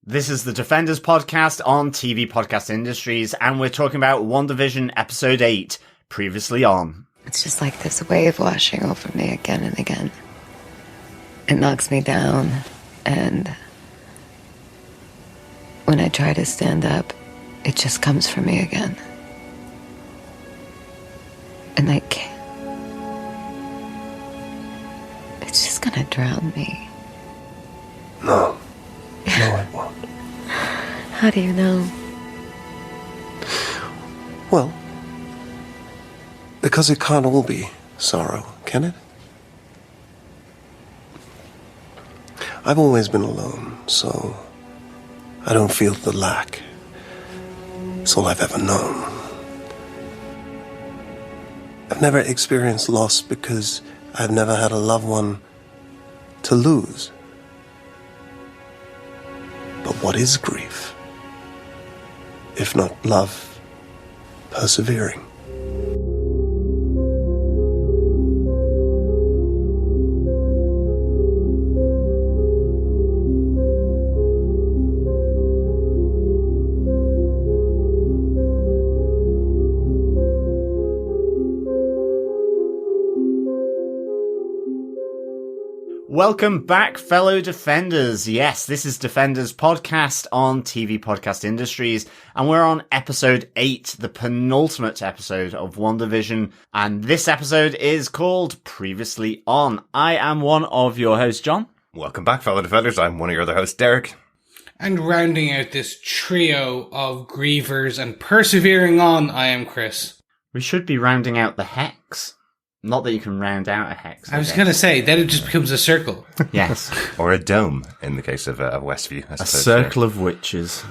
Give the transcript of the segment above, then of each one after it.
This is the Defenders podcast on TV Podcast Industries, and we're talking about WandaVision Episode 8, previously on. It's just like this wave washing over me again and again. It knocks me down, and when I try to stand up, it just comes for me again. And I can't. It's just gonna drown me. No, it won't. How do you know? Well, because it can't all be sorrow, can it? I've always been alone, so I don't feel the lack. It's all I've ever known. I've never experienced loss because I've never had a loved one to lose. But what is grief, if not love persevering? Welcome back, fellow Defenders. Yes, this is Defenders podcast on TV Podcast Industries, and we're on episode 8, the penultimate episode of WandaVision, and this episode is called Previously On. I am one of your hosts, John. Welcome back, fellow Defenders. I'm one of your other hosts, Derek. And rounding out this trio of grievers and persevering on, I am Chris. We should be rounding out the hex. Not that you can round out a hex. I was going to say, then it just becomes a circle. Yes. Or a dome, in the case of Westview. A circle of witches.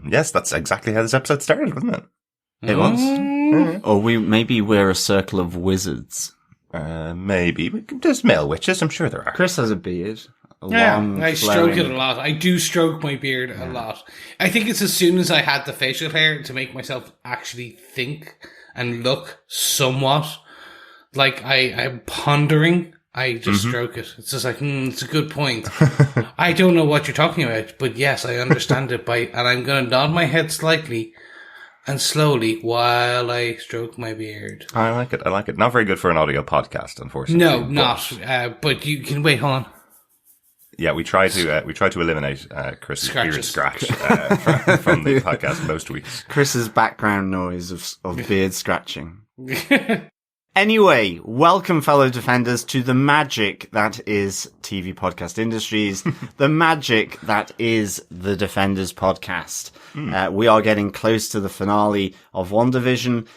Yes, that's exactly how this episode started, wasn't it? It was. Or maybe we're a circle of wizards. Maybe. There's male witches, I'm sure there are. Chris has a beard. I stroke it a lot. I do stroke my beard a lot. I think it's as soon as I had the facial hair to make myself actually think and look somewhat like I'm pondering, I just stroke it. It's just like, it's a good point. I don't know what you're talking about, but yes, I understand it. And I'm going to nod my head slightly and slowly while I stroke my beard. I like it. Not very good for an audio podcast, unfortunately. No, not. But you can wait. Hold on. Yeah, we try to eliminate Chris's beard scratch from the podcast most weeks. Chris's background noise of beard scratching. Anyway, welcome, fellow Defenders, to the magic that is TV Podcast Industries, the magic that is the Defenders podcast. We are getting close to the finale of WandaVision,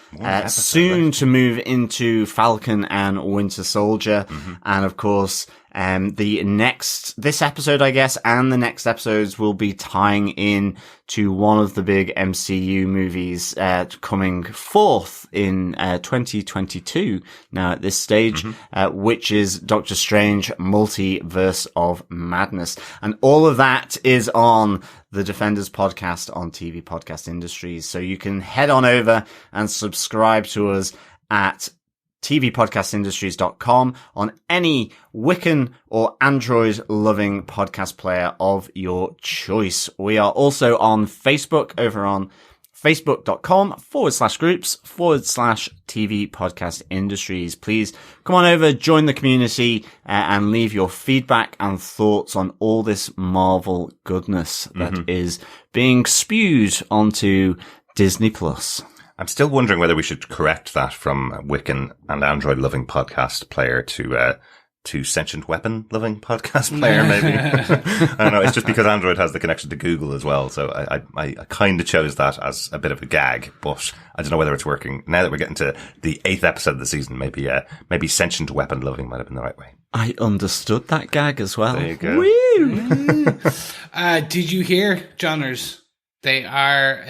soon to move into Falcon and Winter Soldier, and of course, this episode, I guess, and the next episodes will be tying in to one of the big MCU movies, coming forth in, 2022 now at this stage, which is Doctor Strange Multiverse of Madness. And all of that is on the Defenders podcast on TV Podcast Industries. So you can head on over and subscribe to us at tvpodcastindustries.com on any Wiccan or Android-loving podcast player of your choice. We are also on Facebook over on facebook.com/groups/TV Podcast Industries. Please come on over, join the community, and leave your feedback and thoughts on all this Marvel goodness that is being spewed onto Disney Plus. I'm still wondering whether we should correct that from Wiccan and Android-loving podcast player to sentient weapon-loving podcast player, maybe. I don't know. It's just because Android has the connection to Google as well, so I kind of chose that as a bit of a gag, but I don't know whether it's working. Now that we're getting to the 8th episode of the season, maybe sentient weapon-loving might have been the right way. I understood that gag as well. There you go. Woo! Did you hear, Johnners? They are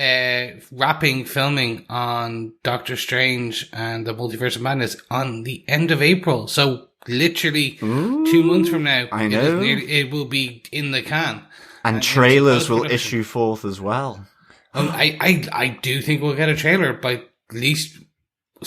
wrapping filming on Doctor Strange and the Multiverse of Madness on the end of April. So literally 2 months from now, I know. It will be in the can. And trailers will issue forth as well. I do think we'll get a trailer by at least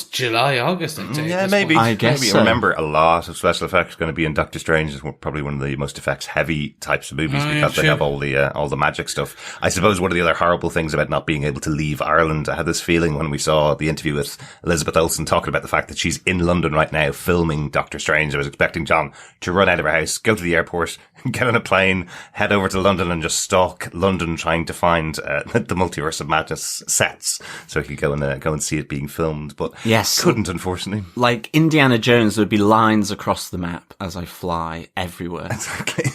July, August, I'd say. Yeah, maybe. I guess maybe so. Remember, a lot of special effects going to be in Doctor Strange. Is probably one of the most effects-heavy types of movies because they have all the magic stuff. I suppose one of the other horrible things about not being able to leave Ireland, I had this feeling when we saw the interview with Elizabeth Olsen talking about the fact that she's in London right now filming Doctor Strange. I was expecting John to run out of her house, go to the airport, get on a plane, head over to London and just stalk London trying to find the Multiverse of Madness sets so he could go and see it being filmed. But yes, couldn't, unfortunately. Like Indiana Jones, there would be lines across the map as I fly everywhere. Exactly.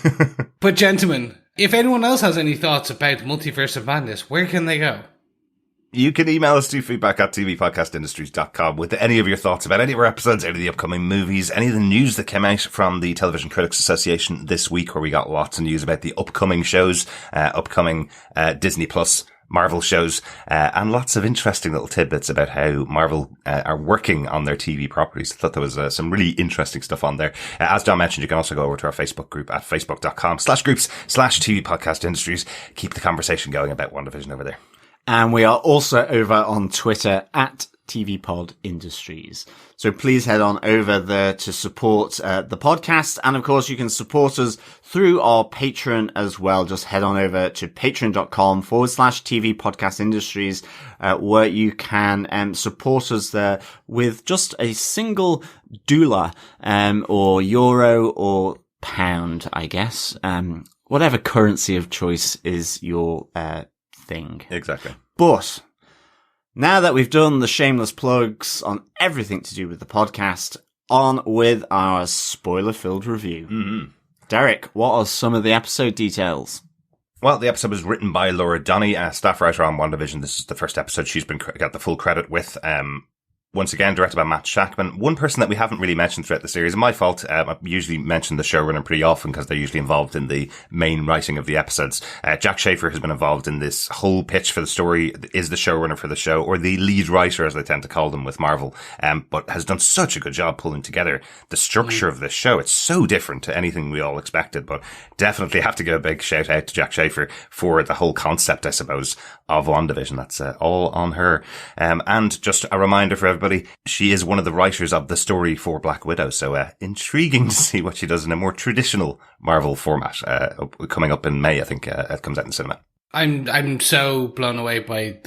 But gentlemen, if anyone else has any thoughts about Multiverse of Madness, where can they go? You can email us to feedback@tvpodcastindustries.com with any of your thoughts about any of our episodes, any of the upcoming movies, any of the news that came out from the Television Critics Association this week, where we got lots of news about the upcoming shows, upcoming Disney Plus Marvel shows, and lots of interesting little tidbits about how Marvel are working on their TV properties. I thought there was some really interesting stuff on there. As John mentioned, you can also go over to our Facebook group at facebook.com/groups/TV Podcast Industries. Keep the conversation going about WandaVision over there. And we are also over on Twitter at TVPod Industries. So please head on over there to support the podcast. And of course, you can support us through our Patreon as well. Just head on over to patreon.com/TV Podcast Industries, where you can support us there with just a single $1, or euro or pound, I guess. Whatever currency of choice is your thing. Exactly. But now that we've done the shameless plugs on everything to do with the podcast, on with our spoiler-filled review. Mm-hmm. Derek, what are some of the episode details? Well, the episode was written by Laura Donnie, a staff writer on WandaVision. This is the first episode she's got the full credit with. Once again, directed by Matt Shackman. One person that we haven't really mentioned throughout the series, and my fault, I usually mention the showrunner pretty often because they're usually involved in the main writing of the episodes. Jack Schaefer has been involved in this whole pitch for the story, is the showrunner for the show, or the lead writer, as they tend to call them with Marvel, but has done such a good job pulling together the structure of this show. It's so different to anything we all expected, but definitely have to give a big shout out to Jack Schaefer for the whole concept, I suppose, of WandaVision. That's all on her. And just a reminder for everybody, she is one of the writers of the story for Black Widow, so intriguing to see what she does in a more traditional Marvel format. Coming up in May, I think it comes out in cinema. I'm so blown away by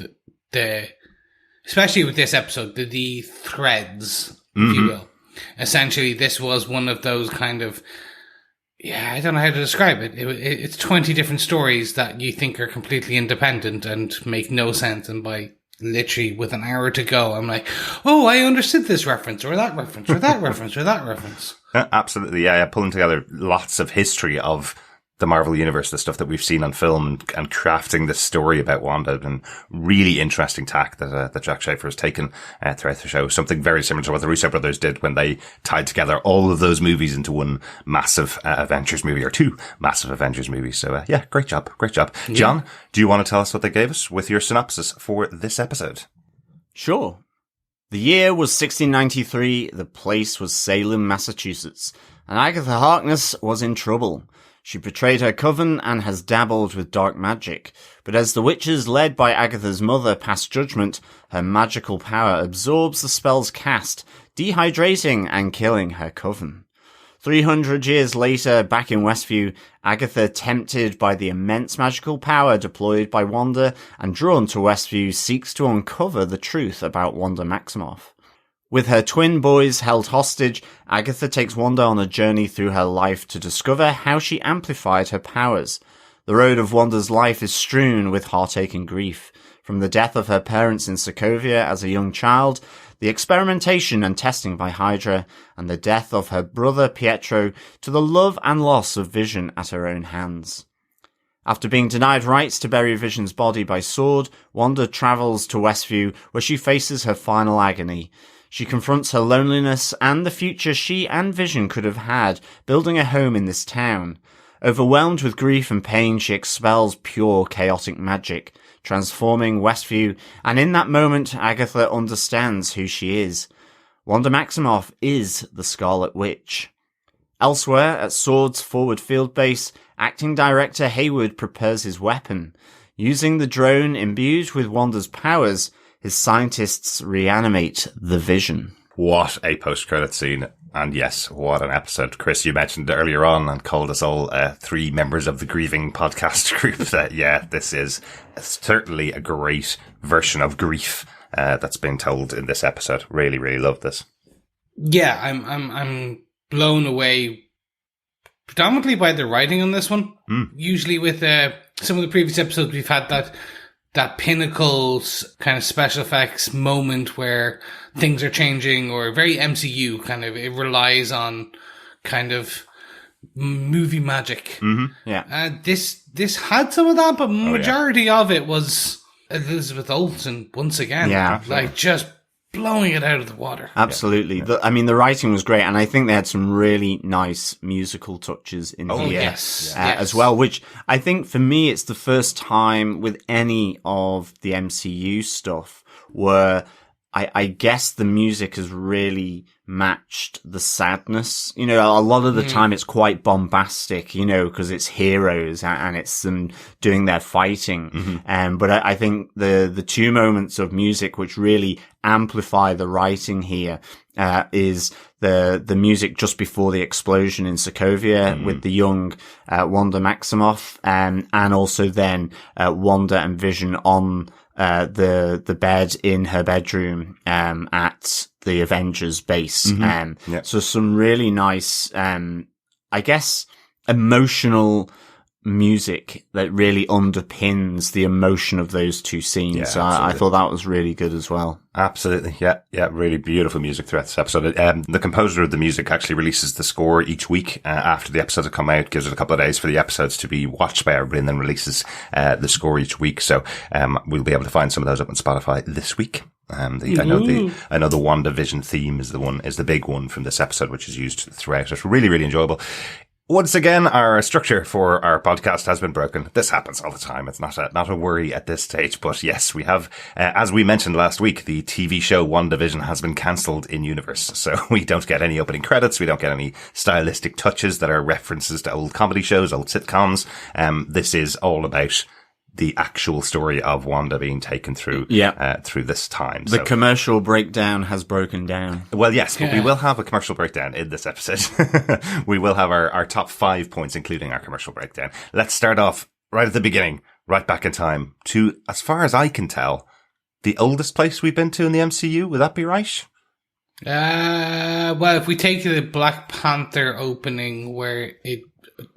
the especially with this episode, the threads, if you will. Essentially, this was one of those kind of, I don't know how to describe it. It's 20 different stories that you think are completely independent and make no sense, and by literally with an hour to go, I'm like, oh, I understood this reference, or that reference, or that reference, or that reference. Absolutely, yeah, pulling together lots of history of the Marvel Universe, the stuff that we've seen on film, and crafting this story about Wanda, and really interesting tack that Jack Schaefer has taken throughout the show. Something very similar to what the Russo brothers did when they tied together all of those movies into one massive Avengers movie, or two massive Avengers movies. So great job. Yeah. John, do you want to tell us what they gave us with your synopsis for this episode? Sure. The year was 1693, the place was Salem, Massachusetts, and Agatha Harkness was in trouble. She betrayed her coven and has dabbled with dark magic, but as the witches led by Agatha's mother pass judgment, her magical power absorbs the spells cast, dehydrating and killing her coven. 300 years later, back in Westview, Agatha, tempted by the immense magical power deployed by Wanda and drawn to Westview, seeks to uncover the truth about Wanda Maximoff. With her twin boys held hostage, Agatha takes Wanda on a journey through her life to discover how she amplified her powers. The road of Wanda's life is strewn with heartache and grief. From the death of her parents in Sokovia as a young child, the experimentation and testing by Hydra, and the death of her brother Pietro, to the love and loss of Vision at her own hands. After being denied rights to bury Vision's body by sword, Wanda travels to Westview, where she faces her final agony. She confronts her loneliness and the future she and Vision could have had, building a home in this town. Overwhelmed with grief and pain, she expels pure chaotic magic, transforming Westview, and in that moment, Agatha understands who she is. Wanda Maximoff is the Scarlet Witch. Elsewhere, at Sword's forward field base, acting director Hayward prepares his weapon. Using the drone imbued with Wanda's powers, his scientists reanimate the Vision. What a post-credit scene. And yes, what an episode. Chris, you mentioned earlier on and called us all 3 members of the grieving podcast group that, yeah, this is certainly a great version of grief that's been told in this episode. Really, really love this. Yeah, I'm blown away predominantly by the writing on this one. Usually with some of the previous episodes, we've had that Pinnacle's kind of special effects moment where things are changing, or very MCU kind of, it relies on kind of movie magic. Yeah. This had some of that, but majority of it was Elizabeth Olsen once again. Yeah. Like just blowing it out of the water. Absolutely. Yeah. The writing was great, and I think they had some really nice musical touches in here yes. as well, which I think for me, it's the first time with any of the MCU stuff where I guess the music has really matched the sadness. You know, a lot of the time it's quite bombastic, you know, because it's heroes and it's them doing their fighting. But I think the 2 moments of music which really amplify the writing here is the music just before the explosion in Sokovia with the young Wanda Maximoff, and also then Wanda and Vision on the bed in her bedroom at the Avengers base. So some really nice I guess emotional music that really underpins the emotion of those 2 scenes. Yeah, so I thought that was really good as well. Absolutely. Yeah. Really beautiful music throughout this episode. The composer of the music actually releases the score each week after the episodes have come out, gives it a couple of days for the episodes to be watched by everybody, and then releases the score each week. So we'll be able to find some of those up on Spotify this week. I know the WandaVision theme is the big one from this episode, which is used throughout. It's really, really enjoyable. Once again, our structure for our podcast has been broken. This happens all the time. It's not a worry at this stage. But yes, we have, as we mentioned last week, the TV show WandaVision has been cancelled in universe. So we don't get any opening credits. We don't get any stylistic touches that are references to old comedy shows, old sitcoms. This is all about the actual story of Wanda being taken through through this time. The commercial breakdown has broken down. Well, yes, but we will have a commercial breakdown in this episode. We will have our top 5 points, including our commercial breakdown. Let's start off right at the beginning, right back in time to, as far as I can tell, the oldest place we've been to in the MCU. Would that be right? Well, if we take the Black Panther opening where it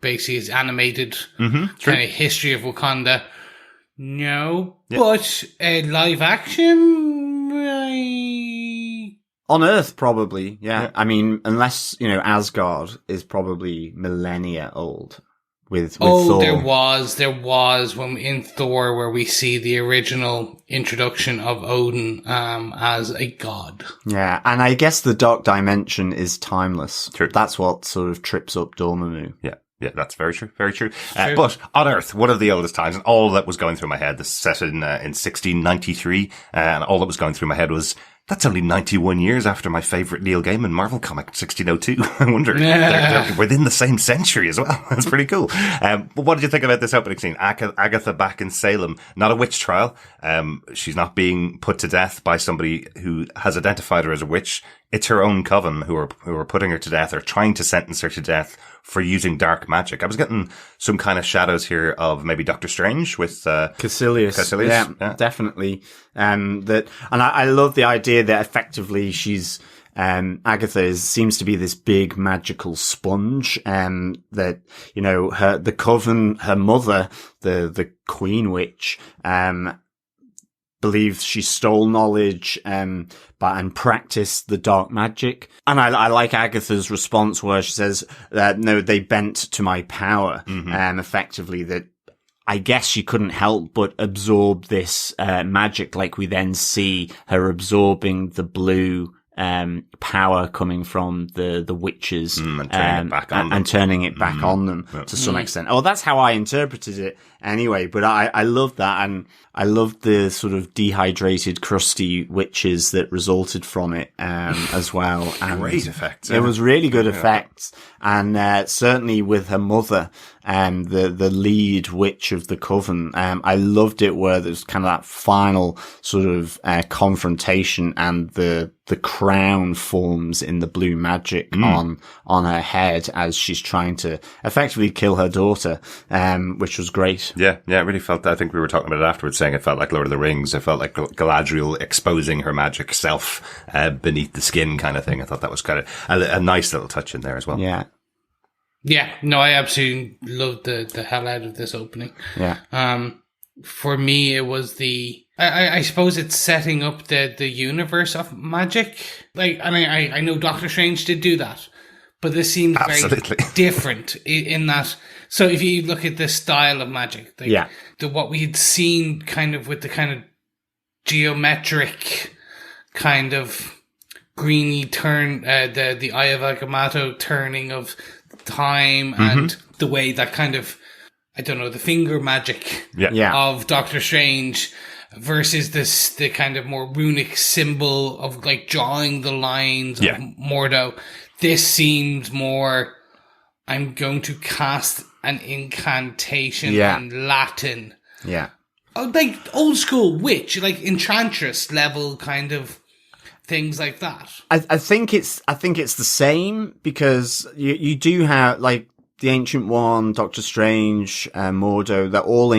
basically is animated kind of history of Wakanda, no, but live action, on Earth, probably. Yeah. I mean, unless, you know, Asgard is probably millennia old with Thor. There was when in Thor where we see the original introduction of Odin as a god. Yeah, and I guess the Dark Dimension is timeless. True. That's what sort of trips up Dormammu. Yeah, that's very true. Very true. But on Earth, one of the oldest times, and all that was going through my head, this is set in 1693, and all that was going through my head was, that's only 91 years after my favourite Neil Gaiman Marvel comic, 1602. I wonder, they're within the same century as well. That's pretty cool. But what did you think about this opening scene? Agatha back in Salem, not a witch trial. She's not being put to death by somebody who has identified her as a witch. It's her own coven who are putting her to death, or trying to sentence her to death for using dark magic. I was getting some kind of shadows here of maybe Doctor Strange with Caecilius. Yeah, definitely. I love the idea that effectively she's Agatha seems to be this big magical sponge, that, you know, the coven, her mother, the Queen Witch, believes she stole knowledge, and practiced the dark magic. And I like Agatha's response where she says, no, they bent to my power, effectively that I guess she couldn't help but absorb this, magic, like we then see her absorbing the blue, power coming from the witches, and turning it back on them. And turning it back on them to some extent. Oh, that's how I interpreted it anyway, but I love that, and I love the sort of dehydrated, crusty witches that resulted from it, as well. And great effects. It was really good effects. And, certainly with her mother, the lead witch of the coven. I loved it where there's kind of that final sort of confrontation, and the crown forms in the blue magic on her head as she's trying to effectively kill her daughter, which was great. Yeah, it really felt that. I think we were talking about it afterwards, saying it felt like Lord of the Rings. It felt like Galadriel exposing her magic self beneath the skin kind of thing. I thought that was kind of a nice little touch in there as well. Yeah. Yeah, no, I absolutely loved the hell out of this opening. Yeah. For me, it was I suppose it's setting up the universe of magic. Like, and I know Doctor Strange did do that, but this seems Absolutely. very different in that. So if you look at the style of magic, like what we had seen kind of with the kind of geometric kind of greeny turn, the Eye of Agamotto turning of time, and the way that kind of, I don't know, the finger magic of Doctor Strange versus the kind of more runic symbol of like drawing the lines of Mordo. This seems more, I'm going to cast an incantation in Latin. Yeah. Like old school witch, like enchantress level kind of things like that. I think it's the same, because you do have like the Ancient One, Doctor Strange, Mordo, they're all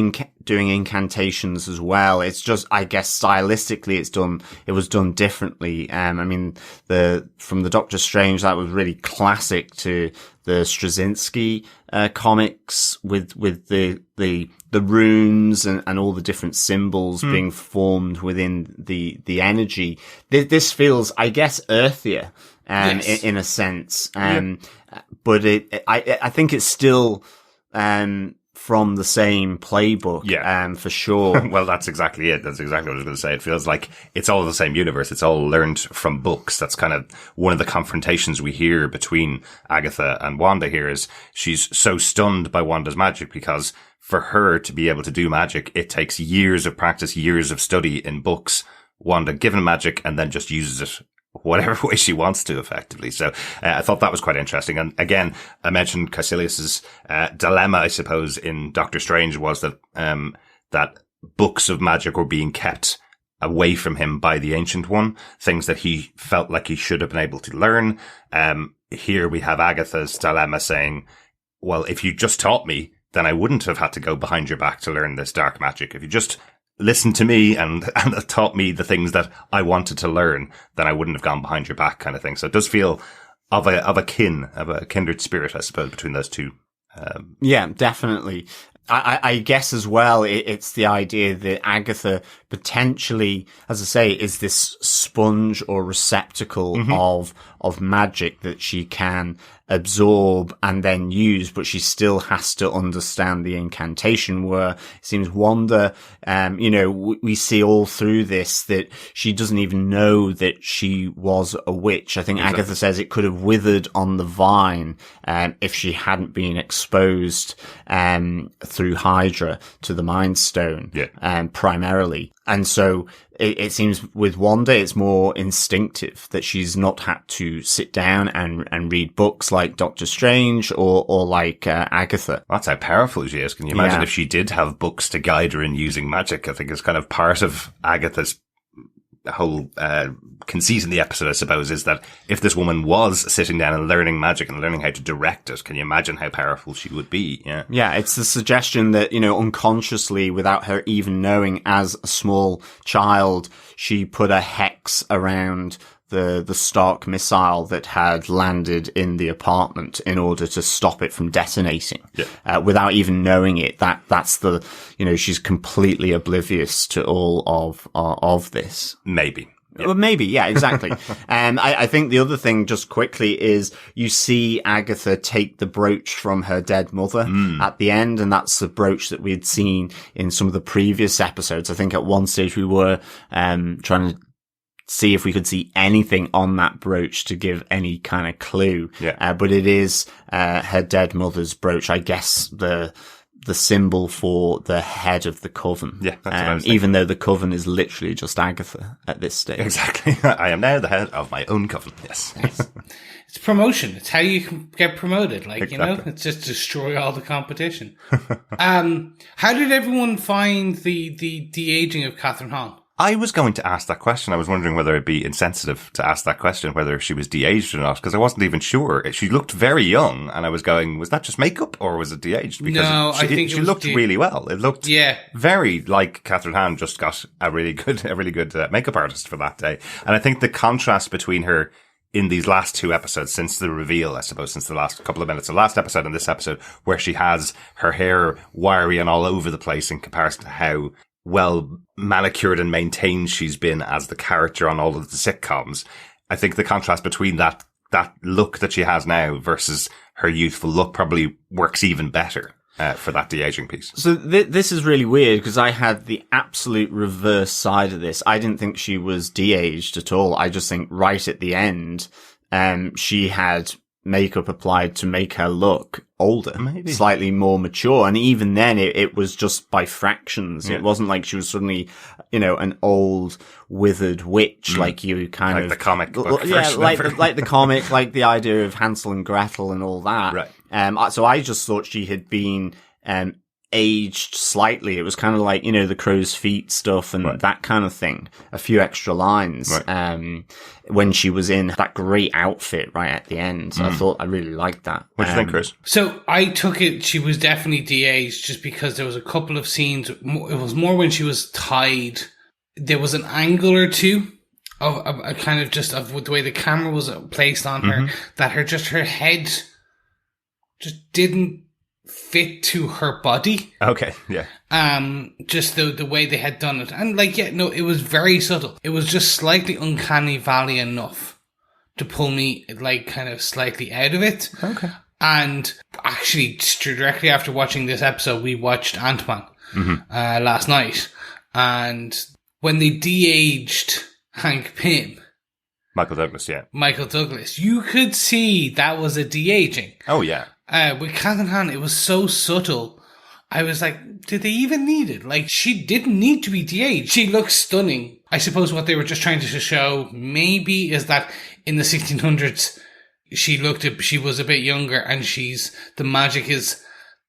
doing incantations as well. It's just, I guess, stylistically, it was done differently. I mean, from the Doctor Strange, that was really classic to the Straczynski, comics with the runes and all the different symbols being formed within the energy. This feels, I guess, earthier, in a sense. But I think it's still, from the same playbook, for sure. Well, that's exactly it. That's exactly what I was going to say. It feels like it's all the same universe. It's all learned from books. That's kind of one of the confrontations we hear between Agatha and Wanda here, is she's so stunned by Wanda's magic, because for her to be able to do magic, it takes years of practice, years of study in books. Wanda given magic and then just uses it whatever way she wants to, effectively. So I thought that was quite interesting. And again, I mentioned Caecilius's dilemma, I suppose, in Doctor Strange, was that that books of magic were being kept away from him by the Ancient One, things that he felt like he should have been able to learn. Here we have Agatha's dilemma saying, well, if you just taught me, then I wouldn't have had to go behind your back to learn this dark magic. If you just listened to me and taught me the things that I wanted to learn, then I wouldn't have gone behind your back, kind of thing. So it does feel of a kindred spirit, I suppose, between those two. Yeah, definitely. I guess as well, it's the idea that Agatha potentially, as I say, is this sponge or receptacle of magic that she can absorb and then use, but she still has to understand the incantation, where it seems Wanda, we see all through this that she doesn't even know that she was a witch. I think Agatha says it could have withered on the vine, if she hadn't been exposed, through Hydra to the Mind Stone, primarily. And so it seems with Wanda, it's more instinctive, that she's not had to sit down and read books like Doctor Strange or like Agatha. That's how powerful she is. Can you imagine if she did have books to guide her in using magic? I think it's kind of part of Agatha's whole conceit in the episode, I suppose, is that if this woman was sitting down and learning magic and learning how to direct it, can you imagine how powerful she would be? Yeah, it's the suggestion that, unconsciously, without her even knowing, as a small child, she put a hex around the Stark missile that had landed in the apartment in order to stop it from detonating. Without even knowing it. That's the, she's completely oblivious to all of this. Maybe. Well, maybe, yeah, exactly. I think the other thing, just quickly, is you see Agatha take the brooch from her dead mother at the end, and that's the brooch that we had seen in some of the previous episodes. I think at one stage we were trying to see if we could see anything on that brooch to give any kind of clue. But it is her dead mother's brooch. I guess the the symbol for the head of the coven. Yeah, that's what I was thinking. Even though the coven is literally just Agatha at this stage. Exactly. I am now the head of my own coven. Yes. It's promotion. It's how you can get promoted. Like, Exactly. it's just destroy all the competition. How did everyone find the de-aging of Catherine Hahn? I was going to ask that question. I was wondering whether it'd be insensitive to ask that question, whether she was de-aged or not, because I wasn't even sure. She looked very young, and I was going, was that just makeup, or was it de-aged? Because No, I think she looked really well. It looked very like Catherine Hahn just got a really good makeup artist for that day. And I think the contrast between her in these last two episodes, since the reveal, I suppose, since the last couple of minutes, the last episode and this episode, where she has her hair wiry and all over the place in comparison to how well manicured and maintained she's been as the character on all of the sitcoms. I think the contrast between that look that she has now versus her youthful look probably works even better for that de-aging piece. So this is really weird because I had the absolute reverse side of this. I didn't think she was de-aged at all. I just think right at the end, she had makeup applied to make her look older, maybe slightly more mature. And even then it was just by fractions. Yeah. It wasn't like she was suddenly, an old withered witch, like you kind like of the comic book like the comic, like the idea of Hansel and Gretel and all that. Right. So I just thought she had been, aged slightly. It was kind of like, the crow's feet stuff and that kind of thing. A few extra lines. Right. When she was in that great outfit right at the end. So I really liked that. What do you think, Chris? So I took it she was definitely de-aged just because there was a couple of scenes. It was more when she was tied. There was an angle or two of a kind of just of the way the camera was placed on her that her head just didn't fit to her body. Okay, yeah. Just the way they had done it. And it was very subtle. It was just slightly uncanny valley enough to pull me kind of slightly out of it. Okay. And actually, directly after watching this episode, we watched Ant-Man last night. And when they de-aged Hank Pym, Michael Douglas, you could see that was a de-aging. Oh, yeah. With Catherine Hahn, it was so subtle. I was like, did they even need it? She didn't need to be de-aged. She looks stunning. I suppose what they were just trying to show maybe is that in the 1600s, she was a bit younger, and the magic is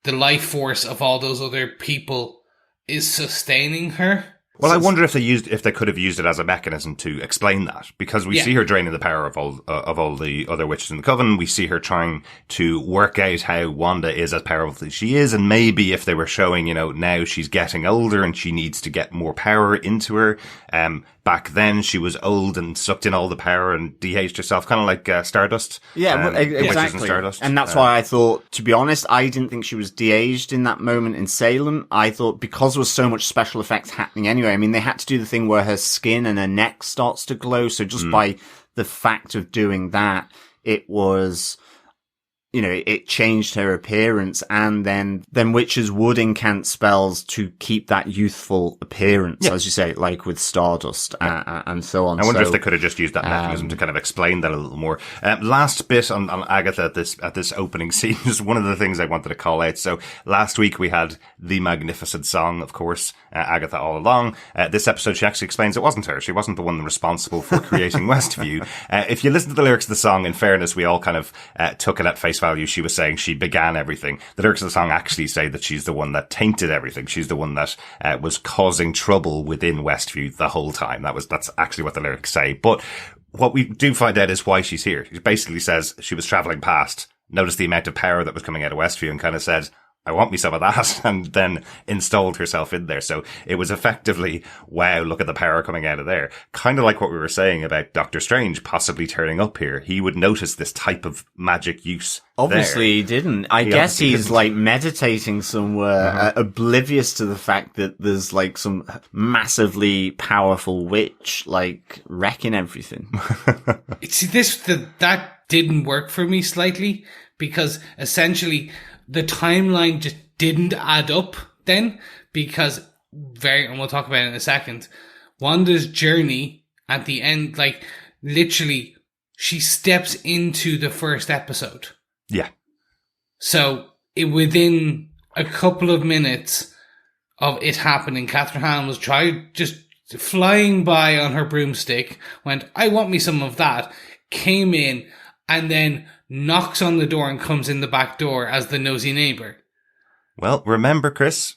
the life force of all those other people is sustaining her. Well, I wonder if they could have used it as a mechanism to explain that, because we see her draining the power of all the other witches in the coven. We see her trying to work out how Wanda is as powerful as she is, and maybe if they were showing, now she's getting older and she needs to get more power into her. Back then she was old and sucked in all the power and de-aged herself, kind of like Stardust. Yeah, exactly. Stardust. And that's why I thought, to be honest, I didn't think she was de-aged in that moment in Salem. I thought because there was so much special effects happening anyway, I mean, they had to do the thing where her skin and her neck starts to glow. So just by the fact of doing that, it was, it changed her appearance, and then witches would incant spells to keep that youthful appearance, as you say, like with Stardust and so on. I wonder if they could have just used that mechanism to kind of explain that a little more. Last bit on Agatha at this opening scene is one of the things I wanted to call out. So last week we had the magnificent song, of course, Agatha all along. This episode she actually explains it wasn't her. She wasn't the one responsible for creating Westview. If you listen to the lyrics of the song, in fairness, we all kind of took it at face value. She was saying she began everything. The lyrics of the song actually say that she's the one that tainted everything. She's the one that was causing trouble within Westview the whole time. That's actually what the lyrics say. But what we do find out is why she's here. She basically says she was travelling past, noticed the amount of power that was coming out of Westview, and kind of said, I want me some of that, and then installed herself in there. So it was effectively, wow, look at the power coming out of there. Kind of like what we were saying about Doctor Strange possibly turning up here. He would notice this type of magic use. Obviously he didn't. I guess he's meditating somewhere, oblivious to the fact that there's some massively powerful witch, wrecking everything. See, that didn't work for me slightly, because essentially the timeline just didn't add up then, because and we'll talk about it in a second, Wanda's journey at the end, literally, she steps into the first episode. Yeah. So within a couple of minutes of it happening, Catherine Hahn was just flying by on her broomstick, went, I want me some of that, came in, and then knocks on the door and comes in the back door as the nosy neighbour. Well, remember, Chris,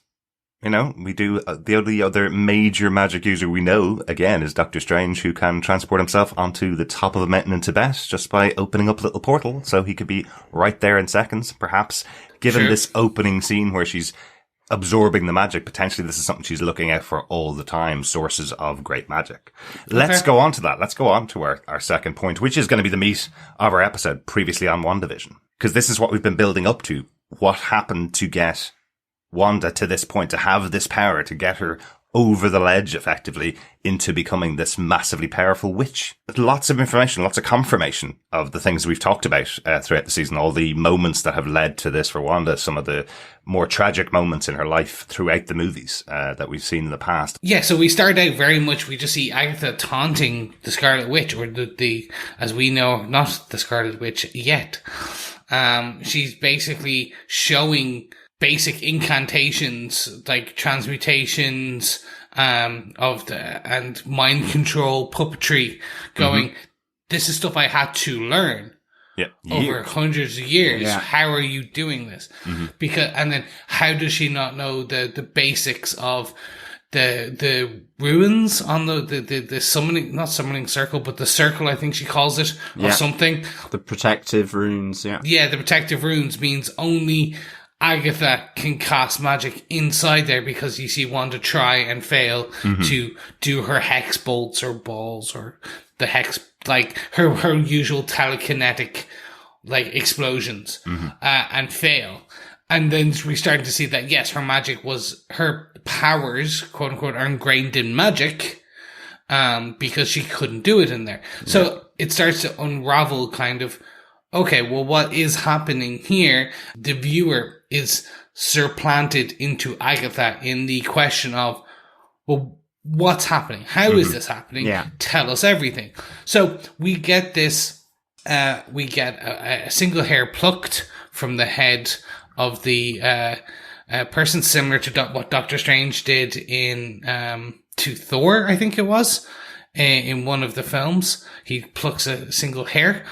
we do, the only other major magic user we know, again, is Doctor Strange, who can transport himself onto the top of a mountain in Tibet just by opening up a little portal, so he could be right there in seconds, perhaps. Given this opening scene where she's absorbing the magic, potentially this is something she's looking out for all the time, sources of great magic. Let's go on to that. Let's go on to our second point, which is going to be the meat of our episode previously on WandaVision. Because this is what we've been building up to. What happened to get Wanda to this point, to have this power, to get her over the ledge effectively into becoming this massively powerful witch. Lots of information, lots of confirmation of the things we've talked about throughout the season, all the moments that have led to this for Wanda, some of the more tragic moments in her life throughout the movies that we've seen in the past. Yeah, so we start out very much, we just see Agatha taunting the Scarlet Witch, or the as we know, not the Scarlet Witch yet. She's basically showing basic incantations like transmutations and mind control, puppetry, going, this is stuff I had to learn over hundreds of years. Yeah. How are you doing this? And then how does she not know the basics of the ruins on the summoning, not summoning circle, but the circle, I think she calls it, or something. The protective runes, Yeah, the protective runes means only Agatha can cast magic inside there, because you see Wanda try and fail to do her hex bolts or balls, or the hex, like her usual telekinetic like explosions, and fail. And then we started to see that, yes, her magic was, her powers, quote unquote, are ingrained in magic, because she couldn't do it in there. Yeah. So it starts to unravel kind of, okay, well, what is happening here? The viewer is supplanted into Agatha in the question of, well, what's happening? How is this happening? Yeah. Tell us everything. So we get this, we get a single hair plucked from the head of the person, similar to what Doctor Strange did in to Thor, I think it was, in one of the films. He plucks a single hair.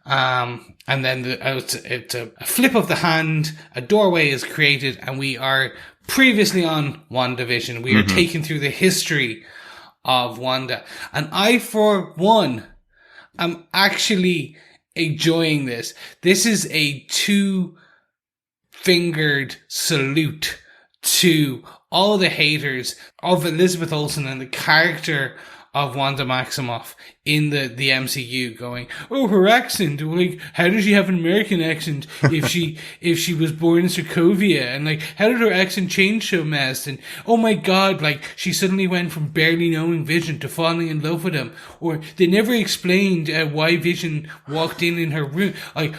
And then it's a flip of the hand, a doorway is created, and we are previously on WandaVision. We are taken through the history of Wanda. And I, for one, am actually enjoying this. This is a two-fingered salute to all the haters of Elizabeth Olsen and the character of Wanda Maximoff in the MCU, going, oh, her accent, like, how does she have an American accent if she was born in Sokovia, and like, how did her accent change so much? And oh my god, like, she suddenly went from barely knowing Vision to falling in love with him, or they never explained why Vision walked in her room. Like,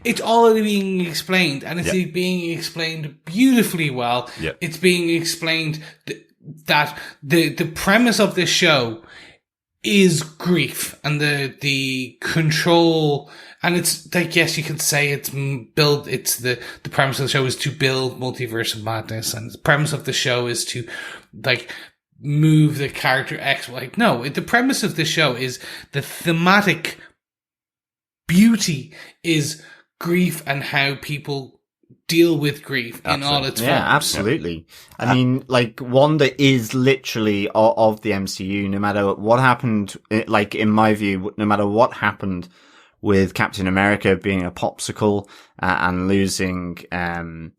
it's all being explained, and it's being explained beautifully well. It's being explained that the premise of this show is grief, and the control, and it's like, yes, you could say it's the premise of the show is to build multiverse of madness, and the premise of the show is to like move the character X. Like, no, the premise of the show is the thematic beauty is grief, and how people deal with grief in all its forms. Yeah, absolutely. I mean, like, Wanda is literally of the MCU, no matter what happened, like, in my view, no matter what happened with Captain America being a popsicle and losing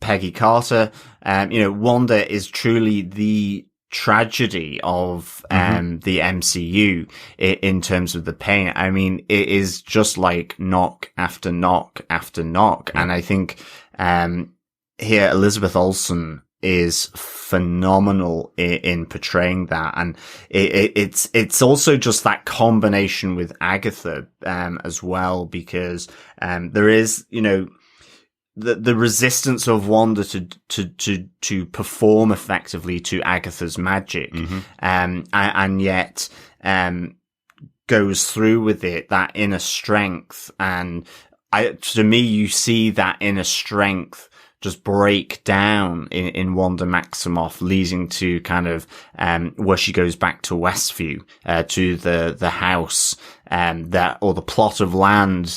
Peggy Carter, Wanda is truly the tragedy of the MCU in terms of the pain. I mean, it is just like knock after knock after knock. And I think here Elizabeth Olsen is phenomenal in portraying that, and it's also just that combination with Agatha as well, because there is, the resistance of Wanda to perform effectively to Agatha's magic, and yet goes through with it, that inner strength. And to me, you see that inner strength just break down in Wanda Maximoff, leading to kind of, where she goes back to Westview, to the house, or the plot of land,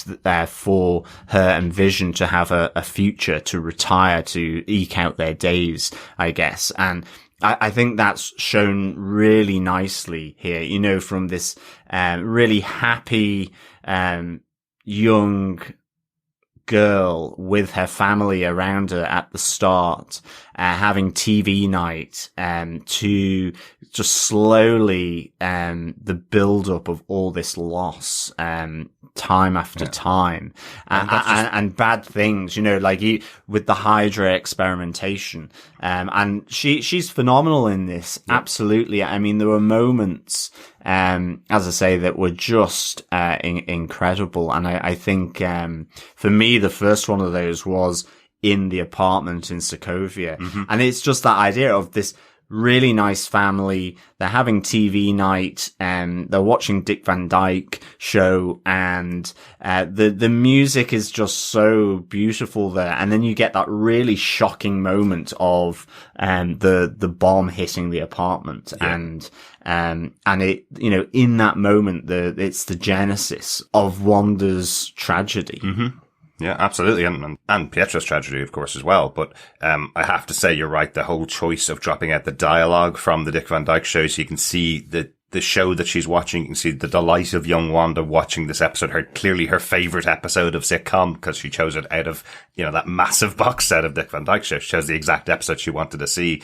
for her and Vision to have a future, to retire, to eke out their days, I guess. And I think that's shown really nicely here, you know, from this, really happy, young girl with her family around her at the start, having TV night, to just slowly, the build up of all this loss, time after time, and bad things, you know, like with the Hydra experimentation. And she's phenomenal in this. Yeah. Absolutely. I mean, there were moments, as I say, that were just, incredible. And I think, for me, the first one of those was in the apartment in Sokovia. Mm-hmm. And it's just that idea of this really nice family. They're having TV night, and they're watching Dick Van Dyke show, and the music is just so beautiful there. And then you get that really shocking moment of the bomb hitting the apartment. Yeah. And it, you know, in that moment, it's the genesis of Wanda's tragedy. Mm-hmm. Yeah, absolutely. And Pietro's tragedy, of course, as well. But, I have to say, you're right. The whole choice of dropping out the dialogue from the Dick Van Dyke show, so you can see the show that she's watching. You can see the delight of young Wanda watching this episode, clearly her favorite episode of sitcom, because she chose it out of, you know, that massive box set of Dick Van Dyke show. She chose the exact episode she wanted to see.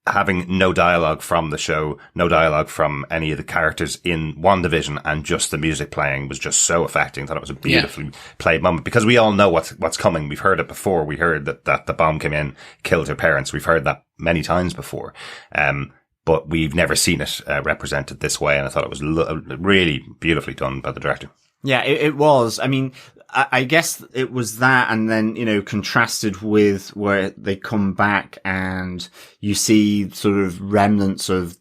Having no dialogue from the show, no dialogue from any of the characters in WandaVision, and just the music playing was just so affecting. I thought it was a beautifully played moment, because we all know what's coming. We've heard it before. We heard that the bomb came in, killed her parents. We've heard that many times before. But we've never seen it represented this way. And I thought it was really beautifully done by the director. Yeah, it was. I mean, I guess it was that, and then, you know, contrasted with where they come back and you see sort of remnants of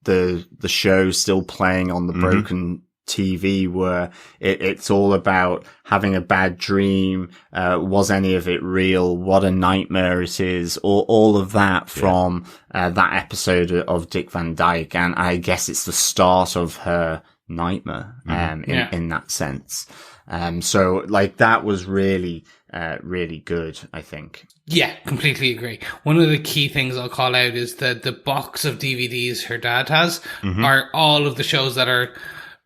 the show still playing on the broken TV, where it's all about having a bad dream. Was any of it real? What a nightmare it is. All of that from that episode of Dick Van Dyke. And I guess it's the start of her nightmare, in that sense. So like that was really, really good, I think. Yeah, completely agree. One of the key things I'll call out is that the box of DVDs her dad has are all of the shows that are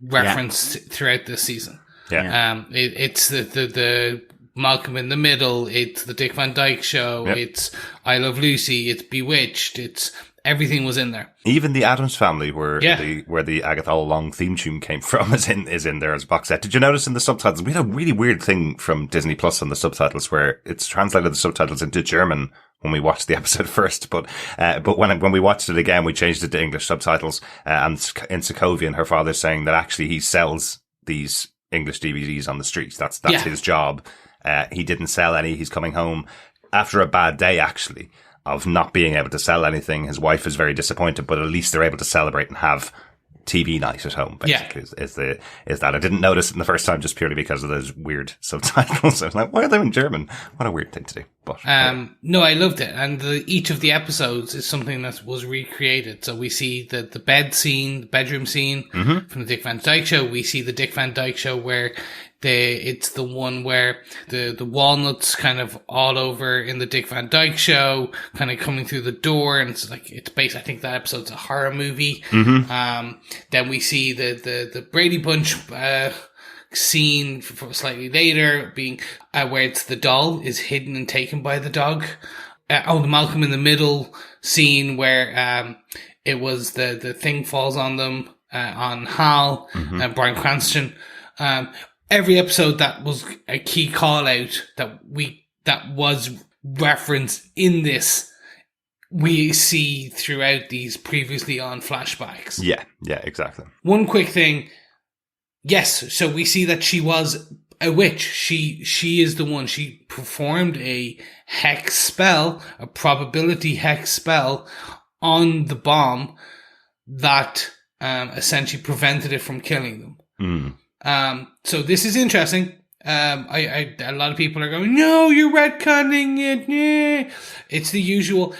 referenced throughout this season. Yeah. It's the Malcolm in the Middle, it's the Dick Van Dyke show, it's I Love Lucy, it's Bewitched, it's everything was in there. Even the Addams Family, where the Agatha All Along theme tune came from, is in there as a box set. Did you notice in the subtitles? We had a really weird thing from Disney Plus on the subtitles, where it's translated the subtitles into German when we watched the episode first, but when we watched it again, we changed it to English subtitles. And in Sokovia, and her father's saying that actually he sells these English DVDs on the streets. That's his job. He didn't sell any. He's coming home after a bad day, actually, of not being able to sell anything. His wife is very disappointed, but at least they're able to celebrate and have TV night at home, basically, is that. I didn't notice it in the first time just purely because of those weird subtitles. I was like, why are they in German? What a weird thing to do. But no, I loved it. And each of the episodes is something that was recreated. So we see the bedroom scene from the Dick Van Dyke show. We see the Dick Van Dyke show where it's the one where the walnuts kind of all over in the Dick Van Dyke show, kind of coming through the door, and it's based, I think that episode's a horror movie. Then we see the Brady Bunch scene slightly later, being where it's the doll is hidden and taken by the dog. The Malcolm in the Middle scene where it was the thing falls on them, on Hal and Bryan Cranston. Every episode that was a key call out that was referenced in this, we see throughout these previously on flashbacks. Yeah, exactly. One quick thing. Yes, so we see that she was a witch. She is the one. She performed a hex spell, a probability hex spell on the bomb that essentially prevented it from killing them. So this is interesting. A lot of people are going, no, you're retconning it. Yeah. It's the usual,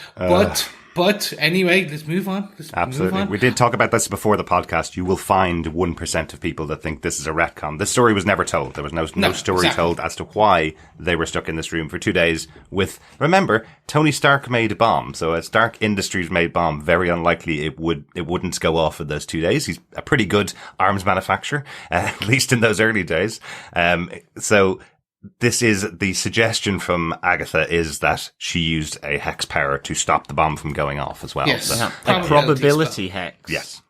but anyway, let's move on. Absolutely. We did talk about this before the podcast. You will find 1% of people that think this is a retcon. This story was never told. There was no story told as to why they were stuck in this room for 2 days with, remember, Tony Stark made a bomb. So a Stark Industries made bomb. Very unlikely it wouldn't go off in those 2 days. He's a pretty good arms manufacturer, at least in those early days. So this is the suggestion from Agatha, is that she used a hex power to stop the bomb from going off as well. Yes. So, A probability hex. yes.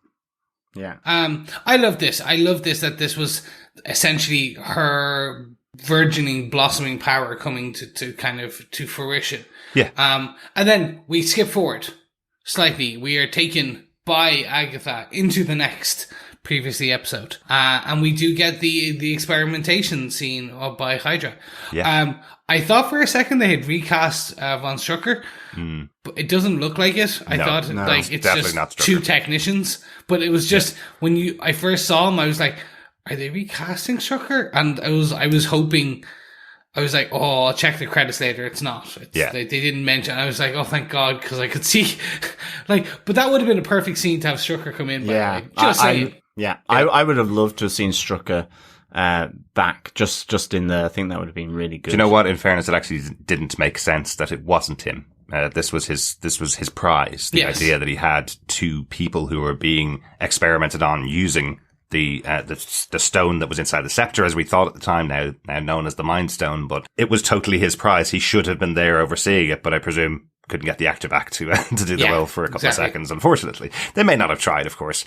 Yeah. I love this. I love this, that this was essentially her burgeoning, blossoming power coming to kind of to fruition. Yeah. And then we skip forward slightly. We are taken by Agatha into the next previously episode. And we do get the experimentation scene by Hydra. Yeah. I thought for a second they had recast Von Strucker, but it doesn't look like it. I thought it's definitely not just Strucker. 2 technicians, but it was just when I first saw him, I was like, are they recasting Strucker? And I was hoping, I was like, oh, I'll check the credits later. It's not. They didn't mention. I was like, oh, thank God, because I could see, but that would have been a perfect scene to have Strucker come in. Yeah. Just saying. I would have loved to have seen Strucker back just in the, I think that would have been really good. Do you know what? In fairness, it actually didn't make sense that it wasn't him. This was his prize. The idea that he had 2 people who were being experimented on using the stone that was inside the scepter, as we thought at the time, now known as the Mind Stone, but it was totally his prize. He should have been there overseeing it, but I presume couldn't get the actor back to do the role for a couple of seconds, unfortunately. They may not have tried, of course,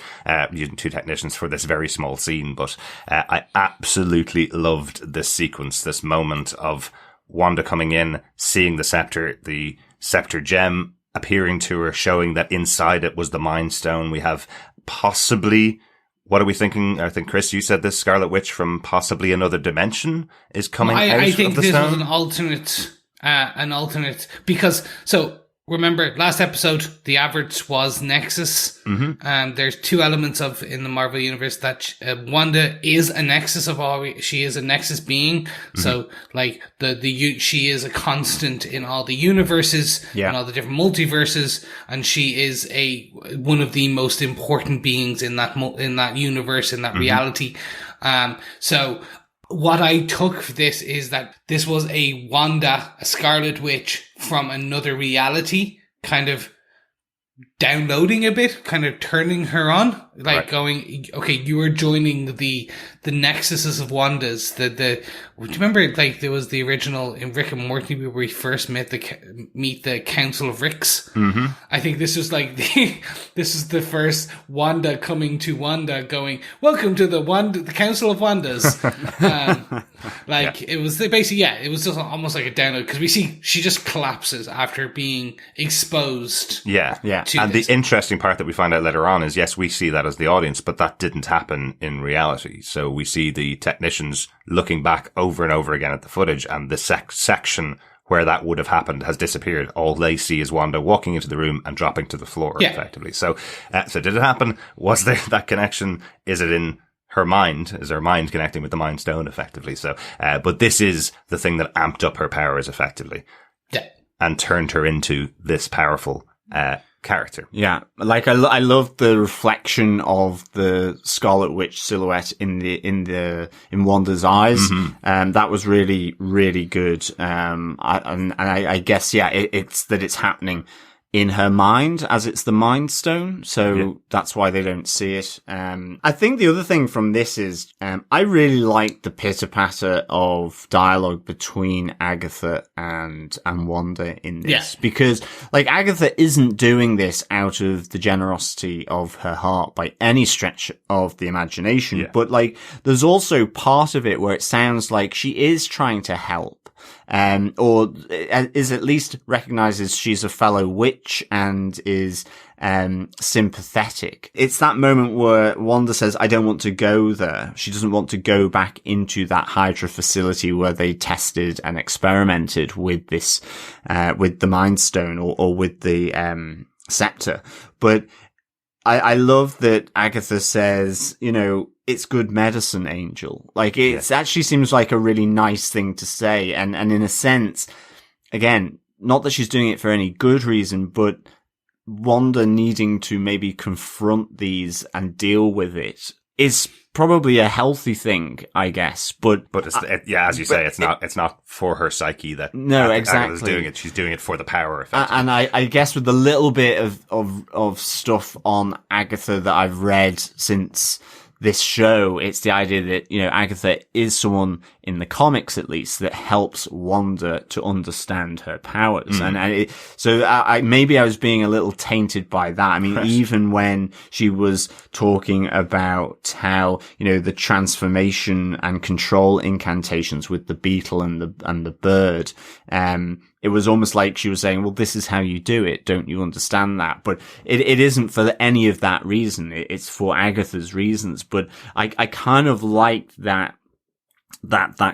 using 2 technicians for this very small scene, but I absolutely loved this sequence, this moment of Wanda coming in, seeing the scepter gem appearing to her, showing that inside it was the Mind Stone. We have possibly, what are we thinking? I think, Chris, you said this, Scarlet Witch from possibly another dimension is coming out of the stone. I think this was an alternate, because, so remember last episode, the average was Nexus. And there's 2 elements in the Marvel universe that Wanda is a Nexus she is a Nexus being. So she is a constant in all the universes, and all the different multiverses. And she is one of the most important beings in that universe, in that reality. So what I took for this is that this was a Wanda, a Scarlet Witch from another reality, kind of downloading a bit, kind of turning her on, going, okay, you are joining the nexuses of Wanda's. Do you remember, there was the original in Rick and Morty where we first meet the Council of Ricks? I think this was this is the first Wanda coming to Wanda, going, welcome to the Council of Wandas. It was basically, it was just almost like a download, because we see she just collapses after being exposed. Yeah. And the interesting part that we find out later on is, yes, we see that as the audience, but that didn't happen in reality. So we see the technicians looking back over and over again at the footage, and the section where that would have happened has disappeared. All they see is Wanda walking into the room and dropping to the floor, effectively. So did it happen? Was there that connection? Is it in her mind? Is her mind connecting with the Mind Stone, effectively? So, but this is the thing that amped up her powers, effectively. Yeah. And turned her into this powerful, character. Yeah. I love the reflection of the Scarlet Witch silhouette in Wanda's eyes. That was really, really good. I guess, it's that it's happening in her mind, as it's the Mind Stone. So that's why they don't see it. I think the other thing from this is, I really like the pitter patter of dialogue between Agatha and Wanda in this, because Agatha isn't doing this out of the generosity of her heart by any stretch of the imagination, but there's also part of it where it sounds like she is trying to help. Or is at least recognizes she's a fellow witch and is sympathetic. It's that moment where Wanda says, I don't want to go there. She doesn't want to go back into that Hydra facility where they tested and experimented with this, with the Mind Stone or with the scepter. But I love that Agatha says, it's good medicine, Angel. Like, it actually seems like a really nice thing to say. And in a sense, again, not that she's doing it for any good reason, but Wanda needing to maybe confront these and deal with it is probably a healthy thing, I guess. But it's, as you say, it's not for her psyche that no, Agatha's exactly doing it. She's doing it for the power, effectively. And I guess with the little bit of stuff on Agatha that I've read since this show, it's the idea that, you know, Agatha is someone in the comics, at least, that helps Wanda to understand her powers. And maybe I was being a little tainted by that. I mean, even when she was talking about how, you know, the transformation and control incantations with the beetle and the bird, it was almost like she was saying, well, this is how you do it. Don't you understand that? But it isn't for any of that reason. It's for Agatha's reasons. But I kind of liked that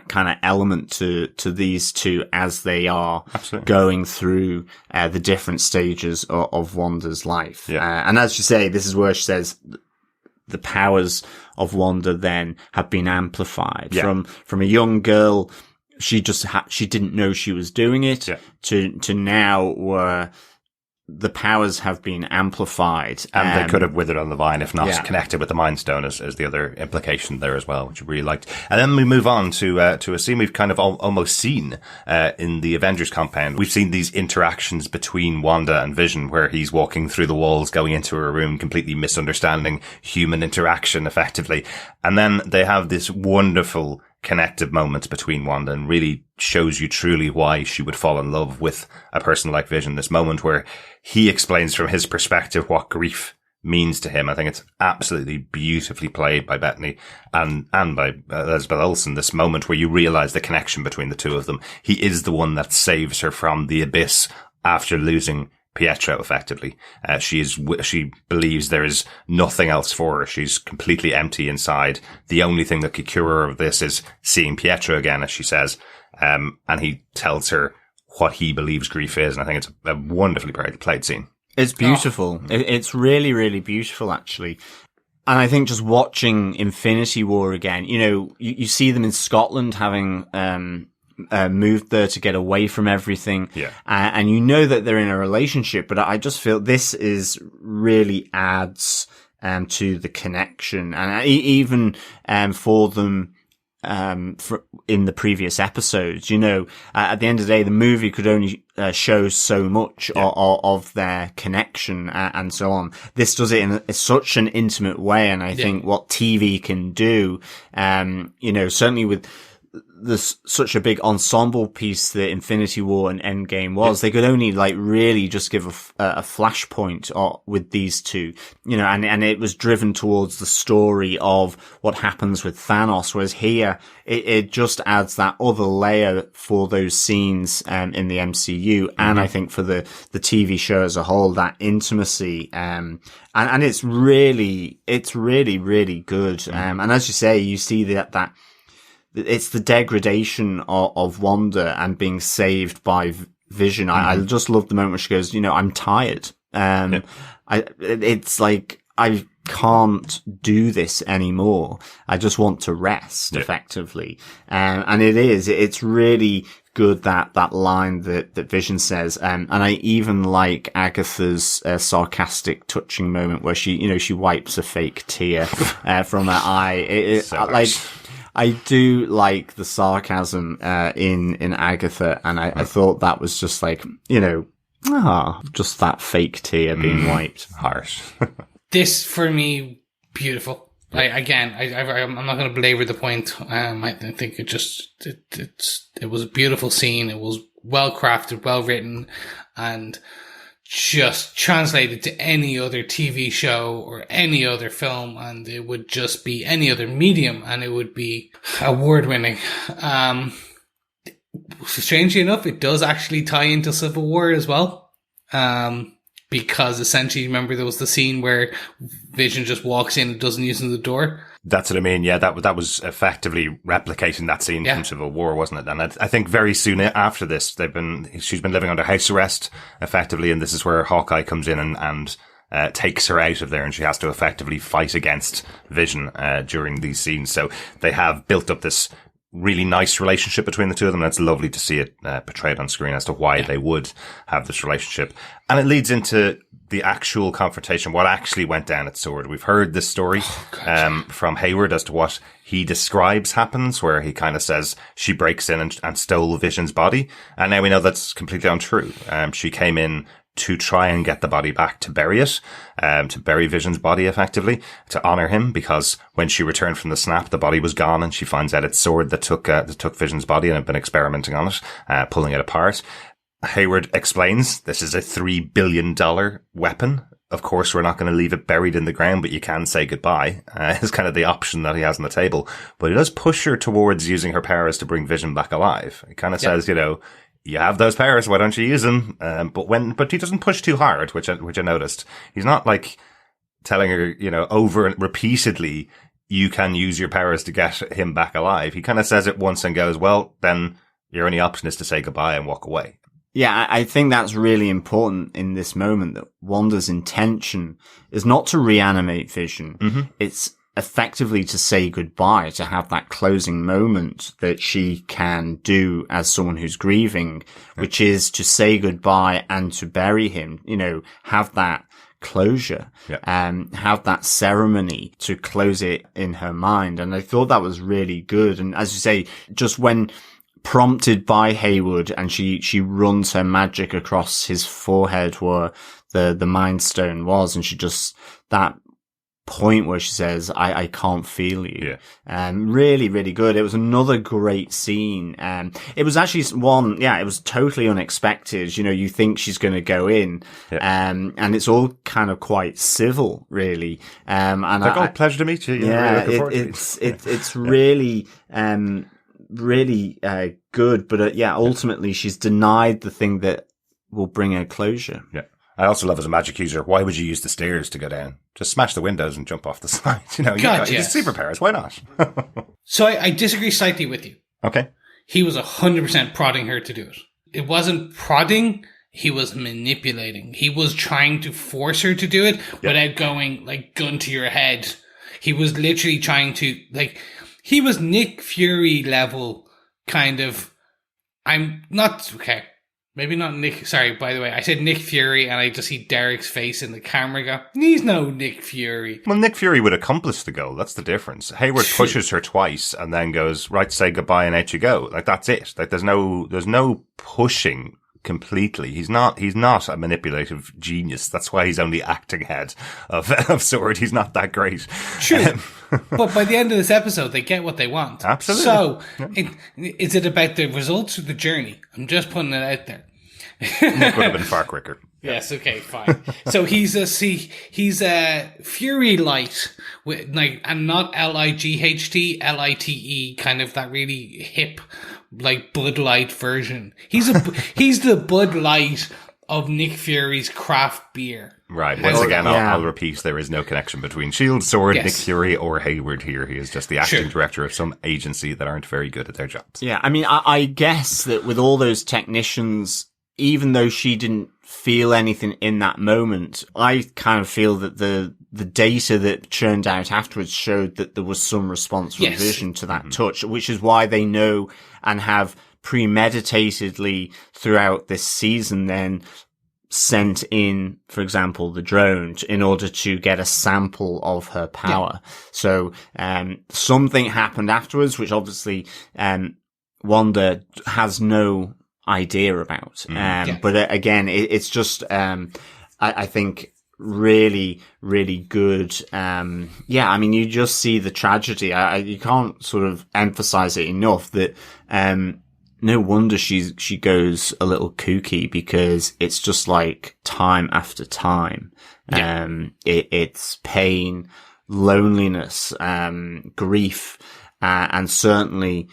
kind of element to these two as they are going through the different stages of Wanda's life. Yeah. And as you say, this is where she says the powers of Wanda then have been amplified from a young girl. She just she didn't know she was doing it to now where the powers have been amplified. And they could have withered on the vine if not connected with the Mind Stone as the other implication there as well, which I really liked. And then we move on to a scene we've kind of almost seen in the Avengers compound. We've seen these interactions between Wanda and Vision where he's walking through the walls, going into her room, completely misunderstanding human interaction effectively. And then they have this wonderful connective moments between Wanda and really shows you truly why she would fall in love with a person like Vision. This moment where he explains from his perspective what grief means to him. I think it's absolutely beautifully played by Bettany and by Elizabeth Olsen. This moment where you realize the connection between the two of them. He is the one that saves her from the abyss after losing Pietro, effectively. She believes there is nothing else for her. She's completely empty inside. The only thing that could cure her of this is seeing Pietro again, as she says. And he tells her what he believes grief is. And I think it's a wonderfully played scene. It's beautiful. It's really, really beautiful, actually. And I think just watching Infinity War again, you know, you see them in Scotland having, moved there to get away from everything. Yeah. And you know that they're in a relationship, but I just feel this really adds, to the connection. And even, for them, in the previous episodes, you know, at the end of the day, the movie could only show so much of their connection and so on. This does it in such an intimate way. And I think what TV can do, you know, certainly with there's such a big ensemble piece that Infinity War and Endgame was, they could only like really just give a flashpoint with these two, you know, and it was driven towards the story of what happens with Thanos, whereas here it just adds that other layer for those scenes in the MCU, and I think for the TV show as a whole, that intimacy, and it's really good. And as you say, you see that it's the degradation of Wanda and being saved by Vision. I just love the moment where she goes, you know, I'm tired. It's like, I can't do this anymore. I just want to rest, effectively. And it's really good that line that Vision says. And I even like Agatha's sarcastic, touching moment where she wipes a fake tear from her eye. I do like the sarcasm in Agatha, and I thought that was just like, you know, just that fake tear being wiped. Harsh. This, for me, beautiful. I'm not going to belabor the point. I think it was a beautiful scene. It was well crafted, well written, and just translated to any other TV show or any other film, and it would just be any other medium, and it would be award-winning. Strangely enough, it does actually tie into Civil War as well, because essentially, remember, there was the scene where Vision just walks in and doesn't use the door. That's what I mean. Yeah, that was effectively replicating that scene from Civil War, wasn't it? And I think very soon after this, she's been living under house arrest effectively, and this is where Hawkeye comes in and takes her out of there, and she has to effectively fight against Vision during these scenes. So they have built up this really nice relationship between the two of them, and it's lovely to see it portrayed on screen as to why they would have this relationship. And it leads into the actual confrontation, what actually went down at Sword. We've heard this story from Hayward as to what he describes happens, where he kind of says she breaks in and stole Vision's body. And now we know that's completely untrue. She came in to try and get the body back, to bury it, to bury Vision's body effectively, to honor him, because when she returned from the snap, the body was gone, and she finds out it's Sword that took Vision's body and had been experimenting on it, pulling it apart. Hayward explains this is a $3 billion weapon. Of course, we're not going to leave it buried in the ground, but you can say goodbye. Is kind of the option that he has on the table. But he does push her towards using her powers to bring Vision back alive. He kind of says, you know, you have those powers, why don't you use them? But he doesn't push too hard, which I noticed. He's not like telling her, you know, over and repeatedly, you can use your powers to get him back alive. He kind of says it once and goes, well, then your only option is to say goodbye and walk away. Yeah, I think that's really important in this moment, that Wanda's intention is not to reanimate Vision. Mm-hmm. It's effectively to say goodbye, to have that closing moment that she can do as someone who's grieving, which is to say goodbye and to bury him, you know, have that closure, have that ceremony to close it in her mind. And I thought that was really good. And as you say, just when prompted by Hayward and she runs her magic across his forehead where the Mind Stone was, and she just, that point where she says, I can't feel you. Yeah. Really, really good. It was another great scene. It was actually it was totally unexpected. You know, you think she's going to go in, and it's all kind of quite civil, really. And like, pleasure to meet you. Yeah, it's really, really good, but ultimately she's denied the thing that will bring her closure. Yeah, I also love as a magic user, why would you use the stairs to go down? Just smash the windows and jump off the side. You know, it's superpowers. Why not? So I disagree slightly with you. Okay, he was 100% prodding her to do it. It wasn't prodding. He was manipulating. He was trying to force her to do it without going like gun to your head. He was literally trying to he was Nick Fury level kind of. I'm not okay. Maybe not Nick. Sorry, by the way, I said Nick Fury, and I just see Derek's face in the camera. Go, he's no Nick Fury. Well, Nick Fury would accomplish the goal. That's the difference. Hayward pushes her twice and then goes, right, say goodbye, and out you go. Like, that's it. Like, there's no pushing completely. He's not a manipulative genius. That's why he's only acting head of Sword. He's not that great. True. But by the end of this episode, they get what they want. Absolutely. So, is it about the results or the journey? I'm just putting it out there. Nick would have been far quicker. Yes, okay, fine. So he's a Fury Light with and not LIGHT, LITE, kind of that really hip like Bud Light version. He's the Bud Light of Nick Fury's craft beer. Right. Once again, I'll repeat, there is no connection between S.H.I.E.L.D., Sword, Nick Fury, or Hayward here. He is just the acting director of some agency that aren't very good at their jobs. Yeah, I mean, I guess that with all those technicians, even though she didn't feel anything in that moment, I kind of feel that the data that churned out afterwards showed that there was some response from Vision to that touch, which is why they know and have premeditatedly throughout this season then sent in, for example, the drone in order to get a sample of her power. Yeah. So, something happened afterwards, which obviously, Wanda has no idea about. But again, it's just, I think really, really good. I mean, you just see the tragedy. You can't sort of emphasize it enough that, no wonder she goes a little kooky, because it's just like time after time. Yeah. It's pain, loneliness, grief, and certainly,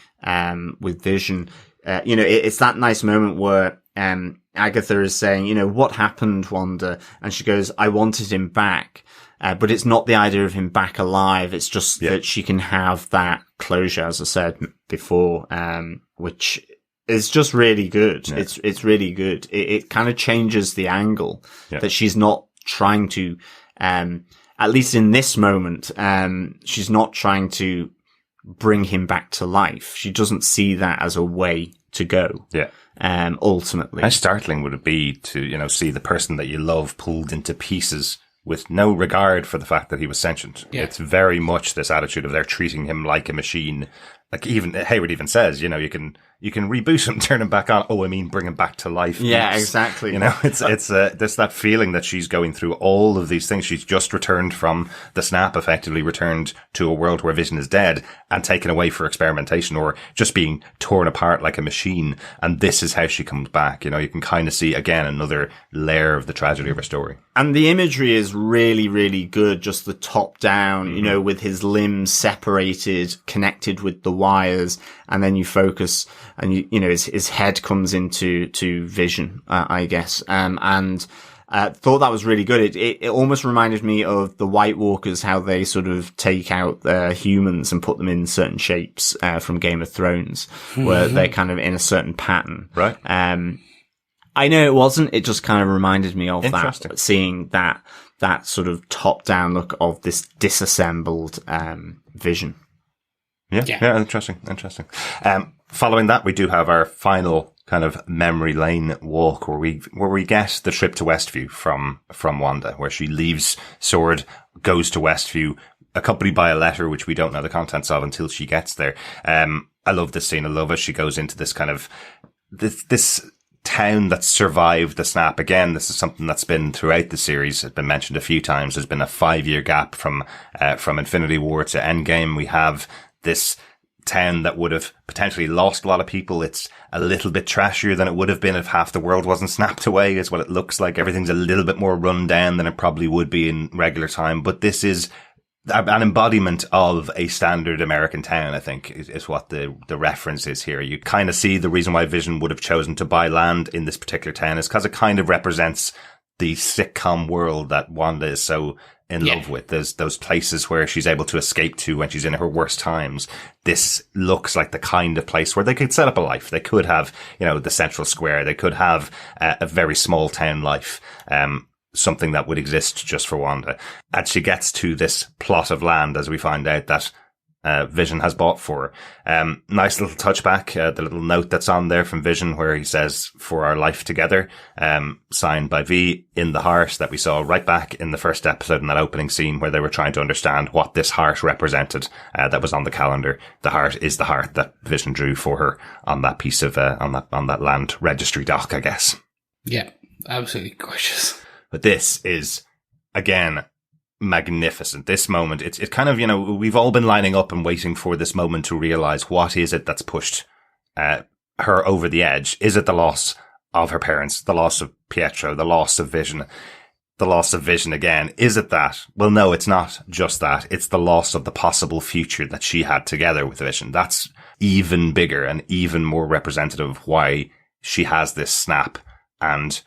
with Vision, it's that nice moment where, Agatha is saying, what happened, Wanda? And she goes, I wanted him back. But it's not the idea of him back alive. It's just that she can have that closure, as I said before, which is just really good. Yeah. It's really good. It kind of changes the angle that she's not trying to, at least in this moment, she's not trying to bring him back to life. She doesn't see that as a way to go. Yeah. Ultimately. How startling would it be to, see the person that you love pulled into pieces with no regard for the fact that he was sentient? Yeah. It's very much this attitude of they're treating him like a machine. Like even Hayward even says, you can reboot him, turn him back on. Oh, I mean, bring him back to life. Yeah, exactly. It's there's that feeling that she's going through all of these things. She's just returned from the snap, effectively returned to a world where Vision is dead and taken away for experimentation or just being torn apart like a machine. And this is how she comes back. You can kind of see again another layer of the tragedy of her story. And the imagery is really, really good. Just the top down, with his limbs separated, connected with the wires, and then you focus and his head comes into Vision, I guess. Thought that was really good. It almost reminded me of the White Walkers, how they sort of take out humans and put them in certain shapes, from Game of Thrones, where they're kind of in a certain pattern. Right. I know it wasn't. It just kind of reminded me of that, seeing that sort of top down look of this disassembled, Vision. Yeah, interesting. Following that, we do have our final kind of memory lane walk where we get the trip to Westview from Wanda, where she leaves Sword, goes to Westview, accompanied by a letter which we don't know the contents of until she gets there. I love this scene. I love as she goes into this kind of this town that survived the snap. Again, this is something that's been throughout the series. It's been mentioned a few times. There's been a 5-year gap from Infinity War to Endgame. We have this town that would have potentially lost a lot of people. It's a little bit trashier than it would have been if half the world wasn't snapped away, is what it looks like. Everything's a little bit more run down than it probably would be in regular time. But this is an embodiment of a standard American town, I think, is what the reference is here. You kind of see the reason why Vision would have chosen to buy land in this particular town is because it kind of represents the sitcom world that Wanda is so in love with. There's those places where she's able to escape to when she's in her worst times. This looks like the kind of place where they could set up a life. They could have, the central square. They could have a very small town life. Something that would exist just for Wanda. And she gets to this plot of land, as we find out that Vision has bought for her. Nice little touchback, the little note that's on there from Vision where he says, "For our life together," signed by V, in the heart, that we saw right back in the first episode in that opening scene where they were trying to understand what this heart represented, that was on the calendar. The heart is the heart that Vision drew for her on that piece of, on that land registry doc, I guess. Yeah, absolutely gorgeous. But this is, again, magnificent. This moment, it's kind of, we've all been lining up and waiting for this moment to realize what is it that's pushed her over the edge. Is it the loss of her parents, the loss of Pietro, the loss of Vision, the loss of Vision again? Is it that? Well, no, it's not just that. It's the loss of the possible future that she had together with Vision. That's even bigger and even more representative of why she has this snap and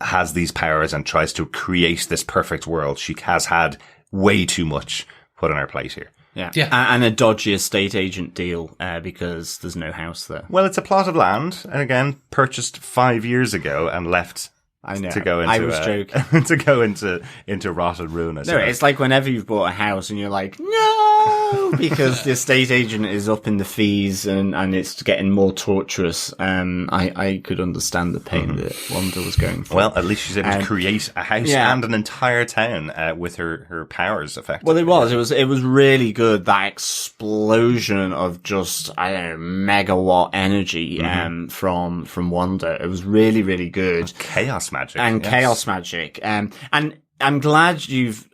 has these powers and tries to create this perfect world. She has had way too much put on her plate here. Yeah. And a dodgy estate agent deal, because there's no house there. Well, it's a plot of land, and again, purchased 5 years ago and left to go into, I was joking. to go into rot and ruin. No, it's like whenever you've bought a house and you're like, no, because the estate agent is up in the fees and it's getting more torturous. I could understand the pain that Wanda was going through. Well, at least she's able to create a house and an entire town with her powers, effectively. Well, it was really good. That explosion of just, I don't know, megawatt energy from Wanda. It was really, really good. Chaos magic. And chaos magic. And I'm glad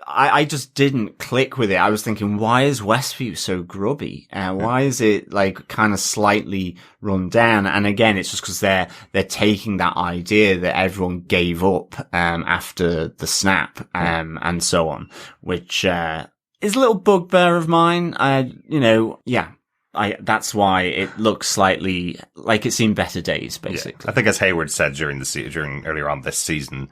I just didn't click with it. I was thinking, why is Westview so grubby? Why is it like kind of slightly run down? And again, it's just because they're taking that idea that everyone gave up, after the snap, and so on, which, is a little bugbear of mine. That's why it looks slightly like it's seen better days, basically. Yeah. I think as Hayward said during earlier on this season,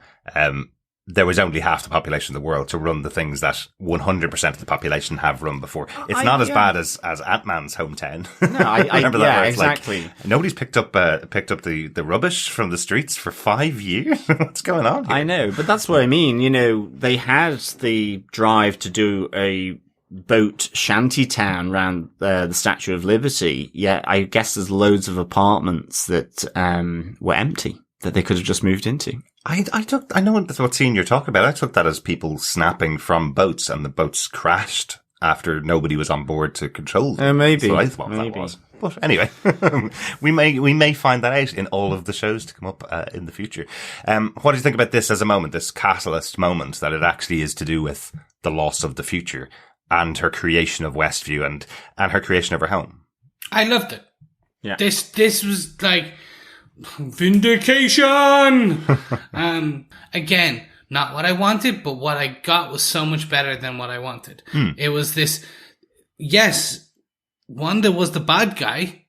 there was only half the population of the world to run the things that 100% of the population have run before. It's not as bad as Ant-Man's hometown. No, I remember that. Where it's exactly. Like, nobody's picked up the rubbish from the streets for 5 years. What's going on here? I know, but that's what I mean. You know, they had the drive to do a boat shanty town around the Statue of Liberty. Yet I guess there's loads of apartments that were empty that they could have just moved into. I know what scene you're talking about. I took that as people snapping from boats, and the boats crashed after nobody was on board to control them. Maybe. That's what I thought that was. But anyway, we may find that out in all of the shows to come up in the future. What do you think about this as a moment, this catalyst moment, that it actually is to do with the loss of the future and her creation of Westview and her creation of her home? I loved it. Yeah. This was like vindication. Again, not what I wanted, but what I got was so much better than what I wanted. It was this, yes, Wanda was the bad guy,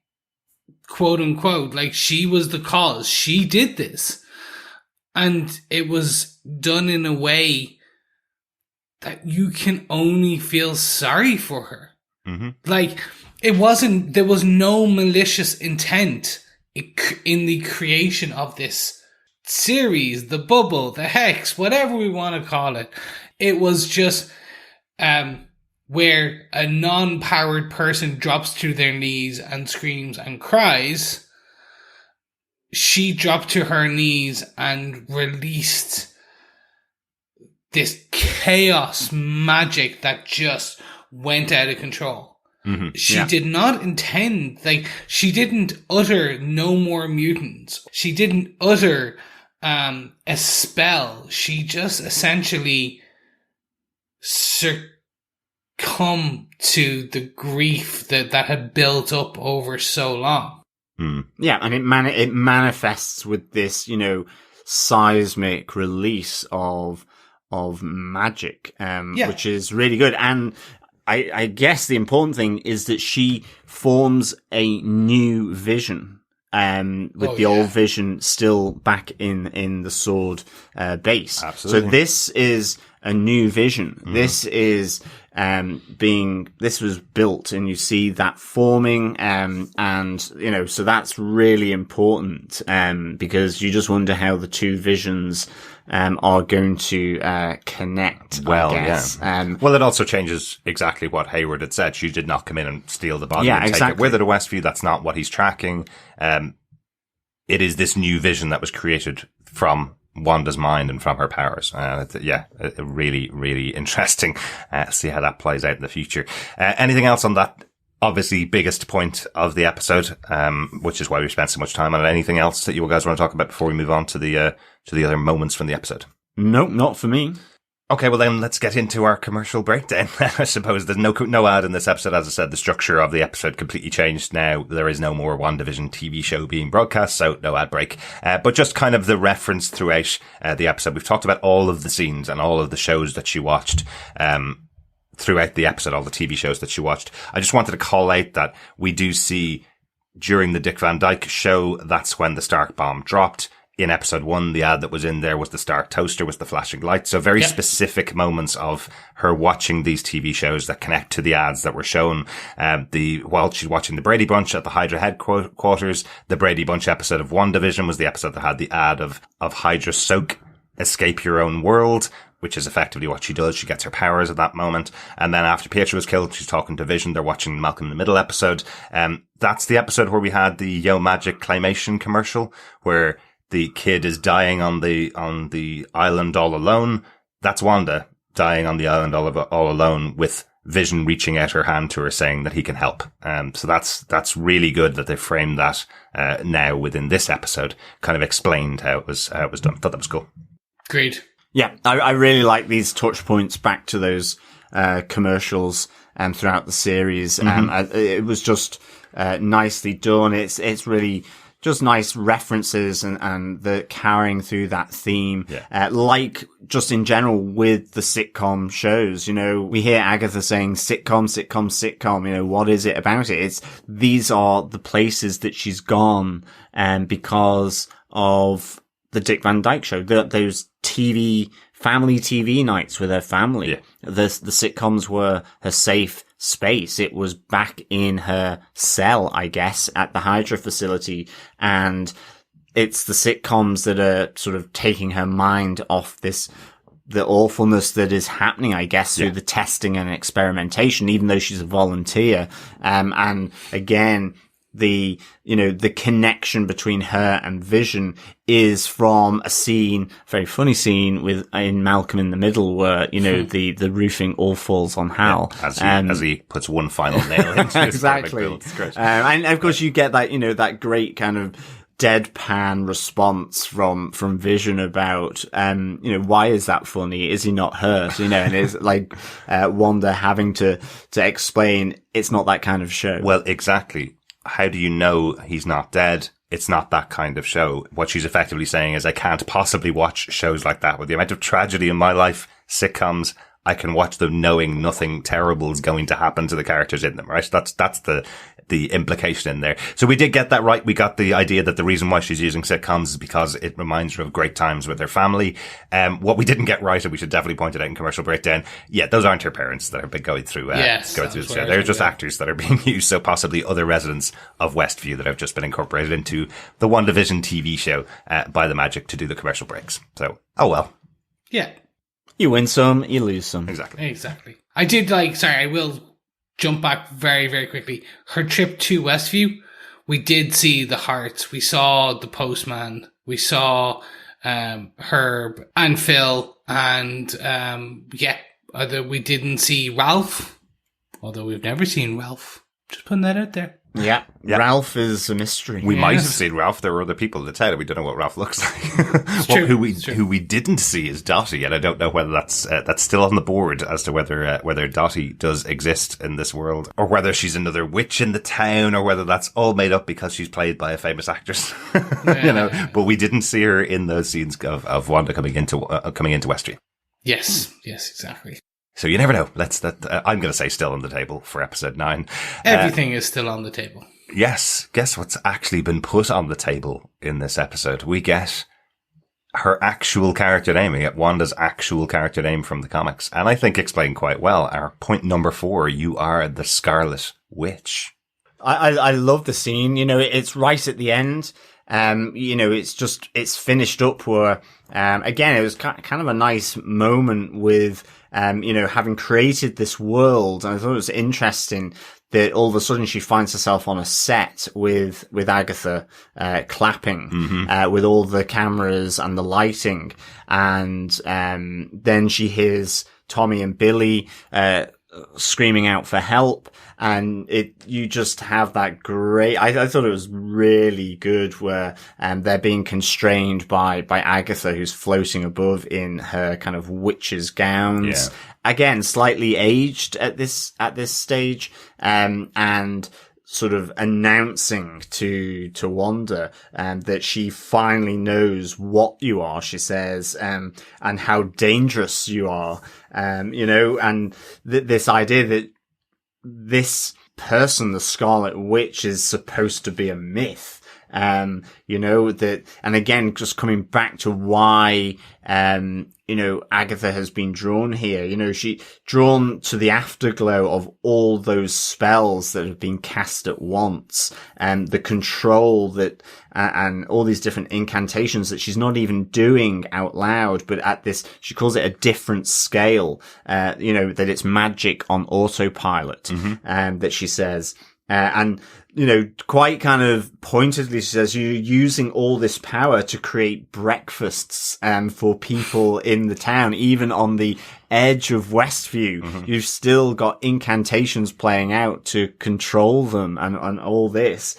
quote unquote, like she was the cause. She did this. And it was done in a way that you can only feel sorry for her. Mm-hmm. Like, there was no malicious intent in the creation of this series, the bubble, the hex, whatever we want to call it. It was just where a non-powered person drops to their knees and screams and cries. She dropped to her knees and released this chaos magic that just went out of control. Mm-hmm. She did not intend, like, she didn't utter no more mutants. She didn't utter a spell. She just essentially succumbed to the grief that had built up over so long. Yeah, and it manifests with this, you know, seismic release of magic, which is really good. And I guess the important thing is that she forms a new vision, with the old vision still back in the sword, base. Absolutely. So this is a new vision. This is, this was built, and you see that forming, and, you know, so that's really important, because you just wonder how the two visions, are going to, connect, well, I guess. Yeah. Well, it also changes exactly what Hayward had said. She did not come in and steal the body and take exactly. it with her to Westview. That's not what he's tracking. It is this new vision that was created from Wanda's mind and from her powers. Really, really interesting. See how that plays out in the future. Anything else on that obviously biggest point of the episode, which is why we spent so much time on it? Anything else that you guys want to talk about before we move on to the other moments from the episode? Nope, not for me. Okay, well then let's get into our commercial breakdown. I suppose there's no ad in this episode. As I said, the structure of the episode completely changed now. There is no more WandaVision TV show being broadcast, so no ad break. But just kind of the reference throughout the episode. We've talked about all of the scenes and all of the shows that she watched throughout the episode, all the TV shows that she watched. I just wanted to call out that we do see during the Dick Van Dyke show, that's when the Stark bomb dropped. In episode 1, the ad that was in there was the Stark toaster with the flashing lights. So very specific moments of her watching these TV shows that connect to the ads that were shown. While she's watching the Brady Bunch at the Hydra headquarters, the Brady Bunch episode of WandaVision was the episode that had the ad of Hydra Soak, Escape Your Own World, which is effectively what she does. She gets her powers at that moment. And then after Pietro was killed, she's talking to Vision. They're watching Malcolm in the Middle episode. That's the episode where we had the Yo Magic claymation commercial, where the kid is dying on the island all alone. That's Wanda dying on the island all alone, with Vision reaching out her hand to her saying that he can help. So that's really good that they framed that, now within this episode, kind of explained how it was done. Thought that was cool. Great. Yeah, I really like these touch points back to those, commercials, throughout the series. It was just, nicely done. It's really just nice references and the carrying through that theme. Yeah. Like just in general with the sitcom shows, you know, we hear Agatha saying sitcom, you know, what is it about it? These are the places that she's gone, because of the Dick Van Dyke show, those TV family TV nights with her family. Yeah. The sitcoms were her safe space. It was back in her cell, I guess, at the Hydra facility. And it's the sitcoms that are sort of taking her mind off the awfulness that is happening, I guess, through the testing and experimentation, even though she's a volunteer. And again, the connection between her and Vision is from a scene, very funny scene in Malcolm in the Middle where, the roofing all falls on Hal. As he puts one final nail into it. Exactly. It's great. And of course you get that, that great kind of deadpan response from Vision about, why is that funny? Is he not hurt? And it's like, Wanda having to explain it's not that kind of show. Well, exactly. How do you know he's not dead? It's not that kind of show. What she's effectively saying is I can't possibly watch shows like that. With the amount of tragedy in my life, sitcoms, I can watch them knowing nothing terrible is going to happen to the characters in them, right? That's the implication in there. So we did get that right. We got the idea that the reason why she's using sitcoms is because it reminds her of great times with her family. What we didn't get right, and we should definitely point it out in commercial breakdown, those aren't her parents that have been going through the show. They're just actors that are being used. So possibly other residents of Westview that have just been incorporated into the WandaVision TV show, by the magic to do the commercial breaks. So, oh well. Yeah. You win some, you lose some. Exactly. I did I will jump back very, very quickly. Her trip to Westview, we did see the Hearts. We saw the Postman. We saw Herb and Phil. And we didn't see Ralph. Although we've never seen Ralph. Just putting that out there. Yeah. Ralph is a mystery. We might have seen Ralph. There were other people in the town. We don't know what Ralph looks like. Who we didn't see is Dottie, and I don't know whether that's still on the board as to whether Dottie does exist in this world, or whether she's another witch in the town, or whether that's all made up because she's played by a famous actress. But we didn't see her in those scenes of Wanda coming into Westview. Yes, exactly. So you never know. I'm going to say still on the table for episode 9. Everything is still on the table. Yes. Guess what's actually been put on the table in this episode? We get her actual character name. We get Wanda's actual character name from the comics. And I think explained quite well. Our point number 4, you are the Scarlet Witch. I love the scene. It's right at the end. It's finished up where, again, it was kind of a nice moment with, having created this world. And I thought it was interesting that all of a sudden she finds herself on a set with Agatha, clapping, with all the cameras and the lighting. And, then she hears Tommy and Billy, screaming out for help. And you just have that great, I thought it was really good where, they're being constrained by Agatha, who's floating above in her kind of witch's gowns. Yeah. Again, slightly aged at this stage, and sort of announcing to Wanda, that she finally knows what you are, she says, and how dangerous you are, and this idea that this person, the Scarlet Witch, is supposed to be a myth. And again, just coming back to why, Agatha has been drawn here. She drawn to the afterglow of all those spells that have been cast at once, and the control that, and all these different incantations that she's not even doing out loud, but at this, she calls it a different scale, that it's magic on autopilot, that she says. And, quite kind of pointedly, she says, you're using all this power to create breakfasts, for people in the town, even on the edge of Westview. You've still got incantations playing out to control them and all this.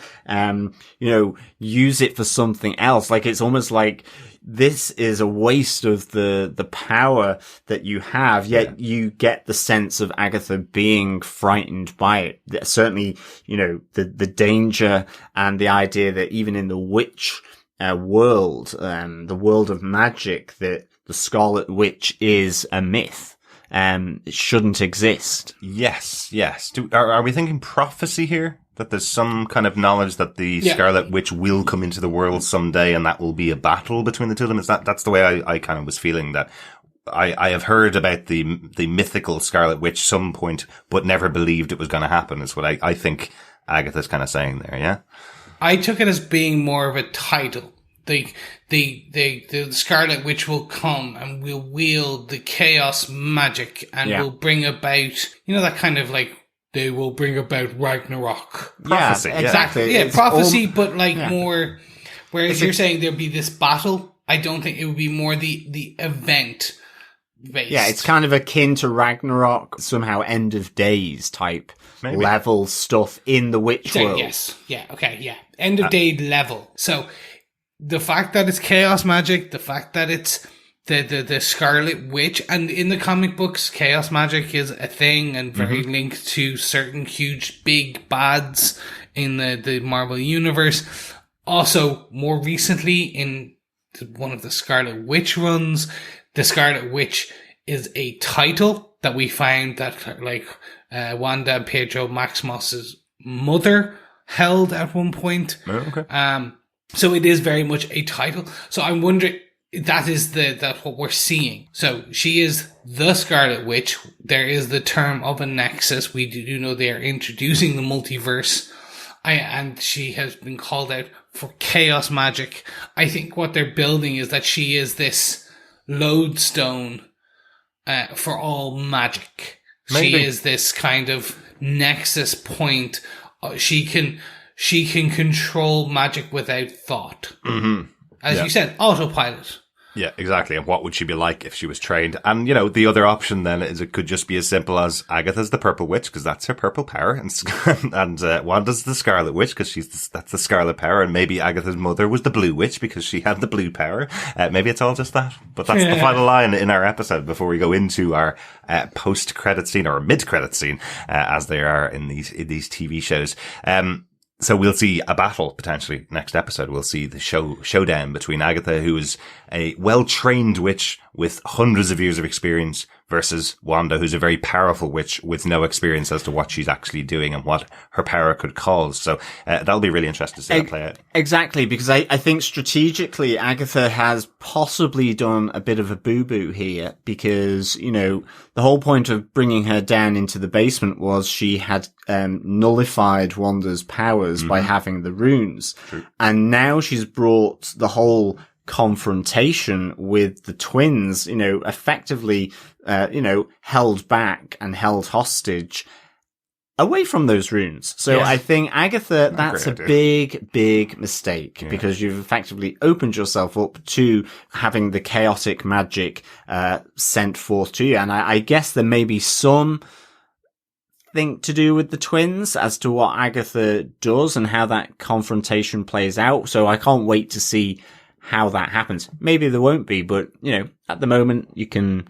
Use it for something else. Like, it's almost like, this is a waste of the power that you have, yet you get the sense of Agatha being frightened by it. Certainly, the danger and the idea that even in the witch world, the world of magic, that the Scarlet Witch is a myth. It shouldn't exist. Yes. Are we thinking prophecy here? That there's some kind of knowledge that the Scarlet Witch will come into the world someday, and that will be a battle between the two of them. That's the way I kind of was feeling that. I have heard about the mythical Scarlet Witch some point, but never believed it was going to happen, is what I think Agatha's kind of saying there, yeah? I took it as being more of a title. The Scarlet Witch will come and will wield the chaos magic and will bring about, that kind of like, they will bring about Ragnarok. Prophecy. Yeah, exactly. Yeah, prophecy, but like more, whereas you're saying there'll be this battle, I don't think it would be more the event based. Yeah, it's kind of akin to Ragnarok, somehow end of days type level stuff in the witch world. Yes. Yeah. Okay. Yeah. End of day level. So the fact that it's chaos magic, the fact that it's the Scarlet Witch, and in the comic books, chaos magic is a thing and very linked to certain huge big bads in the Marvel universe. Also, more recently in one of the Scarlet Witch runs, the Scarlet Witch is a title that we found that Wanda and Pedro Maximus's mother held at one point. Oh, okay. So it is very much a title. So I'm wondering, that's what we're seeing. So she is the Scarlet Witch. There is the term of a nexus. We do know they are introducing the multiverse. And she has been called out for chaos magic. I think what they're building is that she is this lodestone for all magic. Maybe. She is this kind of nexus point. She can control magic without thought. Mm-hmm. As you said, autopilot. Yeah, exactly. And what would she be like if she was trained? And, the other option then is it could just be as simple as Agatha's the Purple Witch, because that's her purple power, and Wanda's the Scarlet Witch, because that's the Scarlet power, and maybe Agatha's mother was the Blue Witch, because she had the blue power. Maybe it's all just that. But that's the final line in our episode before we go into our post-credit scene, or mid-credit scene, as they are in these TV shows. So we'll see a battle potentially next episode. We'll see the showdown between Agatha, who is a well-trained witch with hundreds of years of experience, versus Wanda, who's a very powerful witch with no experience as to what she's actually doing and what her power could cause. So that'll be really interesting to see that play out. Exactly, because I think strategically Agatha has possibly done a bit of a boo-boo here, because, the whole point of bringing her down into the basement was she had nullified Wanda's powers by having the runes. True. And now she's brought the whole confrontation with the twins, effectively, held back and held hostage away from those runes. So I think Agatha, that's a big, big mistake, because you've effectively opened yourself up to having the chaotic magic, sent forth to you. And I guess there may be some thing to do with the twins as to what Agatha does and how that confrontation plays out. So I can't wait to see how that happens. Maybe there won't be, but at the moment you can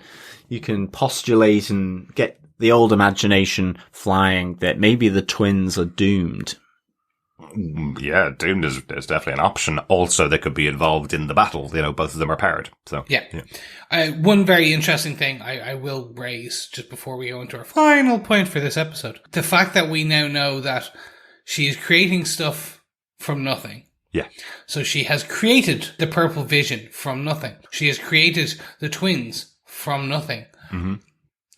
postulate and get the old imagination flying that maybe the twins are doomed. Yeah, doomed is definitely an option. Also, they could be involved in the battle. Both of them are powered. So one very interesting thing I will raise just before we go into our final point for this episode: the fact that we now know that she is creating stuff from nothing. Yeah. So she has created the Purple Vision from nothing. She has created the twins from nothing. Mm-hmm.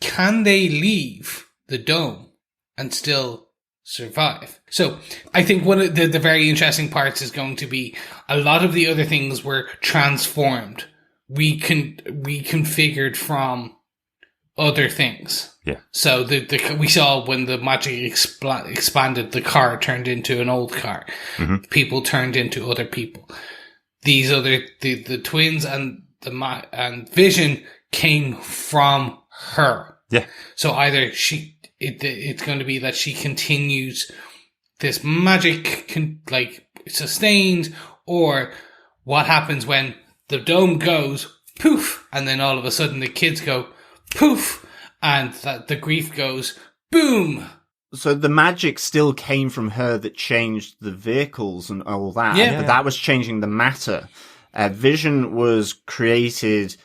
Can they leave the dome and still survive? So I think one of the very interesting parts is going to be a lot of the other things were transformed, reconfigured from other things. Yeah. So we saw when the magic expanded, the car turned into an old car. Mm-hmm. People turned into other people. These other the twins and Vision came from her. Yeah. So either it's going to be that she continues this magic sustained, or what happens when the dome goes poof, and then all of a sudden the kids go poof, and that the grief goes boom. So the magic still came from her that changed the vehicles and all that. Yeah. But that was changing the matter. Vision was created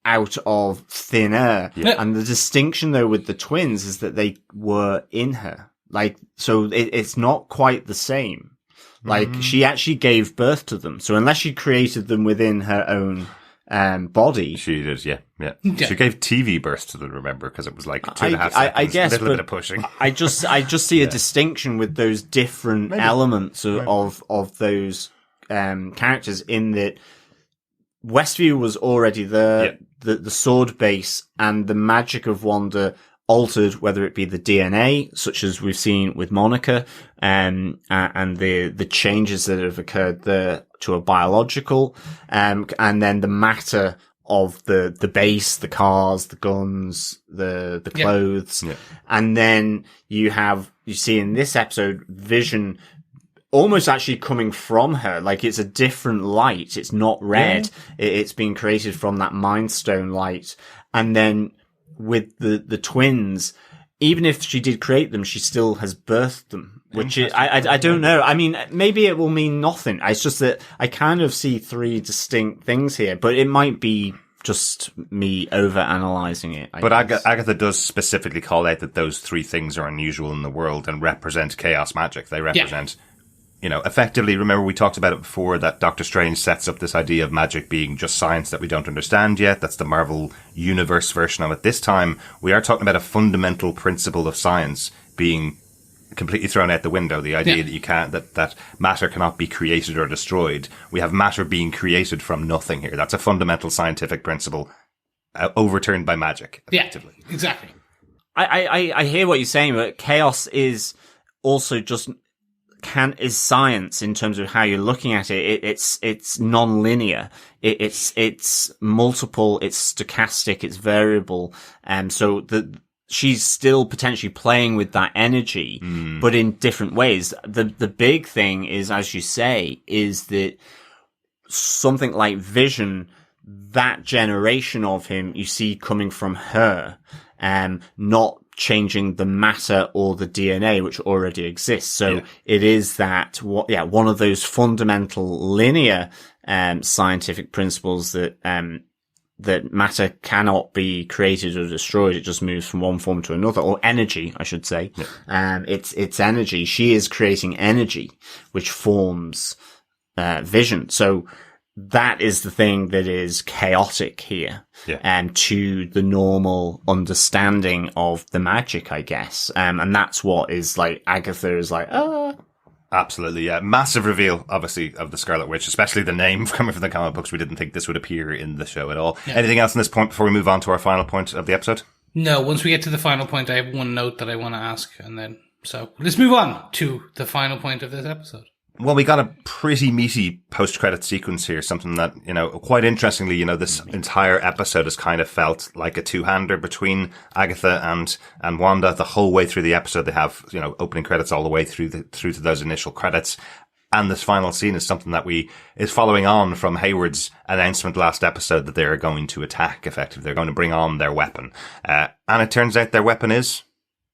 out of thin air. Yeah. And the distinction though with the twins is that they were in her. So it's not quite the same. She actually gave birth to them. So unless she created them within her own body. She did, yeah. She gave TV burst to the Remember because it was like 2.5 seconds. I guess, a little bit of pushing. I just see a distinction with those different elements of those characters in that Westview was already there. The sword base and the magic of Wanda altered, whether it be the DNA, such as we've seen with Monica, and the changes that have occurred there to a biological, and then the matter of the base, the cars, the guns, the clothes. Yeah. And then you see in this episode, Vision almost actually coming from her, like it's a different light. It's not red. It's been created from that Mind Stone light. And then with the twins, even if she did create them, she still has birthed them, which I don't know. I mean, maybe it will mean nothing. It's just that I kind of see three distinct things here, but it might be just me over-analyzing it. But Agatha does specifically call out that those three things are unusual in the world and represent chaos magic. They represent, effectively, remember we talked about it before, that Doctor Strange sets up this idea of magic being just science that we don't understand yet. That's the Marvel Universe version of it. This time, we are talking about a fundamental principle of science being completely thrown out the window. The idea that you can't, that matter cannot be created or destroyed. We have matter being created from nothing here. That's a fundamental scientific principle overturned by magic, effectively. Yeah, exactly. I hear what you're saying, but chaos is also just is science in terms of how you're looking at it. It's non-linear. It's multiple. It's stochastic. It's variable. So she's still potentially playing with that energy, but in different ways. The big thing is, as you say, is that something like Vision, that generation of him, you see coming from her, not changing the matter or the DNA, which already exists. So it is that, one of those fundamental linear, scientific principles that matter cannot be created or destroyed. It just moves from one form to another, or energy, I should say. Yeah. It's energy. She is creating energy, which forms, Vision. So that is the thing that is chaotic here, and to the normal understanding of the magic, I guess. And that's what is like, Agatha is like, Absolutely, yeah. Massive reveal, obviously, of the Scarlet Witch, especially the name coming from the comic books. We didn't think this would appear in the show at all. Yeah. Anything else on this point before we move on to our final point of the episode? No, once we get to the final point, I have one note that I want to ask, and then, so let's move on to the final point of this episode. Well, we got a pretty meaty post-credit sequence here, something that, quite interestingly, this entire episode has kind of felt like a two-hander between Agatha and Wanda. The whole way through the episode, they have, opening credits all the way through to those initial credits. And this final scene is something that is following on from Hayward's announcement last episode that they are going to attack, effectively. They're going to bring on their weapon. And it turns out their weapon is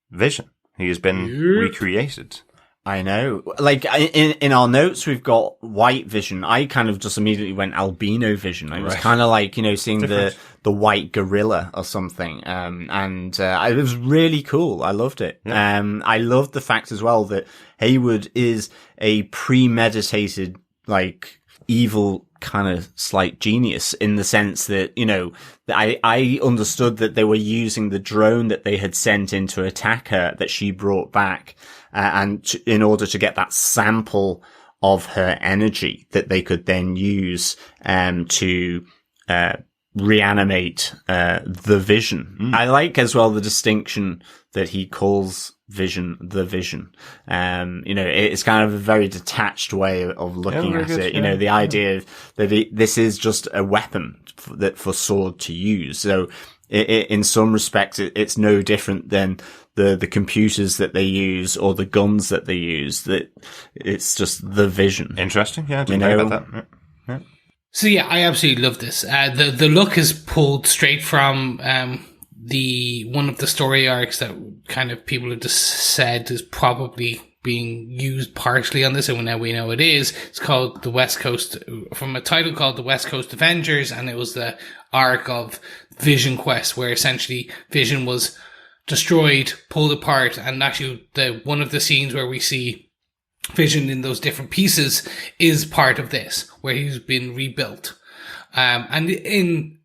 Vision. He has been recreated. I know. Like, in our notes, we've got white Vision. I kind of just immediately went albino Vision. It was kind of like, seeing the white gorilla or something. It was really cool. I loved it. Yeah. I loved the fact as well that Hayward is a premeditated, like, evil kind of slight genius, in the sense that, I understood that they were using the drone that they had sent in to attack her, that she brought back, in order to get that sample of her energy that they could then use, to, reanimate, the Vision. I like as well the distinction that he calls Vision the Vision. It's kind of a very detached way of looking at it. The idea that this is just a weapon for Sword to use. So in some respects, it's no different than the computers that they use or the guns that they use. That it's just the Vision. Interesting. Yeah, I didn't know about that. Yeah. So yeah, I absolutely love this. The look is pulled straight from one of the story arcs that kind of people have just said is probably being used partially on this, and now we know it is. It's called the West Coast, from a title called the West Coast Avengers, and it was the arc of Vision Quest, where essentially Vision was destroyed, pulled apart, and actually one of the scenes where we see Vision in those different pieces is part of this, where he's been rebuilt. And in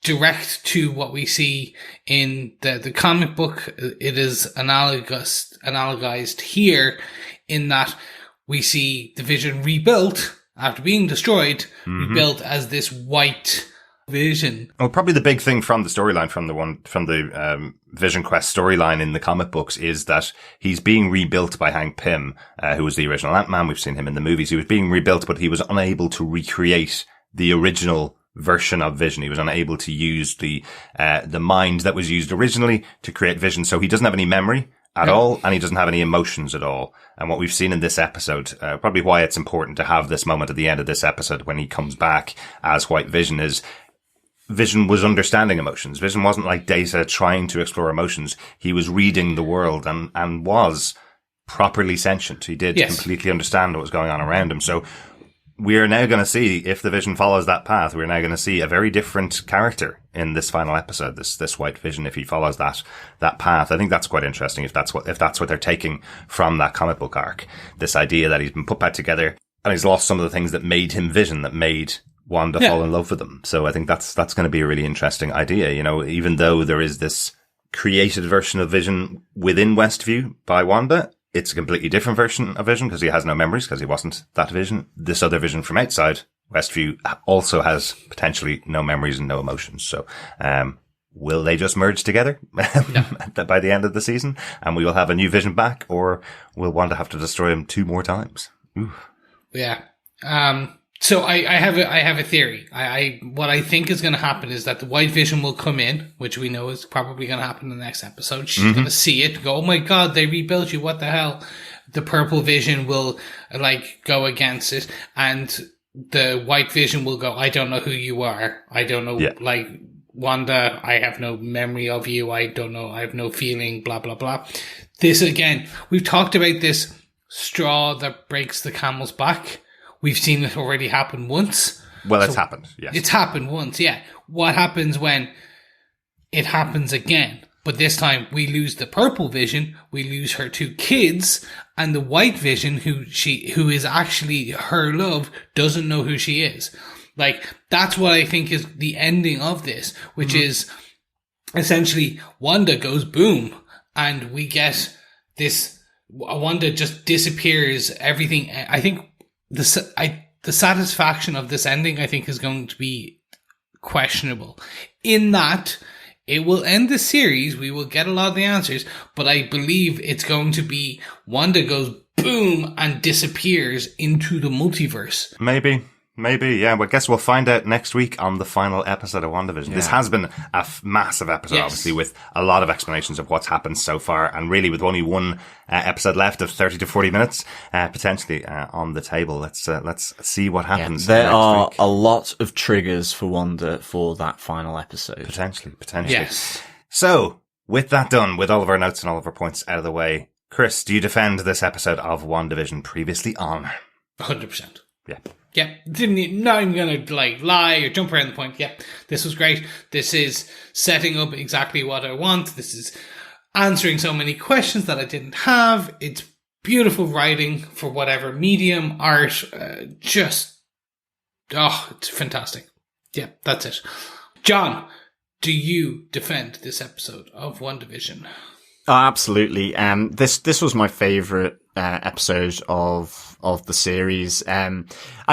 direct to what we see in the comic book, it is analogized here in that we see the Vision rebuilt after being destroyed, rebuilt as this white Vision. Well, probably the big thing from the storyline, from the Vision Quest storyline in the comic books, is that he's being rebuilt by Hank Pym, who was the original Ant-Man. We've seen him in the movies. He was being rebuilt, but he was unable to recreate the original version of Vision. He was unable to use the mind that was used originally to create Vision. So he doesn't have any memory at all, and he doesn't have any emotions at all. And what we've seen in this episode, probably why it's important to have this moment at the end of this episode when he comes back as White Vision, is Vision was understanding emotions. Vision wasn't like Data trying to explore emotions. He was reading the world and was properly sentient. He did completely understand what was going on around him. So we are now going to see, if the Vision follows that path, we're now going to see a very different character in this final episode, this White Vision, if he follows that path. I think that's quite interesting if that's what they're taking from that comic book arc. This idea that he's been put back together and he's lost some of the things that made him Vision, that made Wanda fall in love with him. So I think that's going to be a really interesting idea. You know, even though there is this created version of Vision within Westview by Wanda, it's a completely different version of Vision because he has no memories, because he wasn't that Vision. This other Vision from outside Westview also has potentially no memories and no emotions. So, will they just merge together by the end of the season and we will have a new Vision back, or will Wanda have to destroy him 2 more times? Ooh. Yeah. So I have a theory. What I think is going to happen is that the White Vision will come in, which we know is probably going to happen in the next episode. She's going to see it, go, oh my God, they rebuilt you. What the hell? The Purple Vision will go against it, and the White Vision will go, I don't know who you are. I don't know, Wanda, I have no memory of you. I don't know. I have no feeling, blah, blah, blah. This again, we've talked about this straw that breaks the camel's back. We've seen it already happen once. Well, it's happened, yes. It's happened once, yeah. What happens when it happens again? But this time we lose the Purple Vision, we lose her 2 kids, and the White Vision, who is actually her love, doesn't know who she is. That's what I think is the ending of this, which is essentially Wanda goes boom, and we get this, Wanda just disappears, everything. I think the satisfaction of this ending, I think, is going to be questionable. In that, it will end the series, we will get a lot of the answers, but I believe it's going to be Wanda goes boom and disappears into the multiverse. Maybe, yeah. Well, I guess we'll find out next week on the final episode of WandaVision. Yeah. This has been a massive episode, obviously, with a lot of explanations of what's happened so far, and really with only one episode left of 30 to 40 minutes, potentially on the table. Let's see what happens. Yeah, there are a lot of triggers for Wanda for that final episode. Potentially. Yes. So, with that done, with all of our notes and all of our points out of the way, Chris, do you defend this episode of WandaVision previously on? 100%. Yeah. Yeah, not even gonna lie or jump around the point. Yeah, this was great. This is setting up exactly what I want. This is answering so many questions that I didn't have. It's beautiful writing for whatever medium, art. It's fantastic. Yeah, that's it. John, do you defend this episode of WandaVision? Oh, absolutely. This was my favorite episode of the series. I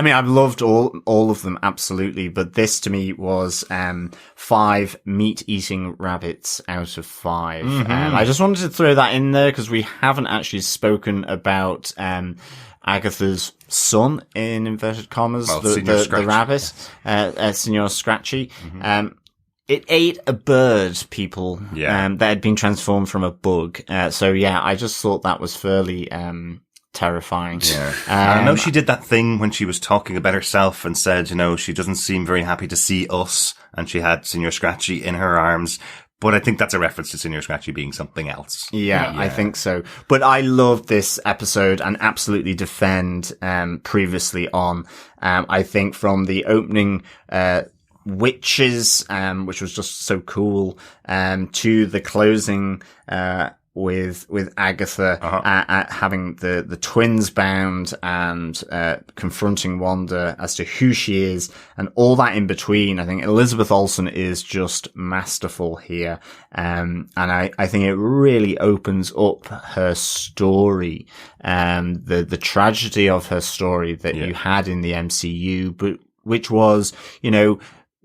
mean, I've loved all of them, absolutely, but this to me was 5 meat-eating rabbits out of 5. I just wanted to throw that in there because we haven't actually spoken about Agatha's son, in inverted commas, the rabbit, Senor Scratchy. It ate a bird, people, that had been transformed from a bug. So yeah, I just thought that was fairly terrifying. Yeah. I know she did that thing when she was talking about herself and said, she doesn't seem very happy to see us, and she had Senor Scratchy in her arms. But I think that's a reference to Senor Scratchy being something else. Yeah, I think so. But I loved this episode and absolutely defend previously on. I think from the opening witches, which was just so cool, to the closing with Agatha at having the twins bound and confronting Wanda as to who she is and all that in between. I think Elizabeth Olsen is just masterful here. And I think it really opens up her story, the tragedy of her story that you had in the MCU, but which was,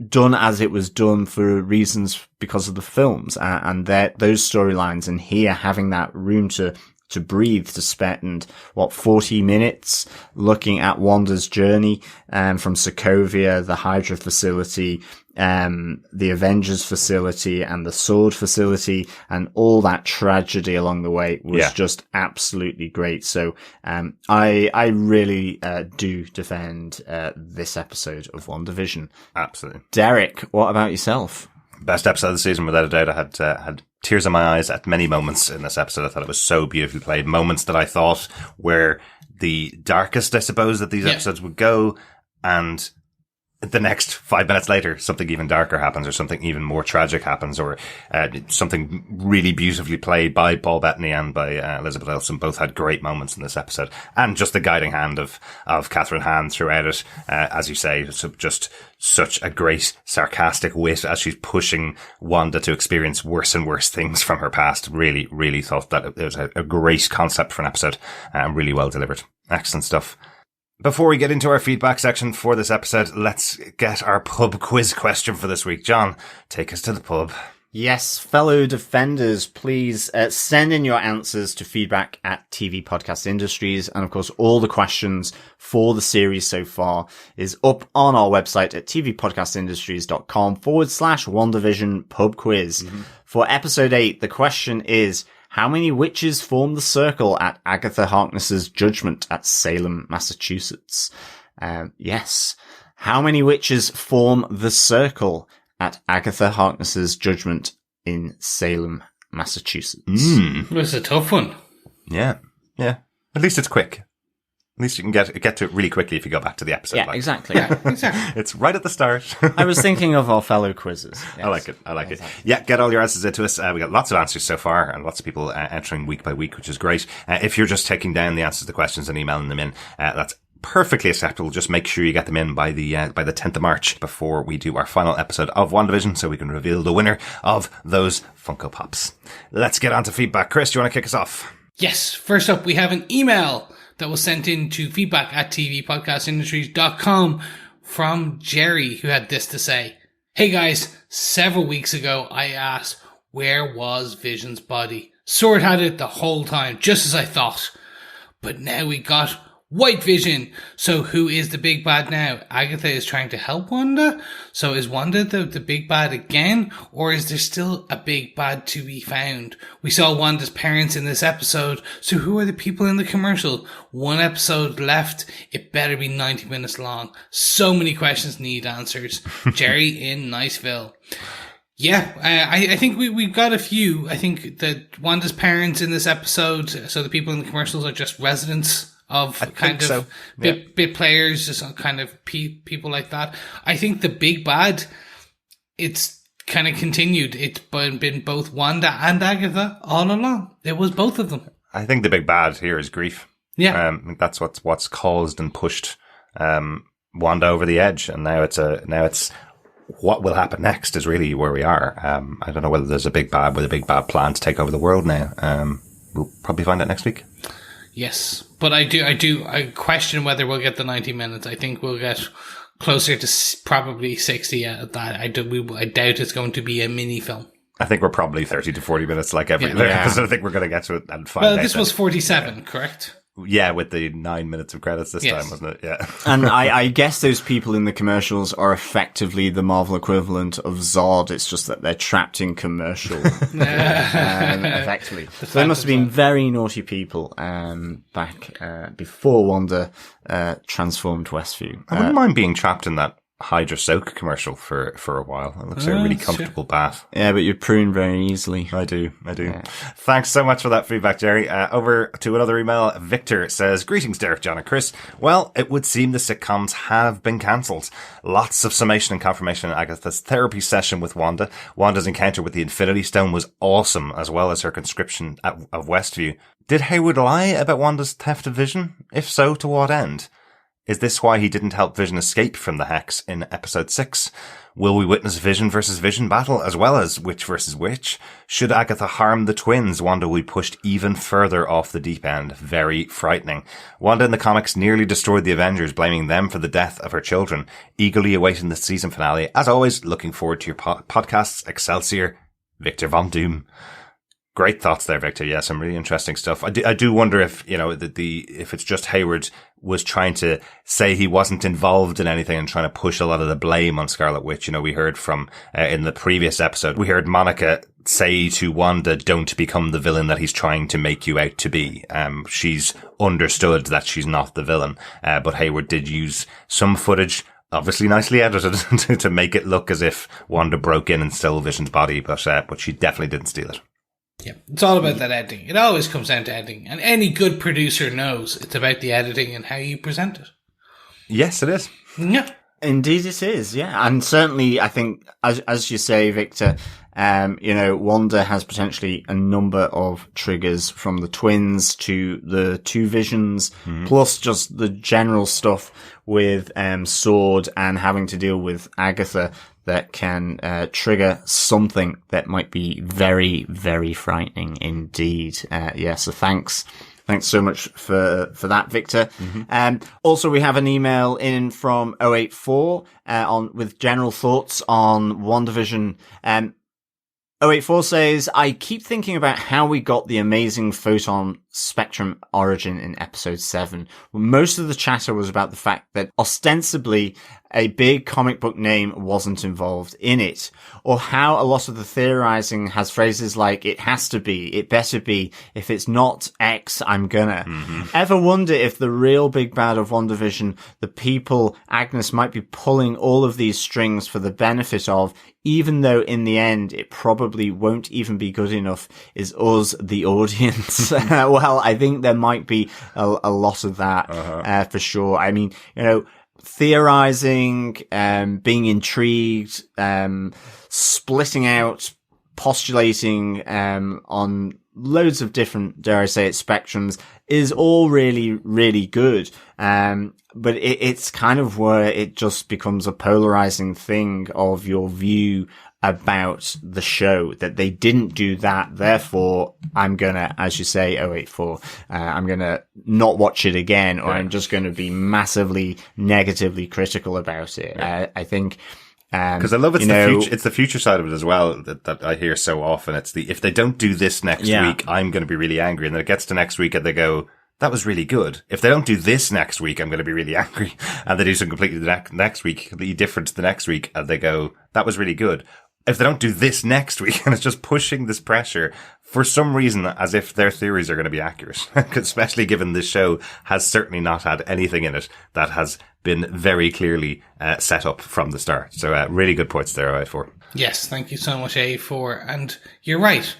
done as it was done for reasons because of the films and those storylines, and here having that room to breathe, to spend 40 minutes looking at Wanda's journey from Sokovia, the Hydra facility, the Avengers facility and the Sword facility, and all that tragedy along the way was just absolutely great. So I really do defend this episode of WandaVision. Absolutely. Derek, what about yourself? Best episode of the season, without a doubt. I had tears in my eyes at many moments in this episode. I thought it was so beautifully played. Moments that I thought were the darkest, I suppose, that these episodes would go, and the next 5 minutes later, something even darker happens, or something even more tragic happens, or something really beautifully played by Paul Bettany and by Elizabeth Olsen. Both had great moments in this episode, and just the guiding hand of Catherine Hahn throughout it, as you say. So just such a great sarcastic wit as she's pushing Wanda to experience worse and worse things from her past. Really, really thought that it was a great concept for an episode, and really well delivered. Excellent stuff. Before we get into our feedback section for this episode, let's get our pub quiz question for this week. John, take us to the pub. Yes, fellow defenders, please send in your answers to feedback at TV Podcast Industries. And of course, all the questions for the series so far is up on our website at tvpodcastindustries.com/WandaVision pub quiz. Mm-hmm. For episode 8, the question is, how many witches form the circle at Agatha Harkness's judgment at Salem, Massachusetts? Yes. How many witches form the circle at Agatha Harkness's judgment in Salem, Massachusetts? That's a tough one. Yeah. At least it's quick. At least you can get to it really quickly if you go back to the episode. Yeah, exactly. It's right at the start. I was thinking of our fellow quizzes. Yes. I like it. Yeah, get all your answers into us. We got lots of answers so far, and lots of people entering week by week, which is great. If you're just taking down the answers to the questions and emailing them in, that's perfectly acceptable. Just make sure you get them in by the 10th of March before we do our final episode of WandaVision, so we can reveal the winner of those Funko Pops. Let's get on to feedback. Chris, do you want to kick us off? Yes. First up, we have an email that was sent in to feedback at tvpodcastindustries.com from Jerry, who had this to say. Hey guys, several weeks ago I asked, where was Vision's body? Sword had it the whole time, just as I thought. But now we got White Vision. So who is the big bad now? Agatha is trying to help Wanda? So is Wanda the big bad again? Or is there still a big bad to be found? We saw Wanda's parents in this episode. So who are the people in the commercial? One episode left. It better be 90 minutes long. So many questions need answers. Jerry in Niceville. Yeah, I think we got a few. I think that Wanda's parents in this episode, so the people in the commercials are just residents of kind of bit players, just kind of people like that. I think the big bad, it's kind of continued. It's been both Wanda and Agatha all along. It was both of them. I think the big bad here is grief. Yeah. I think that's what's caused and pushed Wanda over the edge, and now it's what will happen next is really where we are. I don't know whether there's a big bad with a big bad plan to take over the world now. We'll probably find out next week. Yes, but I question whether we'll get the 90 minutes. I think we'll get closer to probably 60 at that. I doubt it's going to be a mini film. I think we're probably 30 to 40 minutes like every other episode. I think we're going to get to it and find out. Well, this was 47, correct? Yeah, with the 9 minutes of credits this time, wasn't it? Yeah. And I guess those people in the commercials are effectively the Marvel equivalent of Zod. It's just that they're trapped in commercial. Effectively. So they must have been very naughty people back before Wanda transformed Westview. I wouldn't mind being trapped in that Hydra Soak commercial for a while. It looks like a really comfortable bath. Yeah, but you prune very easily. I do. Yeah. Thanks so much for that feedback, Jerry. Over to another email. Victor says, greetings, Derek, John and Chris. Well, it would seem the sitcoms have been cancelled. Lots of summation and confirmation in Agatha's therapy session with Wanda. Wanda's encounter with the Infinity Stone was awesome, as well as her conscription of Westview. Did Hayward lie about Wanda's theft of Vision? If so, to what end? Is this why he didn't help Vision escape from the Hex in episode 6? Will we witness Vision versus Vision battle as well as Witch versus Witch? Should Agatha harm the twins, Wanda will be pushed even further off the deep end. Very frightening. Wanda in the comics nearly destroyed the Avengers, blaming them for the death of her children. Eagerly awaiting the season finale. As always, looking forward to your podcasts. Excelsior, Victor Von Doom. Great thoughts there, Victor. Yeah, some really interesting stuff. I do wonder if, if it's just Hayward was trying to say he wasn't involved in anything and trying to push a lot of the blame on Scarlet Witch. We heard from, in the previous episode, we heard Monica say to Wanda, don't become the villain that he's trying to make you out to be. She's understood that she's not the villain. But Hayward did use some footage, obviously nicely edited, to make it look as if Wanda broke in and stole Vision's body, but she definitely didn't steal it. Yeah, it's all about that editing. It always comes down to editing. And any good producer knows it's about the editing and how you present it. Yes, it is. Yeah. Indeed it is, yeah. And certainly, I think, as you say, Victor, Wanda has potentially a number of triggers from the twins to the two Visions, plus just the general stuff with Sword and having to deal with Agatha that can trigger something that might be very, very frightening indeed. So thanks so much for that, Victor. Also, we have an email in from 084 with general thoughts on WandaVision. 084 says, I keep thinking about how we got the amazing photon spectrum origin in episode 7. Well, most of the chatter was about the fact that ostensibly a big comic book name wasn't involved in it, or how a lot of the theorizing has phrases like, it has to be, it better be, if it's not X, I'm gonna. Ever wonder if the real big bad of WandaVision, the people Agnes might be pulling all of these strings for the benefit of, even though in the end it probably won't even be good enough, is us, the audience? Well, I think there might be a lot of that, for sure. I mean, theorizing, being intrigued, splitting out, postulating, on loads of different, dare I say it, spectrums is all really, really good. But it's kind of where it just becomes a polarizing thing of your view about the show, that they didn't do that. Therefore, I'm gonna, as you say, 084, I'm gonna not watch it again, or I'm just gonna be massively negatively critical about it. I think, because I love it's the future side of it as well that I hear so often. It's if they don't do this next week, I'm going to be really angry. And then it gets to next week and they go, that was really good. If they don't do this next week, I'm going to be really angry. And they do something completely next week, completely different the next week, and they go, that was really good. If they don't do this next week, and it's just pushing this pressure for some reason as if their theories are going to be accurate, especially given this show has certainly not had anything in it that has been very clearly set up from the start. So really good points there, A4. Yes, thank you so much, A4. And you're right.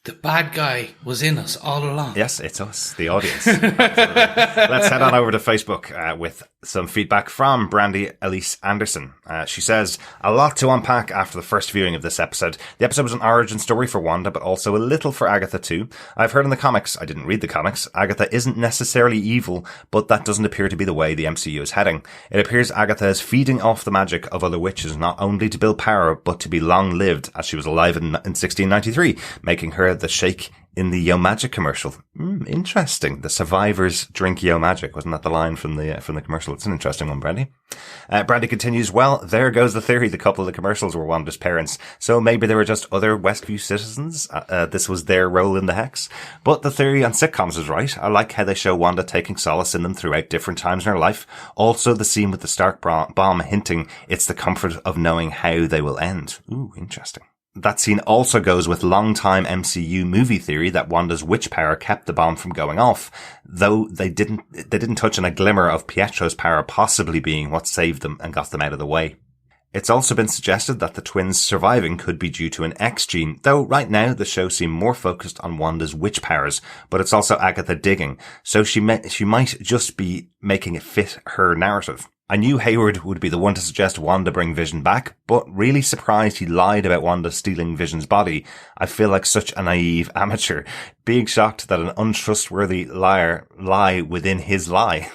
The bad guy was in us all along. Yes, it's us, the audience. Let's head on over to Facebook with some feedback from Brandy Elise Anderson. She says, a lot to unpack after the first viewing of this episode. The episode was an origin story for Wanda, but also a little for Agatha too. I've heard in the comics, I didn't read the comics, Agatha isn't necessarily evil, but that doesn't appear to be the way the MCU is heading. It appears Agatha is feeding off the magic of other witches, not only to build power, but to be long-lived, as she was alive in 1693, making her the Shake in the Yo Magic commercial. Interesting. The survivors drink Yo Magic. Wasn't that the line from the commercial? It's an interesting one, Brandy. Brandy continues, well, there goes the theory. The couple of the commercials were Wanda's parents. So maybe they were just other Westview citizens. This was their role in the Hex. But the theory on sitcoms is right. I like how they show Wanda taking solace in them throughout different times in her life. Also the scene with the Stark bomb hinting it's the comfort of knowing how they will end. Ooh, interesting. That scene also goes with long-time MCU movie theory that Wanda's witch power kept the bomb from going off, though they didn't touch on a glimmer of Pietro's power possibly being what saved them and got them out of the way. It's also been suggested that the twins surviving could be due to an X gene, though right now the show seems more focused on Wanda's witch powers, but it's also Agatha digging, so she might just be making it fit her narrative. I knew Hayward would be the one to suggest Wanda bring Vision back, but really surprised he lied about Wanda stealing Vision's body. I feel like such a naive amateur, being shocked that an untrustworthy liar lie within his lie.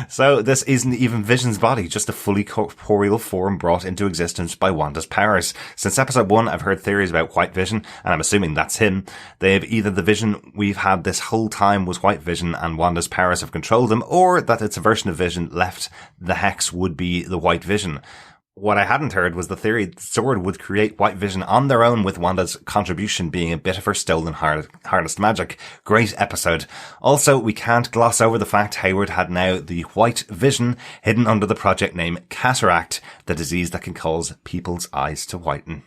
So this isn't even Vision's body, just a fully corporeal form brought into existence by Wanda's powers. Since episode 1, I've heard theories about White Vision, and I'm assuming that's him. They have either the Vision we've had this whole time was White Vision and Wanda's powers have controlled him, or that it's a version of Vision left the Hex would be the White Vision. What I hadn't heard was the theory that Sword would create White Vision on their own, with Wanda's contribution being a bit of her stolen harnessed magic. Great episode. Also, we can't gloss over the fact Hayward had now the White Vision hidden under the project name Cataract, the disease that can cause people's eyes to whiten.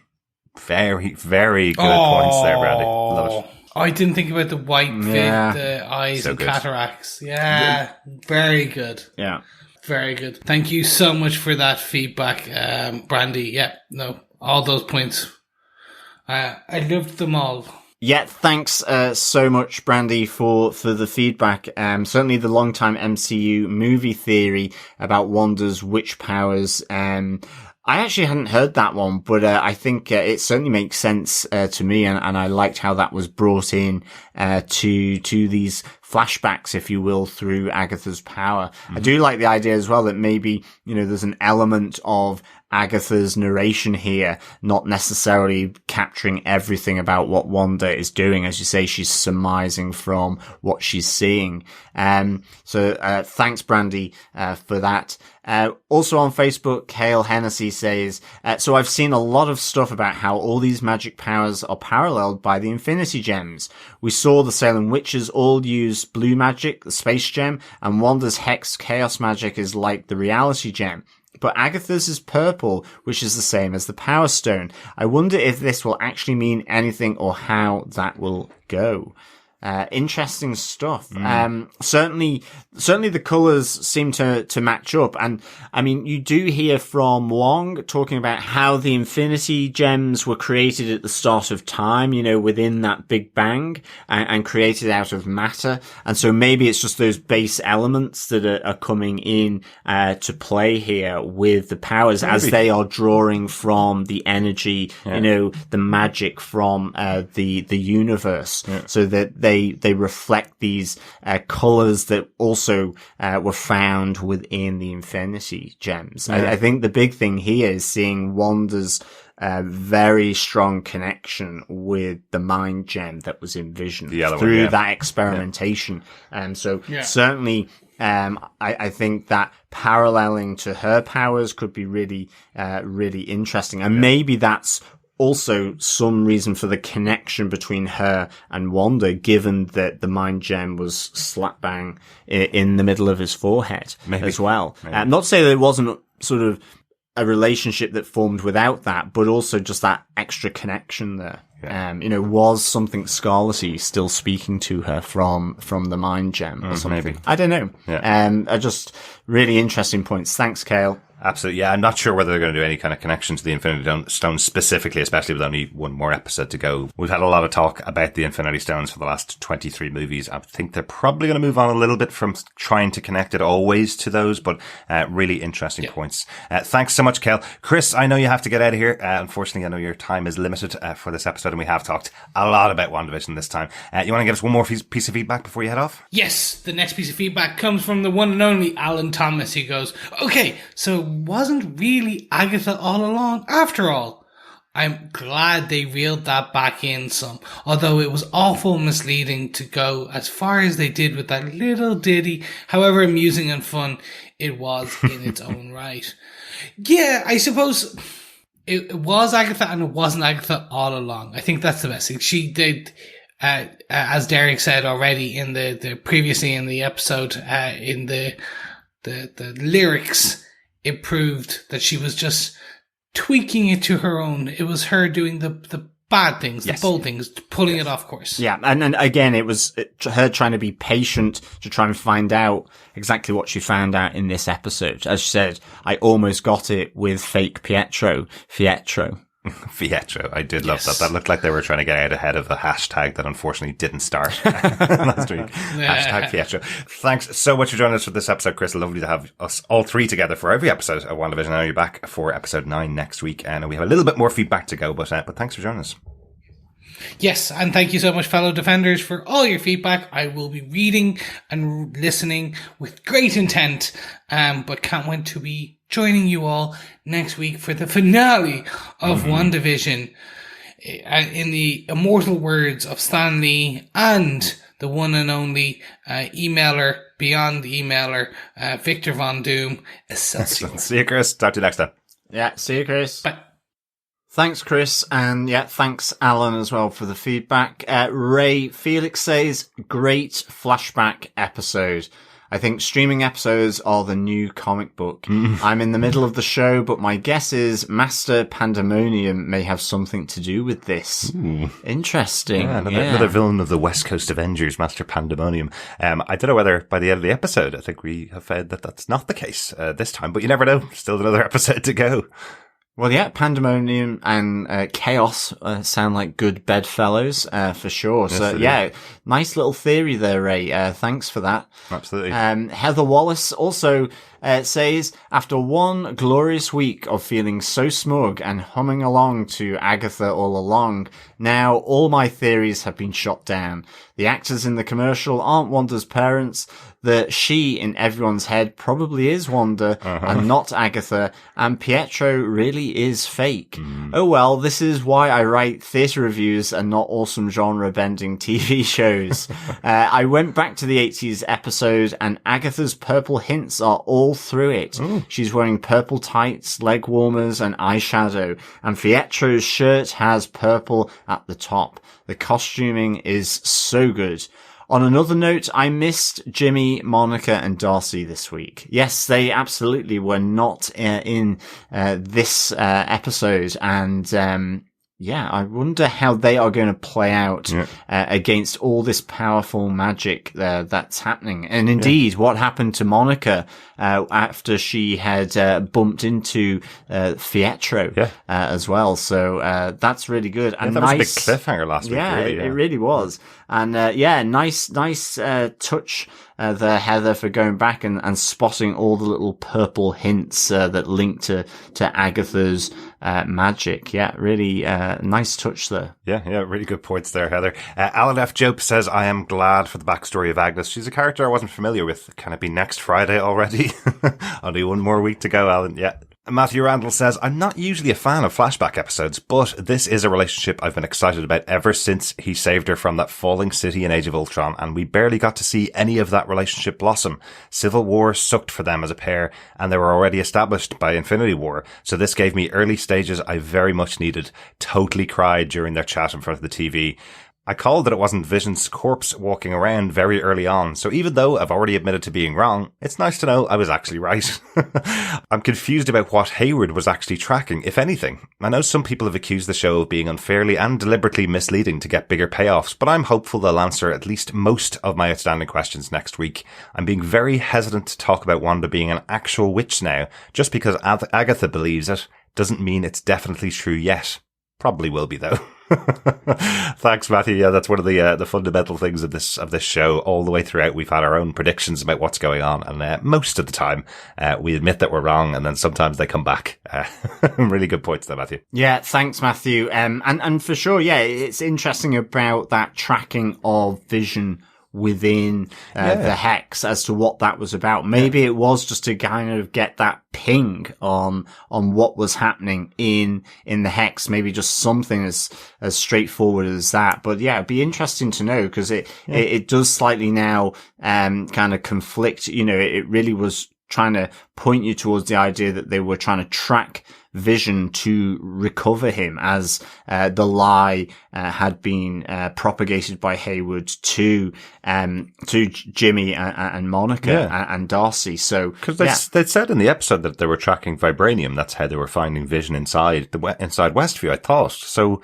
Very, very good points there, Brandy. Love it. I didn't think about the white the eyes So and good. cataracts. Yeah, very good. Yeah. Very good. Thank you so much for that feedback, Brandy. Yeah, no, all those points. I loved them all. Yeah, thanks so much, Brandy, for the feedback. Certainly the long-time MCU movie theory about Wanda's witch powers. I actually hadn't heard that one, but I think it certainly makes sense to me, and I liked how that was brought in to these flashbacks, if you will, through Agatha's power. I do like the idea as well that maybe, there's an element of Agatha's narration here, not necessarily capturing everything about what Wanda is doing. As you say, she's surmising from what she's seeing. So thanks, Brandy, for that. Also on Facebook, Cale Hennessy says, so I've seen a lot of stuff about how all these magic powers are paralleled by the Infinity Gems. We saw the Salem Witches all use blue magic, the Space Gem, and Wanda's Hex Chaos magic is like the Reality Gem. But Agatha's is purple, which is the same as the Power Stone. I wonder if this will actually mean anything or how that will go. Interesting stuff. Certainly the colours seem to match up. And I mean, you do hear from Wong talking about how the Infinity Gems were created at the start of time, within that Big Bang and created out of matter. And so maybe it's just those base elements that are coming in, to play here with the powers as they are drawing from the energy, the magic from, the universe. So that they reflect these colors that also were found within the Infinity Gems. I think the big thing here is seeing Wanda's very strong connection with the mind gem that was in Vision through that experimentation. And so certainly I think that paralleling to her powers could be really interesting. And maybe that's also some reason for the connection between her and Wanda, given that the mind gem was slap bang in the middle of his forehead as well. Not to say that it wasn't sort of a relationship that formed without that, but also just that extra connection there. Was something Scarlety still speaking to her from the mind gem or something? Maybe. I don't know. Just really interesting points. Thanks, Cale. Absolutely, yeah. I'm not sure whether they're going to do any kind of connection to the Infinity Stones specifically, especially with only one more episode to go. We've had a lot of talk about the Infinity Stones for the last 23 movies. I think they're probably going to move on a little bit from trying to connect it always to those, but really interesting points. Thanks so much, Kel. Chris, I know you have to get out of here. Unfortunately, I know your time is limited for this episode, and we have talked a lot about WandaVision this time. You want to give us one more piece of feedback before you head off? Yes, the next piece of feedback comes from the one and only Alan Thomas. He goes, okay, so wasn't really Agatha all along after all? I'm glad they reeled that back in some, although it was awful misleading to go as far as they did with that little ditty, however amusing and fun it was in its own right. Yeah, I suppose it was Agatha and it wasn't Agatha all along. I think that's the best thing. She did, as Derek said already in the previously in the episode, in the lyrics, it proved that she was just tweaking it to her own. It was her doing the bad things, the bold things, pulling it off course. Yeah, and again, it was her trying to be patient to try and find out exactly what she found out in this episode. As she said, I almost got it with fake Fietro. I did love that. That looked like they were trying to get out ahead of a hashtag that unfortunately didn't start last week. Hashtag Fietro. Thanks so much for joining us for this episode, Chris. Lovely to have us all three together for every episode of WandaVision. I know you're back for episode 9 next week, and we have a little bit more feedback to go, but thanks for joining us. Yes, and thank you so much, fellow defenders, for all your feedback. I will be reading and listening with great intent, but can't wait to be joining you all next week for the finale of WandaVision. In the immortal words of Stan Lee and the one and only emailer, beyond emailer, Victor Von Doom, Excelsior. See you, Chris. Talk to you next time. Yeah, see you, Chris. Bye. Thanks, Chris, and thanks, Alan, as well, for the feedback. Ray Felix says, great flashback episode. I think streaming episodes are the new comic book. I'm in the middle of the show, but my guess is Master Pandemonium may have something to do with this. Ooh. Interesting. Yeah, another villain of the West Coast Avengers, Master Pandemonium. I don't know whether by the end of the episode, I think we have found that that's not the case this time, but you never know. Still another episode to go. Well, yeah, Pandemonium and Chaos sound like good bedfellows, for sure. Yes, so, nice little theory there, Ray. Thanks for that. Absolutely. Heather Wallace also says, after one glorious week of feeling so smug and humming along to Agatha all along, now all my theories have been shot down. The actors in the commercial aren't Wanda's parents. That she in everyone's head probably is Wanda and not Agatha, and Pietro really is fake. Oh well, this is why I write theatre reviews and not awesome genre-bending TV shows. I went back to the 80s episode and Agatha's purple hints are all through it. Ooh. She's wearing purple tights, leg warmers and eyeshadow, and Pietro's shirt has purple at the top. The costuming is so good. On another note, I missed Jimmy, Monica, and Darcy this week. Yes, they absolutely were not in this episode, and I wonder how they are going to play out against all this powerful magic that's happening. And indeed, what happened to Monica after she had bumped into Fietro as well. So that's really good. And that was a big cliffhanger last week. Really, it really was. And nice touch there, Heather, for going back and spotting all the little purple hints that link to Agatha's magic. Yeah, really nice touch there. Yeah, really good points there, Heather. Alan F. Jope says, I am glad for the backstory of Agnes. She's a character I wasn't familiar with. Can it be next Friday already? Only one more week to go, Alan. Yeah. Matthew Randall says, I'm not usually a fan of flashback episodes, but this is a relationship I've been excited about ever since he saved her from that falling city in Age of Ultron, and we barely got to see any of that relationship blossom. Civil War sucked for them as a pair, and they were already established by Infinity War, so this gave me early stages I very much needed. Totally cried during their chat in front of the TV. I called that it wasn't Vision's corpse walking around very early on, so even though I've already admitted to being wrong, it's nice to know I was actually right. I'm confused about what Hayward was actually tracking, if anything. I know some people have accused the show of being unfairly and deliberately misleading to get bigger payoffs, but I'm hopeful they'll answer at least most of my outstanding questions next week. I'm being very hesitant to talk about Wanda being an actual witch now. Just because Agatha believes it doesn't mean it's definitely true yet. Probably will be, though. Thanks, Matthew. Yeah, that's one of the fundamental things of this show. All the way throughout, we've had our own predictions about what's going on, and most of the time, we admit that we're wrong, and then sometimes they come back. Really good points there, Matthew. Yeah, thanks, Matthew. And for sure, it's interesting about that tracking of Vision within the hex as to what that was about. Maybe it was just to kind of get that ping on what was happening in the hex. Maybe just something as straightforward as that. But yeah, it'd be interesting to know, because it does slightly now kind of conflict. You know, it really was trying to point you towards the idea that they were trying to track Vision to recover him, as the lie had been propagated by Hayward to Jimmy and Monica and Darcy. So because they'd said in the episode that they were tracking vibranium. That's how they were finding Vision inside Westview, I thought. So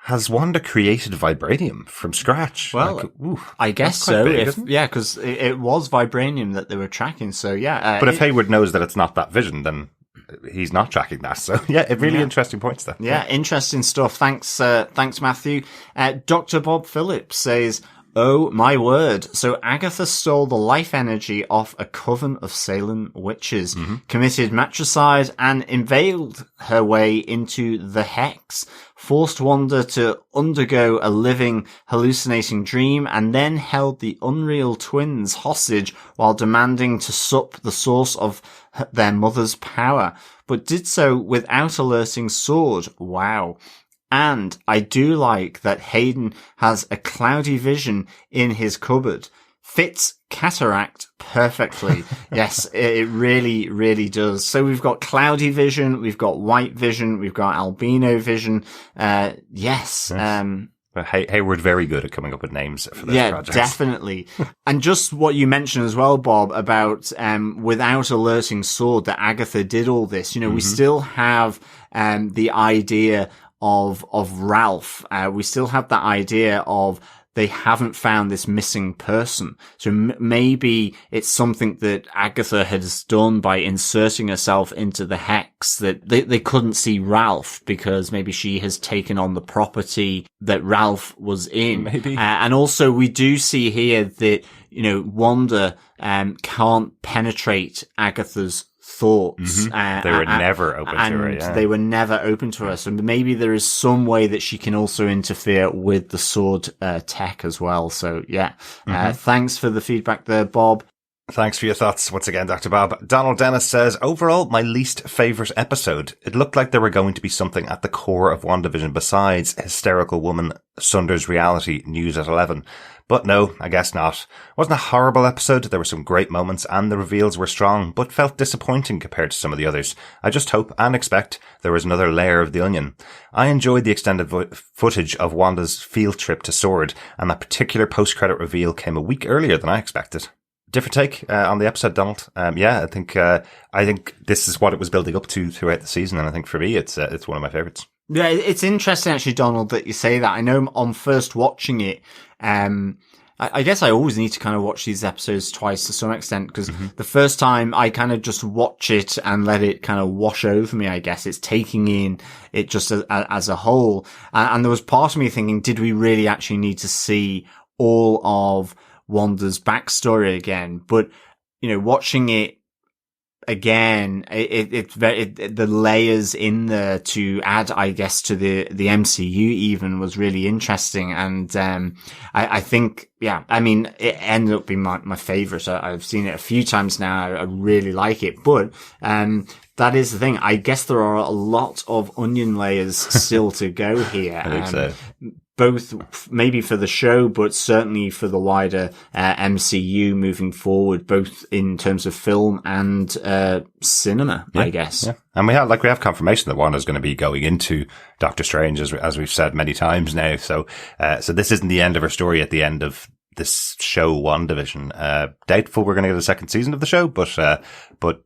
has Wanda created vibranium from scratch? Well, I guess so. Because it was vibranium that they were tracking. So but if Hayward knows that it's not that Vision, then he's not tracking that. So really interesting points there. Yeah, interesting stuff. Thanks, Matthew. Dr. Bob Phillips says, "Oh my word. So Agatha stole the life energy off a coven of Salem witches, committed matricide and inveigled her way into the Hex, forced Wanda to undergo a living, hallucinating dream, and then held the unreal twins hostage while demanding to sup the source of their mother's power, but did so without alerting SWORD. Wow. And I do like that Hayden has a cloudy vision in his cupboard. Fits cataract perfectly." Yes, it really, really does. So we've got cloudy vision, we've got white vision, we've got albino vision. Yes. Hayward very good at coming up with names for those projects. Yeah, definitely. And just what you mentioned as well, Bob, about without alerting SWORD that Agatha did all this. We still have the idea of Ralph. We still have that idea of they haven't found this missing person. So maybe it's something that Agatha has done by inserting herself into the Hex, that they couldn't see Ralph because maybe she has taken on the property that Ralph was in. Maybe. And also we do see here that, Wanda can't penetrate Agatha's thoughts. They were never open to her. Yeah. They were never open to her. So maybe there is some way that she can also interfere with the SWORD tech as well. So thanks for the feedback there, Bob. Thanks for your thoughts once again, Dr. Bob. Donald Dennis says, overall, my least favourite episode. It looked like there were going to be something at the core of WandaVision besides hysterical woman Sunder's reality news at 11. But no, I guess not. It wasn't a horrible episode. There were some great moments and the reveals were strong, but felt disappointing compared to some of the others. I just hope and expect there was another layer of the onion. I enjoyed the extended footage of Wanda's field trip to SWORD, and that particular post-credit reveal came a week earlier than I expected. Different take on the episode, Donald. I think this is what it was building up to throughout the season, and I think for me, it's one of my favourites. Yeah, it's interesting actually, Donald, that you say that. I know on first watching it, I guess I always need to kind of watch these episodes twice to some extent, because the first time I kind of just watch it and let it kind of wash over me, I guess. It's taking in it just as a whole. And there was part of me thinking, did we really actually need to see all of Wanda's backstory again? But, watching it again, the layers in there to add, I guess, to the MCU even was really interesting. And, I think, it ended up being my favorite. I've seen it a few times now. I really like it, but, that is the thing. I guess there are a lot of onion layers still to go here. I think so. Both maybe for the show, but certainly for the wider MCU moving forward, both in terms of film and cinema, I guess. Yeah. And we have confirmation that Wanda's going to be going into Doctor Strange, as we've said many times now. So this isn't the end of her story at the end of this show, WandaVision. Doubtful we're going to get a second season of the show, but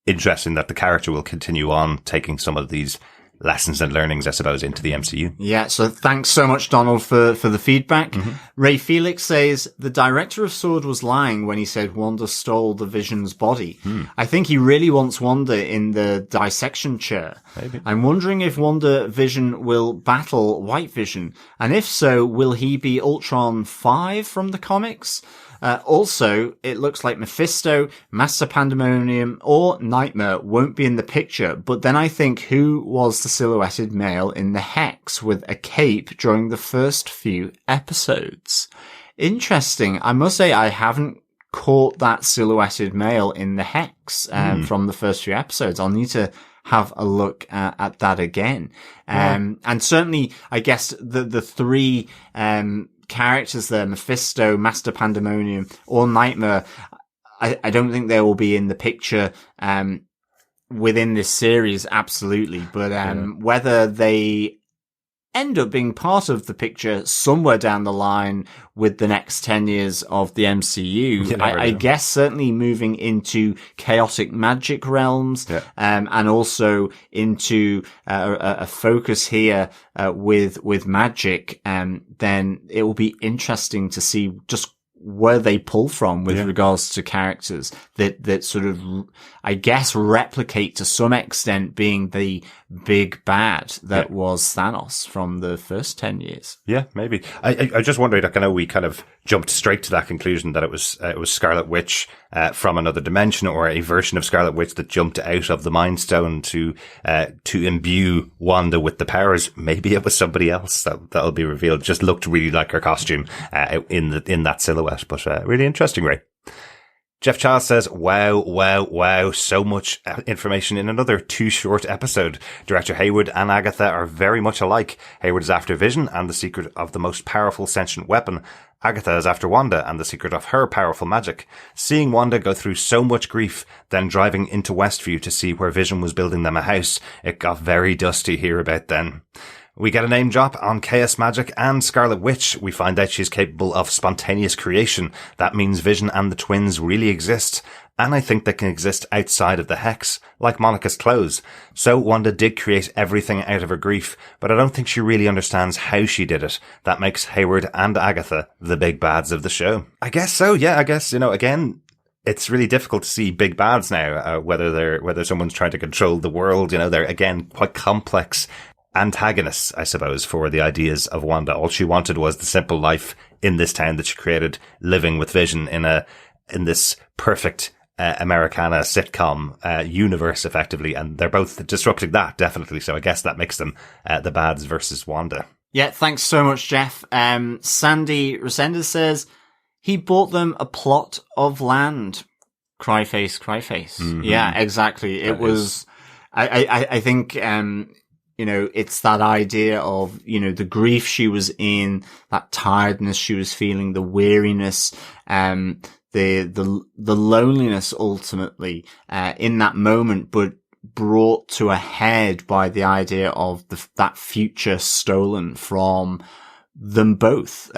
interesting that the character will continue on taking some of these lessons and learnings, I suppose, into the MCU. Yeah, so thanks so much, Donald, for the feedback. Ray Felix says, the director of SWORD was lying when he said Wanda stole the Vision's body. I think he really wants Wanda in the dissection chair. Maybe. I'm wondering if Vision will battle White Vision, and if so, will he be Ultron 5 from the comics? Also, it looks like Mephisto, Master Pandemonium, or Nightmare won't be in the picture, but then I think who was the silhouetted male in the Hex with a cape during the first few episodes? Interesting. I must say I haven't caught that silhouetted male in the Hex from the first few episodes. I'll need to have a look at that again. And certainly, I guess the three characters there, Mephisto, Master Pandemonium, or Nightmare, I don't think they will be in the picture within this series, absolutely. But whether they end up being part of the picture somewhere down the line with the next 10 years of the MCU, I guess certainly moving into chaotic magic realms, and also into a focus here with magic, then it will be interesting to see just where they pull from with regards to characters that sort of, I guess, replicate to some extent being the big bad that was Thanos from the first 10 years. Yeah, maybe. I just wondered, I know we kind of jumped straight to that conclusion that it was Scarlet Witch from another dimension, or a version of Scarlet Witch that jumped out of the Mind Stone to imbue Wanda with the powers. Maybe it was somebody else that'll be revealed. Just looked really like her costume in that silhouette, but really interesting, Ray. Jeff Charles says, wow, so much information in another too short episode. Director Hayward and Agatha are very much alike. Hayward is after Vision and the secret of the most powerful sentient weapon. Agatha is after Wanda and the secret of her powerful magic. Seeing Wanda go through so much grief, then driving into Westview to see where Vision was building them a house, it got very dusty here about then. We get a name drop on Chaos Magic and Scarlet Witch. We find out she's capable of spontaneous creation. That means Vision and the twins really exist. And I think they can exist outside of the Hex, like Monica's clothes. So Wanda did create everything out of her grief, but I don't think she really understands how she did it. That makes Hayward and Agatha the big bads of the show. I guess so, yeah, I guess, again, it's really difficult to see big bads now, whether someone's trying to control the world, they're again quite complex antagonists, I suppose, for the ideas of Wanda. All she wanted was the simple life in this town that she created, living with Vision in this perfect Americana sitcom universe, effectively, and they're both disrupting that, definitely. So I guess that makes them the bads versus Wanda. Yeah, thanks so much, Jeff. Sandy Resendez says he bought them a plot of land. Cry face. Mm-hmm. Yeah, exactly. It was. I think. It's that idea of, the grief she was in, that tiredness she was feeling, the weariness, the loneliness ultimately, in that moment, but brought to a head by the idea of that future stolen from them both,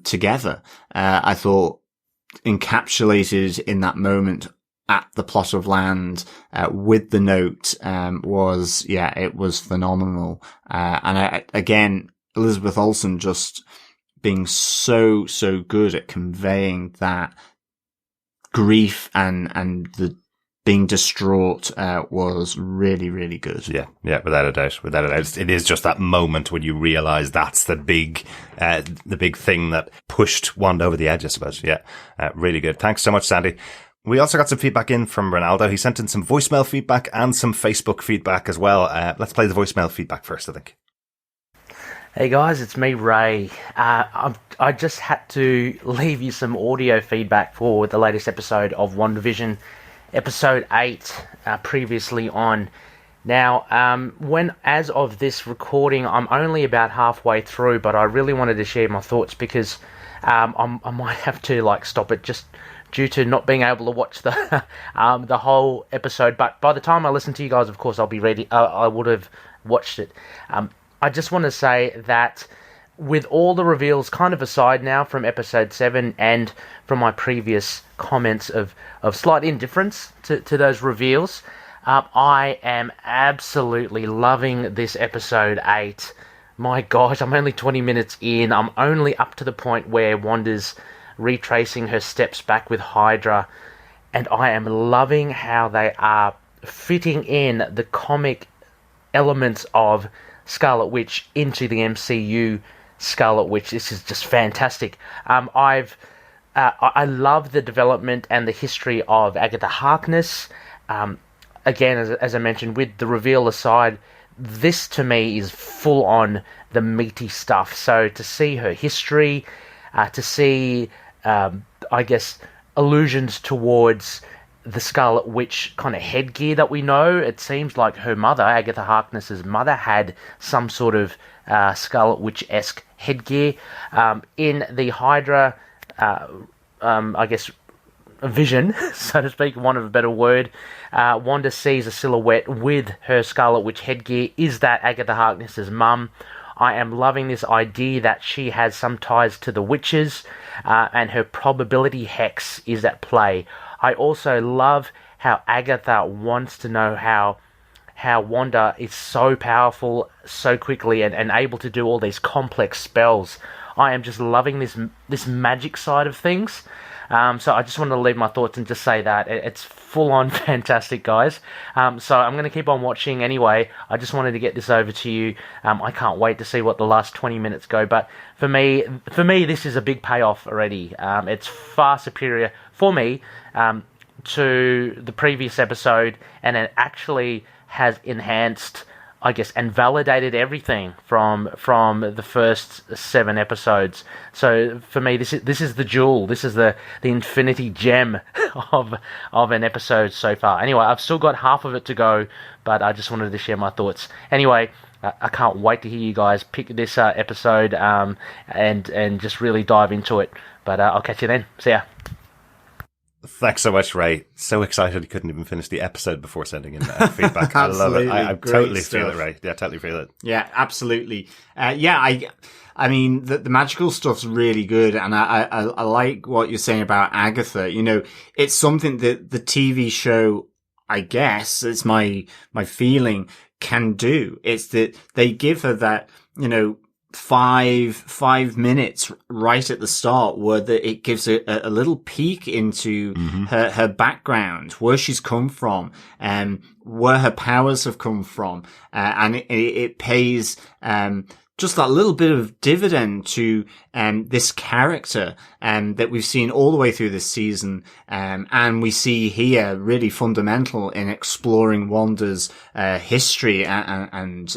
together. I thought encapsulated in that moment at the plot of land, with the note, it was phenomenal. And again, Elizabeth Olsen just being so good at conveying that grief and the being distraught, was really, really good. Yeah, without a doubt. It is just that moment when you realize that's the big thing that pushed Wanda over the edge, I suppose. Yeah, really good. Thanks so much, Sandy. We also got some feedback in from Ronaldo. He sent in some voicemail feedback and some Facebook feedback as well. Let's play the voicemail feedback first, I think. Hey guys, it's me, Ray. I just had to leave you some audio feedback for the latest episode of WandaVision, episode 8, previously on. Now, as of this recording, I'm only about halfway through, but I really wanted to share my thoughts because I might have to stop it just due to not being able to watch the the whole episode. But by the time I listen to you guys, of course, I'll be ready. I would have watched it. I just want to say that with all the reveals kind of aside now from episode 7 and from my previous comments of slight indifference to those reveals, I am absolutely loving this episode 8. My gosh, I'm only 20 minutes in. I'm only up to the point where Wanda's retracing her steps back with Hydra, and I am loving how they are fitting in the comic elements of Scarlet Witch into the MCU Scarlet Witch. This is just fantastic. I love the development and the history of Agatha Harkness. Again, as I mentioned, with the reveal aside, this to me is full on the meaty stuff. So to see her history, to see, I guess, allusions towards the Scarlet Witch kind of headgear that we know. It seems like her mother, Agatha Harkness's mother, had some sort of Scarlet Witch-esque headgear. In the Hydra, I guess, vision, so to speak, want of a better word. Wanda sees a silhouette with her Scarlet Witch headgear. Is that Agatha Harkness's mum? I am loving this idea that she has some ties to the witches, and her probability hex is at play. I also love how Agatha wants to know how Wanda is so powerful so quickly and able to do all these complex spells. I am just loving this magic side of things. So I just wanted to leave my thoughts and just say that it's full-on fantastic, guys. So I'm going to keep on watching anyway. I just wanted to get this over to you. I can't wait to see what the last 20 minutes go. But for me, this is a big payoff already. It's far superior for me to the previous episode, and it actually has enhanced, I guess, and validated everything from the first 7 episodes. So for me, this is the jewel. This is the infinity gem of an episode so far. Anyway, I've still got half of it to go, but I just wanted to share my thoughts. Anyway, I can't wait to hear you guys pick this episode and just really dive into it. But I'll catch you then. See ya. Thanks so much, Ray. So excited he couldn't even finish the episode before sending in feedback. I love it. I totally feel it, Ray. Yeah, totally feel it. Yeah, absolutely. I mean, the magical stuff's really good, and I like what you're saying about Agatha. You know, it's something that the TV show, I guess, it's my feeling, can do. It's that they give her that, you know, 5 minutes right at the start where it gives a little peek into her background, where she's come from, where her powers have come from, and it pays just that little bit of dividend to this character that we've seen all the way through this season, and we see here really fundamental in exploring Wanda's history and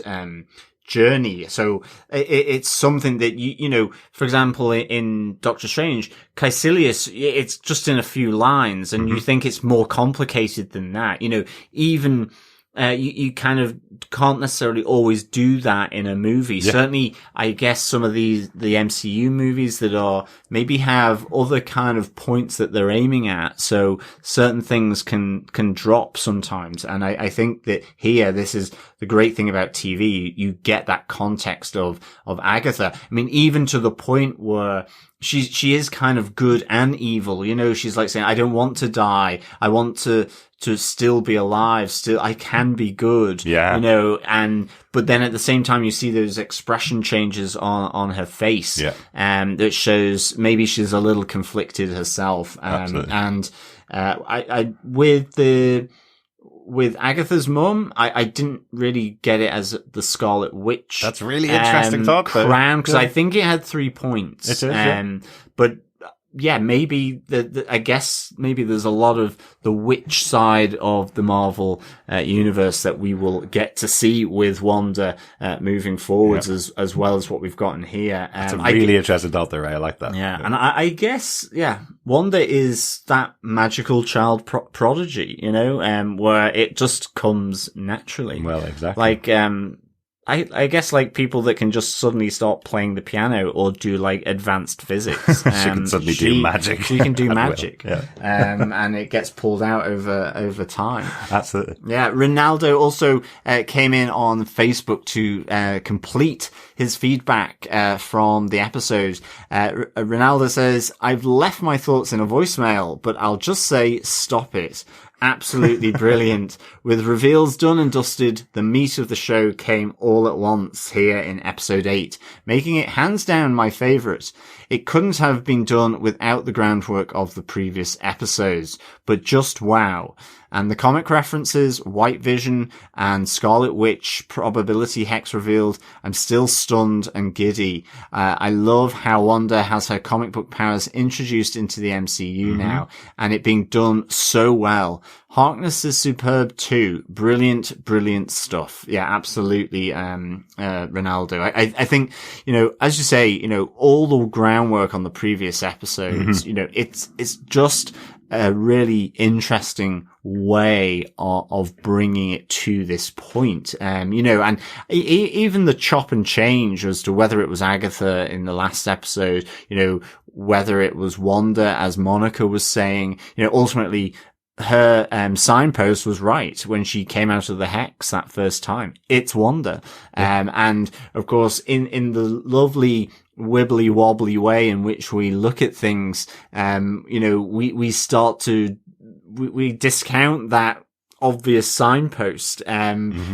journey. So it's something that you know, for example, in Doctor Strange, Caecilius, it's just in a few lines, and you think it's more complicated than that. You know, even you kind of can't necessarily always do that in a movie. Yeah. Certainly, I guess some of the MCU movies that are maybe have other kind of points that they're aiming at. So certain things can drop sometimes. And I think that here, this is the great thing about TV. You get that context of Agatha. I mean, even to the point where she is kind of good and evil. You know, she's like saying, I don't want to die. I want to still be alive. Still, I can be good. Yeah. You know, but then at the same time, you see those expression changes on her face. Yeah. That shows maybe she's a little conflicted herself. Absolutely. And, with Agatha's mum, I didn't really get it as the Scarlet Witch. That's really interesting thought. Crown, because I think it had 3 points. It is, yeah. But yeah, maybe I guess maybe there's a lot of the witch side of the Marvel universe that we will get to see with Wanda moving forwards, as well as what we've gotten here. It's a really interesting thought there, Ray. I like that. Yeah, and I guess Wanda is that magical child prodigy, you know, where it just comes naturally. Well, exactly. Like I guess like people that can just suddenly start playing the piano or do like advanced physics. She can suddenly do magic. She can do magic. Yeah. And it gets pulled out over time. Absolutely. Yeah. Ronaldo also came in on Facebook to complete his feedback from the episode. Ronaldo says, I've left my thoughts in a voicemail, but I'll just say stop it. Absolutely brilliant. With reveals done and dusted, the meat of the show came all at once here in episode 8, making it hands down my favourite. It couldn't have been done without the groundwork of the previous episodes, but just wow. And the comic references, White Vision and Scarlet Witch probability hex revealed, I'm still stunned and giddy. I love how Wanda has her comic book powers introduced into the MCU now, and it being done so well. Harkness is superb too. Brilliant stuff. Yeah, absolutely, Ronaldo. I think, you know, as you say, you know, all the groundwork groundwork on the previous episodes. You know, it's just a really interesting way of bringing it to this point. You know, and even the chop and change as to whether it was Agatha in the last episode, you know, whether it was Wanda, as Monica was saying, you know, ultimately her signpost was right when she came out of the hex that first time. It's Wanda. And of course, in the lovely wibbly wobbly way in which we look at things, you know, we start to we discount that obvious signpost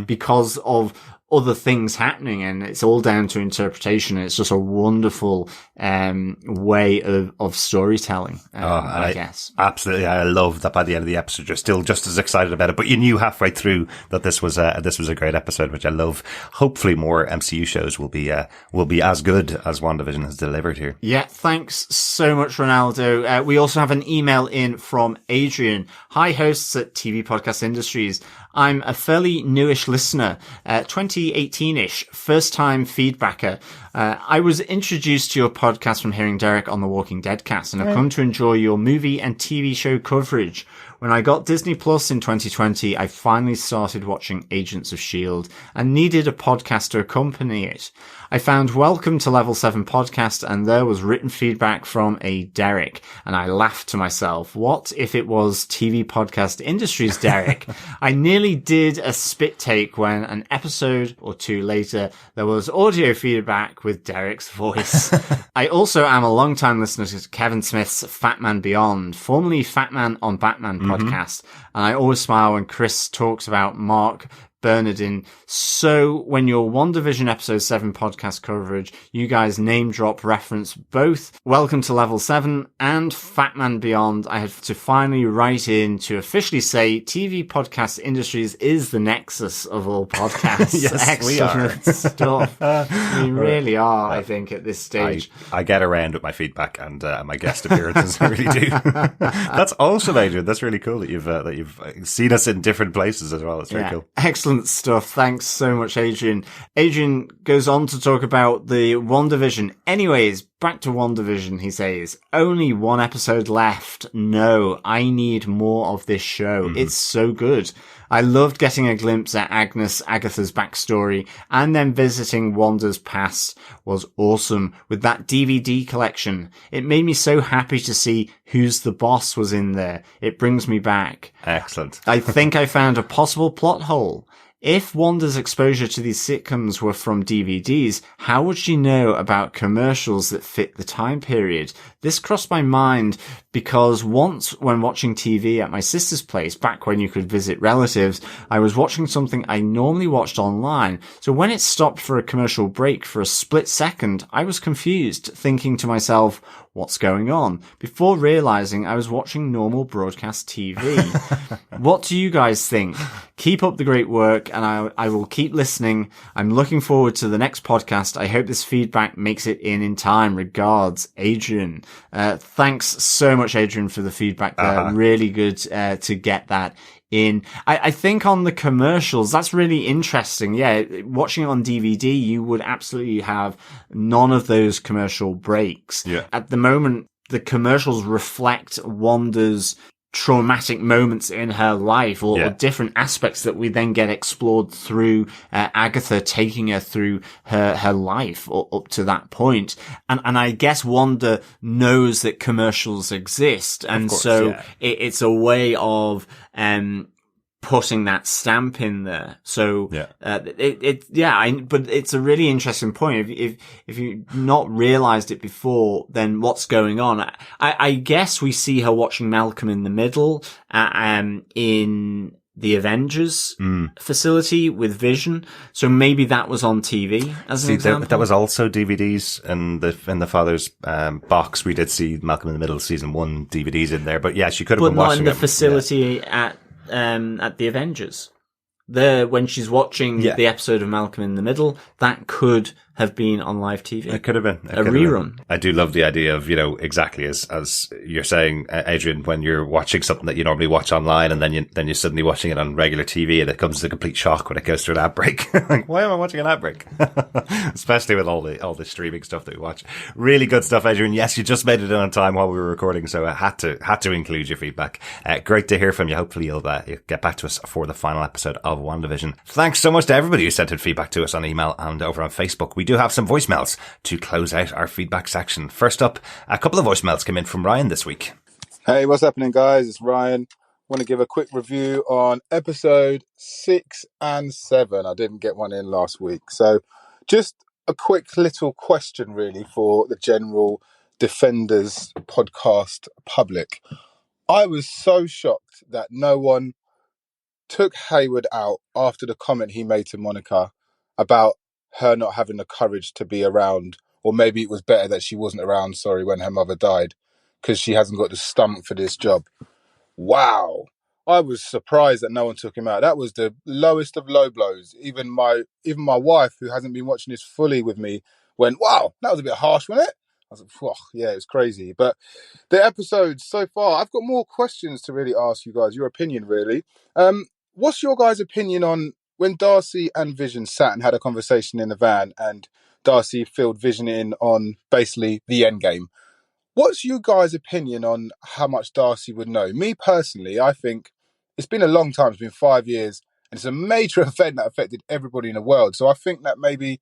because of other things happening, and it's all down to interpretation. It's just a wonderful way of storytelling, I guess. Absolutely, I love that by the end of the episode you're still just as excited about it, but you knew halfway through that this was a great episode, which I love. Hopefully more MCU shows will be as good as WandaVision has delivered here. Yeah, thanks so much, Ronaldo. We also have an email in from Adrian. Hi, hosts at TV Podcast Industries. I'm a fairly newish listener, 2018-ish, first-time feedbacker. I was introduced to your podcast from hearing Derek on the Walking Dead cast, and I've come to enjoy your movie and TV show coverage. When I got Disney Plus in 2020, I finally started watching Agents of S.H.I.E.L.D. and needed a podcast to accompany it. I found Welcome to Level 7 podcast, and there was written feedback from a Derek, and I laughed to myself. What if it was TV Podcast Industries Derek? I nearly did a spit take when an episode or two later, there was audio feedback with Derek's voice. I also am a long-time listener to Kevin Smith's Fat Man Beyond, formerly Fat Man on Batman podcast, and I always smile when Chris talks about Mark Bernardin. So when your WandaVision episode 7 podcast coverage, you guys name drop reference both Welcome to Level 7 and Fat Man Beyond, I had to finally write in to officially say TV Podcast Industries is the nexus of all podcasts. Yes, excellent stuff. We really are, I think, at this stage. I get around with my feedback and my guest appearances. I really do. That's awesome, Adrian. That's really cool that you've seen us in different places as well. It's very cool. Excellent stuff. Thanks so much, Adrian. Adrian goes on to talk about the WandaVision. Anyways, back to WandaVision, he says, only one episode left. No, I need more of this show. It's so good. I loved getting a glimpse at Agatha's backstory, and then visiting Wanda's past was awesome with that DVD collection. It made me so happy to see Who's the Boss was in there. It brings me back. Excellent. I think I found a possible plot hole. If Wanda's exposure to these sitcoms were from DVDs, how would she know about commercials that fit the time period? This crossed my mind because once when watching TV at my sister's place, back when you could visit relatives, I was watching something I normally watched online. So when it stopped for a commercial break for a split second, I was confused, thinking to myself, what's going on? Before realizing I was watching normal broadcast TV. What do you guys think? Keep up the great work, and I will keep listening. I'm looking forward to the next podcast. I hope this feedback makes it in time. Regards, Adrian. Thanks so much, Adrian, for the feedback there. Really good to get that in. I think on the commercials, that's really interesting. Yeah, watching it on DVD, you would absolutely have none of those commercial breaks. Yeah. At the moment, the commercials reflect Wanda's traumatic moments in her life or different aspects that we then get explored through Agatha taking her through her life or up to that point. And I guess Wanda knows that commercials exist. And it's a way of putting that stamp in there. So, but it's a really interesting point. If you've not realized it before, then what's going on? I guess we see her watching Malcolm in the Middle, in the Avengers facility with Vision. So maybe that was on TV as an example. That was also DVDs in the father's box. We did see Malcolm in the Middle season 1 DVDs in there, but yeah, she could have been watching in the facility at the Avengers. When she's watching the episode of Malcolm in the Middle, that could have been on live TV. It could have been a rerun. I do love the idea of, exactly as you're saying, Adrian, when you're watching something that you normally watch online and then you're suddenly watching it on regular TV and it comes as a complete shock when it goes through an ad break. Like, why am I watching an ad break? Especially with all the streaming stuff that we watch. Really good stuff, Adrian. Yes, you just made it in on time while we were recording, so I had to include your feedback. Great to hear from you. Hopefully you'll get back to us for the final episode of WandaVision. Thanks so much to everybody who sent in feedback to us on email and over on Facebook. We do have some voicemails to close out our feedback section. First up, a couple of voicemails came in from Ryan this week. Hey, what's happening, guys? It's Ryan. Want to give a quick review on episode 6 and 7. I didn't get one in last week. So just a quick little question, really, for the general Defenders podcast public. I was so shocked that no one took Hayward out after the comment he made to Monica about her not having the courage to be around, or maybe it was better that she wasn't around, when her mother died, because she hasn't got the stomach for this job. Wow. I was surprised that no one took him out. That was the lowest of low blows. Even my wife, who hasn't been watching this fully with me, went, wow, that was a bit harsh, wasn't it? I was like, yeah, it was crazy. But the episodes so far, I've got more questions to really ask you guys, your opinion, really. What's your guys' opinion on when Darcy and Vision sat and had a conversation in the van and Darcy filled Vision in on basically the end game? What's your guys' opinion on how much Darcy would know? Me personally, I think it's been a long time. It's been 5 years, and it's a major event that affected everybody in the world. So I think that maybe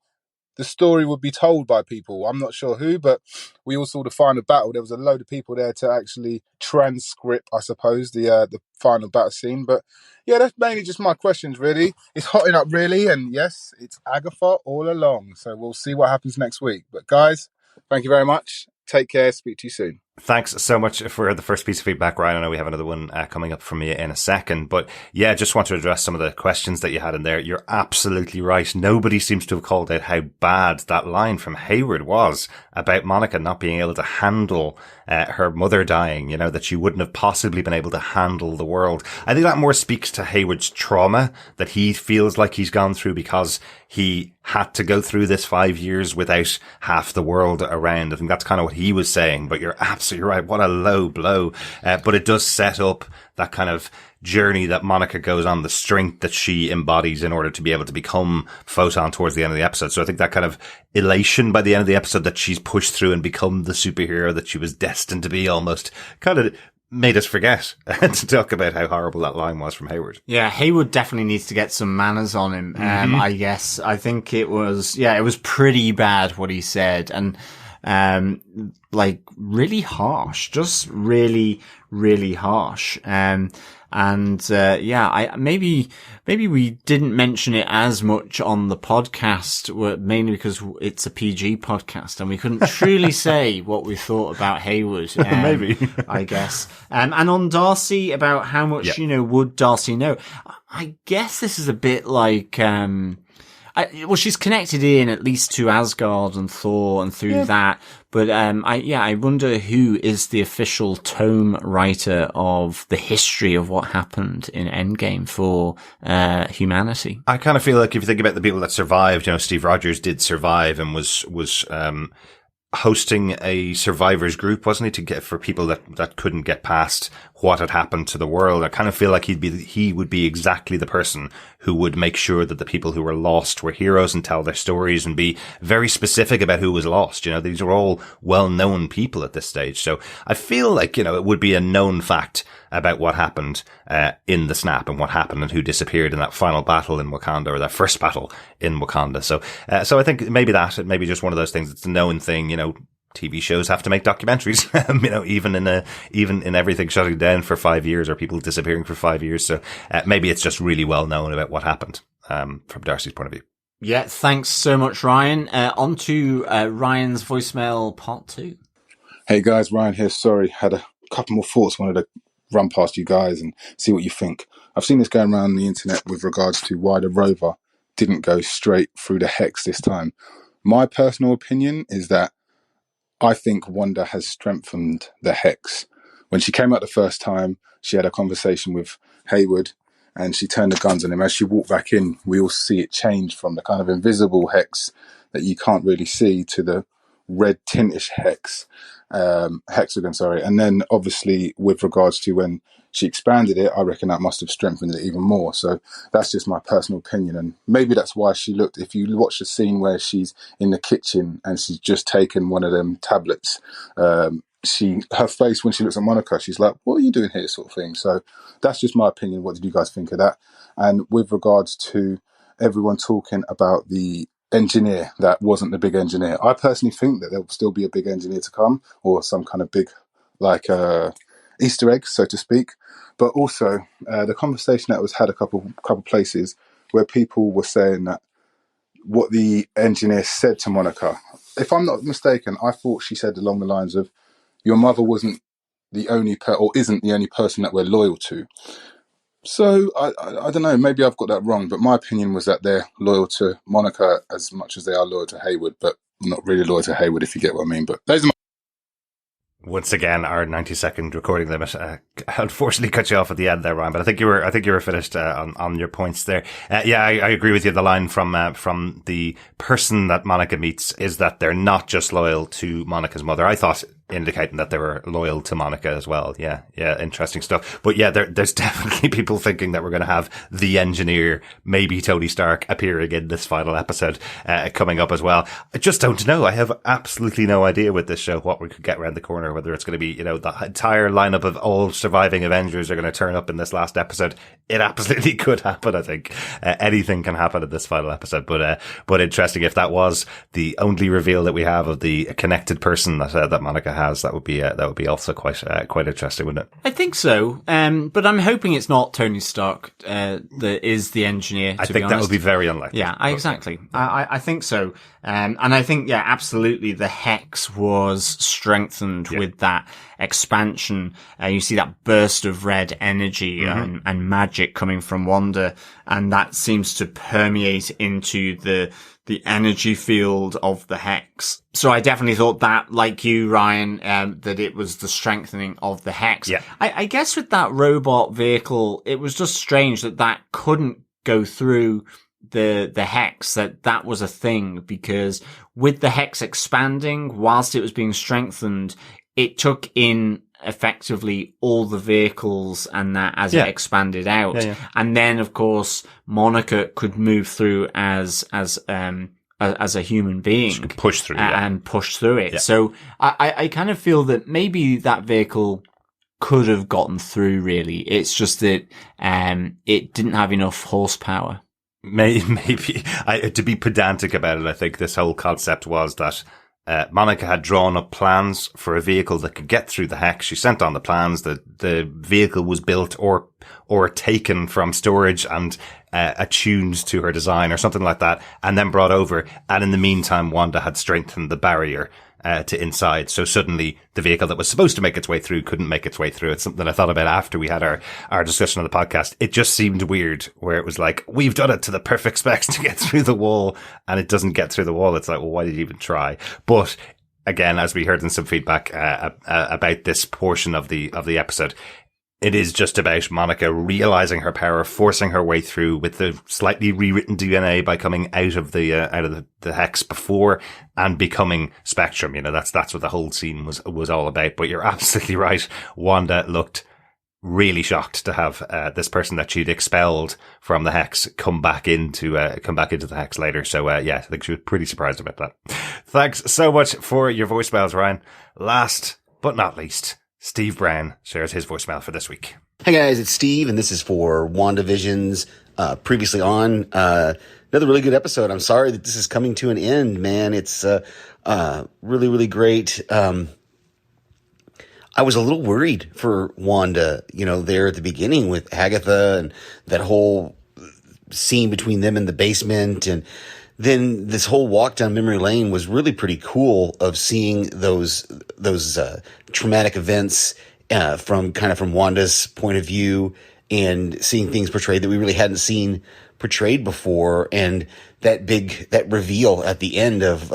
the story would be told by people. I'm not sure who, but we all saw the final battle. There was a load of people there to actually transcript, I suppose, the final battle scene. But yeah, that's mainly just my questions, really. It's hotting up, really, and yes, it's Agatha all along. So we'll see what happens next week. But guys, thank you very much. Take care. Speak to you soon. Thanks so much for the first piece of feedback, Ryan. I know we have another one coming up from you in a second, but yeah, just want to address some of the questions that you had in there. You're absolutely right. Nobody seems to have called out how bad that line from Hayward was about Monica not being able to handle her mother dying, that she wouldn't have possibly been able to handle the world. I think that more speaks to Hayward's trauma that he feels like he's gone through because he had to go through this 5 years without half the world around. I think that's kind of what he was saying, but you're absolutely right. What a low blow. But it does set up that kind of journey that Monica goes on, the strength that she embodies in order to be able to become Photon towards the end of the episode. So I think that kind of elation by the end of the episode that she's pushed through and become the superhero that she was destined to be almost kind of made us forget to talk about how horrible that line was from Hayward. Yeah, Hayward definitely needs to get some manners on him. I guess. I think it was pretty bad what he said. And, really harsh, just really, really harsh. Maybe we didn't mention it as much on the podcast, mainly because it's a PG podcast and we couldn't truly say what we thought about Hayward. Maybe. I guess. And on Darcy, about how much, would Darcy know? I guess this is a bit like, she's connected in at least to Asgard and Thor and through that. But, I wonder who is the official tome writer of the history of what happened in Endgame for, humanity. I kind of feel like if you think about the people that survived, Steve Rogers did survive and was hosting a survivors group, wasn't he, for people that couldn't get past what had happened to the world. I kind of feel like he would be exactly the person who would make sure that the people who were lost were heroes and tell their stories and be very specific about who was lost. These are all well-known people at this stage. So I feel like, it would be a known fact about what happened in the snap and what happened and who disappeared in that final battle in Wakanda, or that first battle in Wakanda. So I think maybe just one of those things. It's a known thing. TV shows have to make documentaries, even in everything shutting down for 5 years or people disappearing for 5 years. So maybe it's just really well known about what happened from Darcy's point of view. Yeah, thanks so much, Ryan. On to Ryan's voicemail part 2. Hey guys, Ryan here. Sorry, had a couple more thoughts. Wanted to run past you guys and see what you think. I've seen this going around the internet with regards to why the rover didn't go straight through the hex this time. My personal opinion is that I think Wanda has strengthened the hex. When she came out the first time, she had a conversation with Hayward and she turned the guns on him. As she walked back in, we all see it change from the kind of invisible hex that you can't really see to the red tintish hexagon, sorry. And then obviously with regards to when she expanded it, I reckon that must have strengthened it even more. So that's just my personal opinion. And maybe that's why she looked, if you watch the scene where she's in the kitchen and she's just taken one of them tablets, her face when she looks at Monica, she's like, what are you doing here, sort of thing. So that's just my opinion. What did you guys think of that? And with regards to everyone talking about the engineer that wasn't the big engineer, I personally think that there will still be a big engineer to come, or some kind of big Easter egg, so to speak. But also the conversation that was had a couple places where people were saying that what the engineer said to Monica, if I'm not mistaken, I thought she said along the lines of, your mother wasn't the only or isn't the only person that we're loyal to. So I don't know, maybe I've got that wrong, but my opinion was that they're loyal to Monica as much as they are loyal to Hayward, but not really loyal to Hayward, if you get what I mean. But those are my... Once again, our 90-second recording limit unfortunately cut you off at the end there, Ryan. But I think you were finished on your points there. Yeah, I agree with you. The line from the person that Monica meets is that they're not just loyal to Monica's mother. I thought indicating that they were loyal to Monica as well. Yeah, interesting stuff. But yeah, there's definitely people thinking that we're going to have the engineer, maybe Tony Stark, appearing in this final episode coming up as well. I just don't know. I have absolutely no idea with this show what we could get around the corner, whether it's going to be, the entire lineup of all surviving Avengers are going to turn up in this last episode. It absolutely could happen, I think. Anything can happen in this final episode, but interesting if that was the only reveal that we have of the connected person that Monica has. That would be also quite interesting, wouldn't it? I think so. But I'm hoping it's not Tony Stark that is the engineer. I think that would be very unlikely. Yeah, exactly. I think so. And I think, yeah, absolutely, the hex was strengthened with that expansion. You see that burst of red energy and magic coming from Wanda, and that seems to permeate into the energy field of the hex. So I definitely thought that, like you, Ryan, that it was the strengthening of the hex. Yeah. I guess with that robot vehicle, it was just strange that couldn't go through the hex, that was a thing, because with the hex expanding, whilst it was being strengthened, it took in effectively all the vehicles and that as it expanded out. And then of course Monica could move through as a human being. She could push through and push through it. So I kind of feel that maybe that vehicle could have gotten through, really. It's just that it didn't have enough horsepower. Maybe to be pedantic about it, I think this whole concept was that Monica had drawn up plans for a vehicle that could get through the hex. She sent on the plans. The vehicle was built or taken from storage and attuned to her design or something like that, and then brought over. And in the meantime, Wanda had strengthened the barrier to inside. So suddenly the vehicle that was supposed to make its way through couldn't make its way through. It's something that I thought about after we had our discussion on the podcast. It just seemed weird where it was like, we've done it to the perfect specs to get through the wall, and it doesn't get through the wall. It's like, well, why did you even try? But again, as we heard in some feedback about this portion of the episode, it is just about Monica realizing her power, forcing her way through with the slightly rewritten DNA by coming out of the hex before and becoming Spectrum. That's what the whole scene was all about. But you're absolutely right. Wanda looked really shocked to have this person that she'd expelled from the hex come back into the hex later. So I think she was pretty surprised about that. Thanks so much for your voicemails, Ryan. Last but not least, Steve Brown shares his voicemail for this week. Hey guys, it's Steve, and this is for WandaVision's previously on. Another really good episode. I'm sorry that this is coming to an end, man. It's really, really great. I was a little worried for Wanda, there at the beginning with Agatha and that whole scene between them in the basement. And then this whole walk down memory lane was really pretty cool of seeing those traumatic events from Wanda's point of view, and seeing things portrayed that we really hadn't seen portrayed before. And that reveal at the end of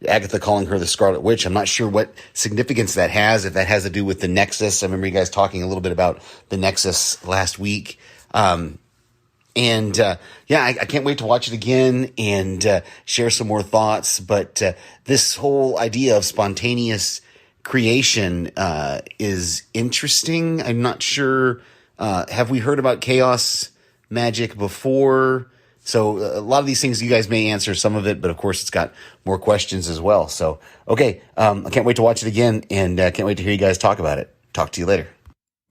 Agatha calling her the Scarlet Witch. I'm not sure what significance that has, if that has to do with the Nexus. I remember you guys talking a little bit about the Nexus last week. And I can't wait to watch it again and share some more thoughts. But this whole idea of spontaneous creation is interesting. I'm not sure. Have we heard about chaos magic before? So a lot of these things you guys may answer some of it, but of course it's got more questions as well. So, okay. I can't wait to watch it again and can't wait to hear you guys talk about it. Talk to you later.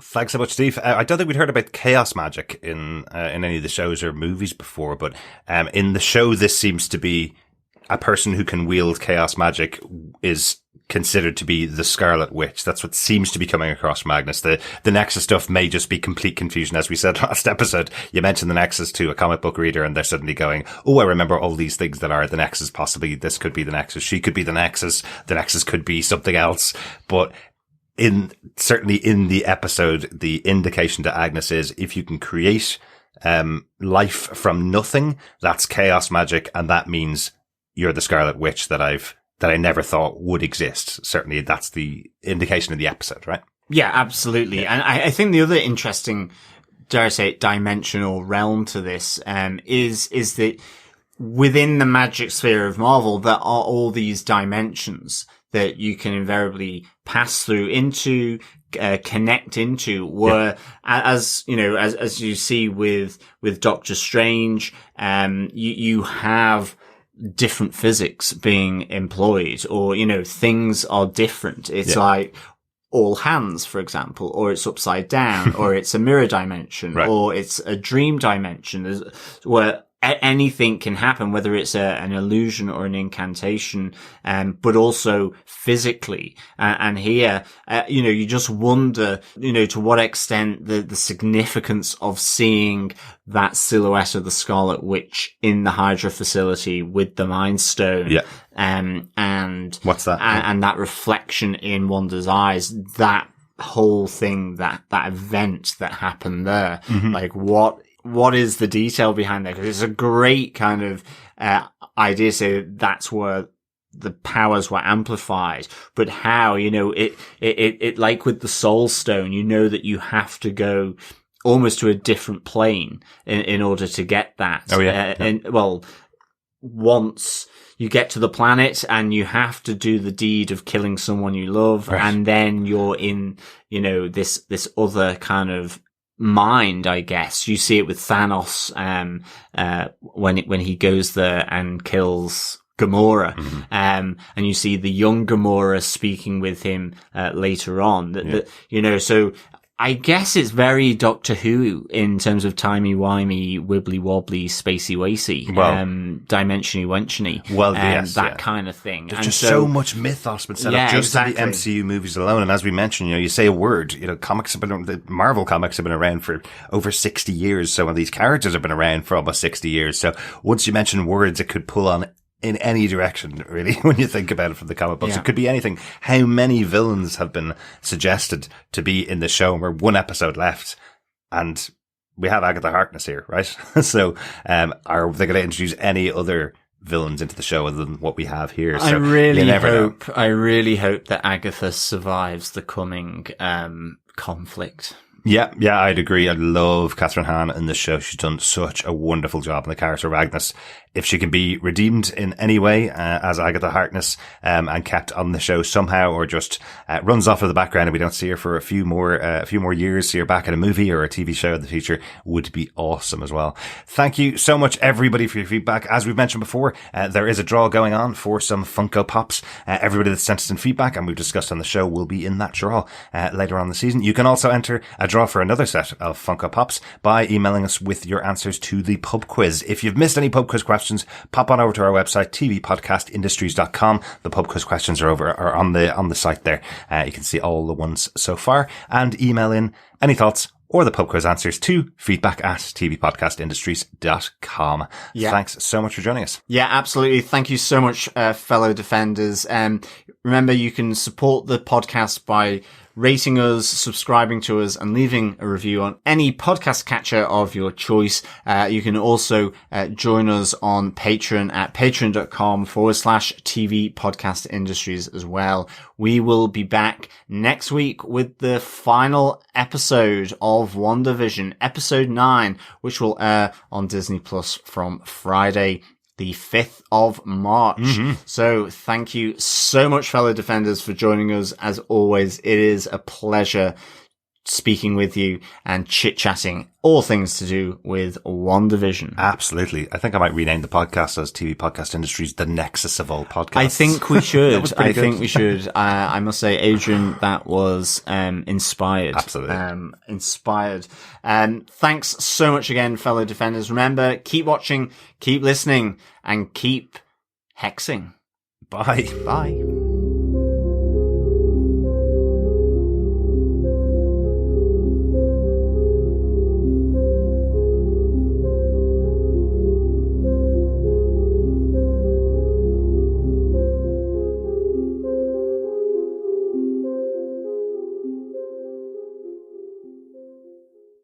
Thanks so much, Steve. I don't think we'd heard about chaos magic in any of the shows or movies before, but in the show, this seems to be a person who can wield chaos magic is considered to be the Scarlet Witch. That's what seems to be coming across from Agnes. The Nexus stuff may just be complete confusion. As we said last episode, you mentioned the Nexus to a comic book reader and they're suddenly going, oh, I remember all these things that are the Nexus. Possibly this could be the Nexus. She could be the Nexus. The Nexus could be something else. But certainly in the episode, the indication to Agnes is if you can create life from nothing, that's chaos magic, and that means you're the Scarlet Witch that I never thought would exist. Certainly that's the indication of the episode, right? Yeah, absolutely. And I think the other interesting, dare I say it, dimensional realm to this is that within the magic sphere of Marvel, there are all these dimensions that you can invariably pass through into, connect into, where, as you see with Doctor Strange, you have different physics being employed, or, things are different. It's like all hands, for example, or it's upside down, or it's a mirror dimension, or it's a dream dimension, where anything can happen, whether it's an illusion or an incantation, but also physically. And here, you just wonder, to what extent the significance of seeing that silhouette of the Scarlet Witch in the Hydra facility with the Mind Stone. Yeah. And what's that? And that reflection in Wanda's eyes, that whole thing, that event that happened there, like what is the detail behind that? Because it's a great kind of idea. So that's where the powers were amplified, but how, it like with the Soul Stone, that you have to go almost to a different plane in order to get that. Oh yeah. And once you get to the planet and you have to do the deed of killing someone you love, and then you're in, this other kind of mind, I guess. You see it with Thanos, when he goes there and kills Gamora. And you see the young Gamora speaking with him, later on. So I guess it's very Doctor Who in terms of timey-wimey, wibbly-wobbly, spacey-wacy, dimensiony wenchony, that kind of thing. There's just so much mythos been set up just in the MCU movies alone. And as we mentioned, you say a word, the Marvel comics have been around for over 60 years. So these characters have been around for almost 60 years. So once you mention words, it could pull on in any direction, really, when you think about it from the comic books. It could be anything. How many villains have been suggested to be in the show? And we're one episode left, and we have Agatha Harkness here, right? So, are they going to introduce any other villains into the show other than what we have here? So I really hope that Agatha survives the coming conflict. Yeah, I'd agree. I love Catherine Hahn in this show. She's done such a wonderful job in the character of Agnes. If she can be redeemed in any way, as Agatha Harkness, and kept on the show somehow, or just, runs off of the background and we don't see her for a few more years, see her back in a movie or a TV show in the future, would be awesome as well. Thank you so much, everybody, for your feedback. As we've mentioned before, there is a draw going on for some Funko Pops. Everybody that's sent us in feedback and we've discussed on the show will be in that draw, later on in the season. You can also enter a draw for another set of Funko Pops by emailing us with your answers to the pub quiz. If you've missed any pub quiz questions, pop on over to our website, tvpodcastindustries.com. The pub quiz questions are on the site there. You can see all the ones so far, and email in any thoughts or the pub quiz answers to feedback@tvpodcastindustries.com. Yeah. Thanks so much for joining us. Yeah, absolutely. Thank you so much, fellow defenders. Remember, you can support the podcast by rating us, subscribing to us, and leaving a review on any podcast catcher of your choice. You can also join us on Patreon at patreon.com/TV Podcast Industries as well. We will be back next week with the final episode of WandaVision, episode 9, which will air on Disney Plus from Friday, the 5th of March. So thank you so much, fellow Defenders, for joining us. As always, it is a pleasure speaking with you and chit-chatting all things to do with WandaVision. Absolutely. I think I might rename the podcast as TV Podcast Industries, the Nexus of all podcasts. I think we should. I must say, Adrian, that was inspired. Absolutely. Inspired. Thanks so much again, fellow Defenders. Remember, keep watching, keep listening, and keep hexing. Bye. Bye.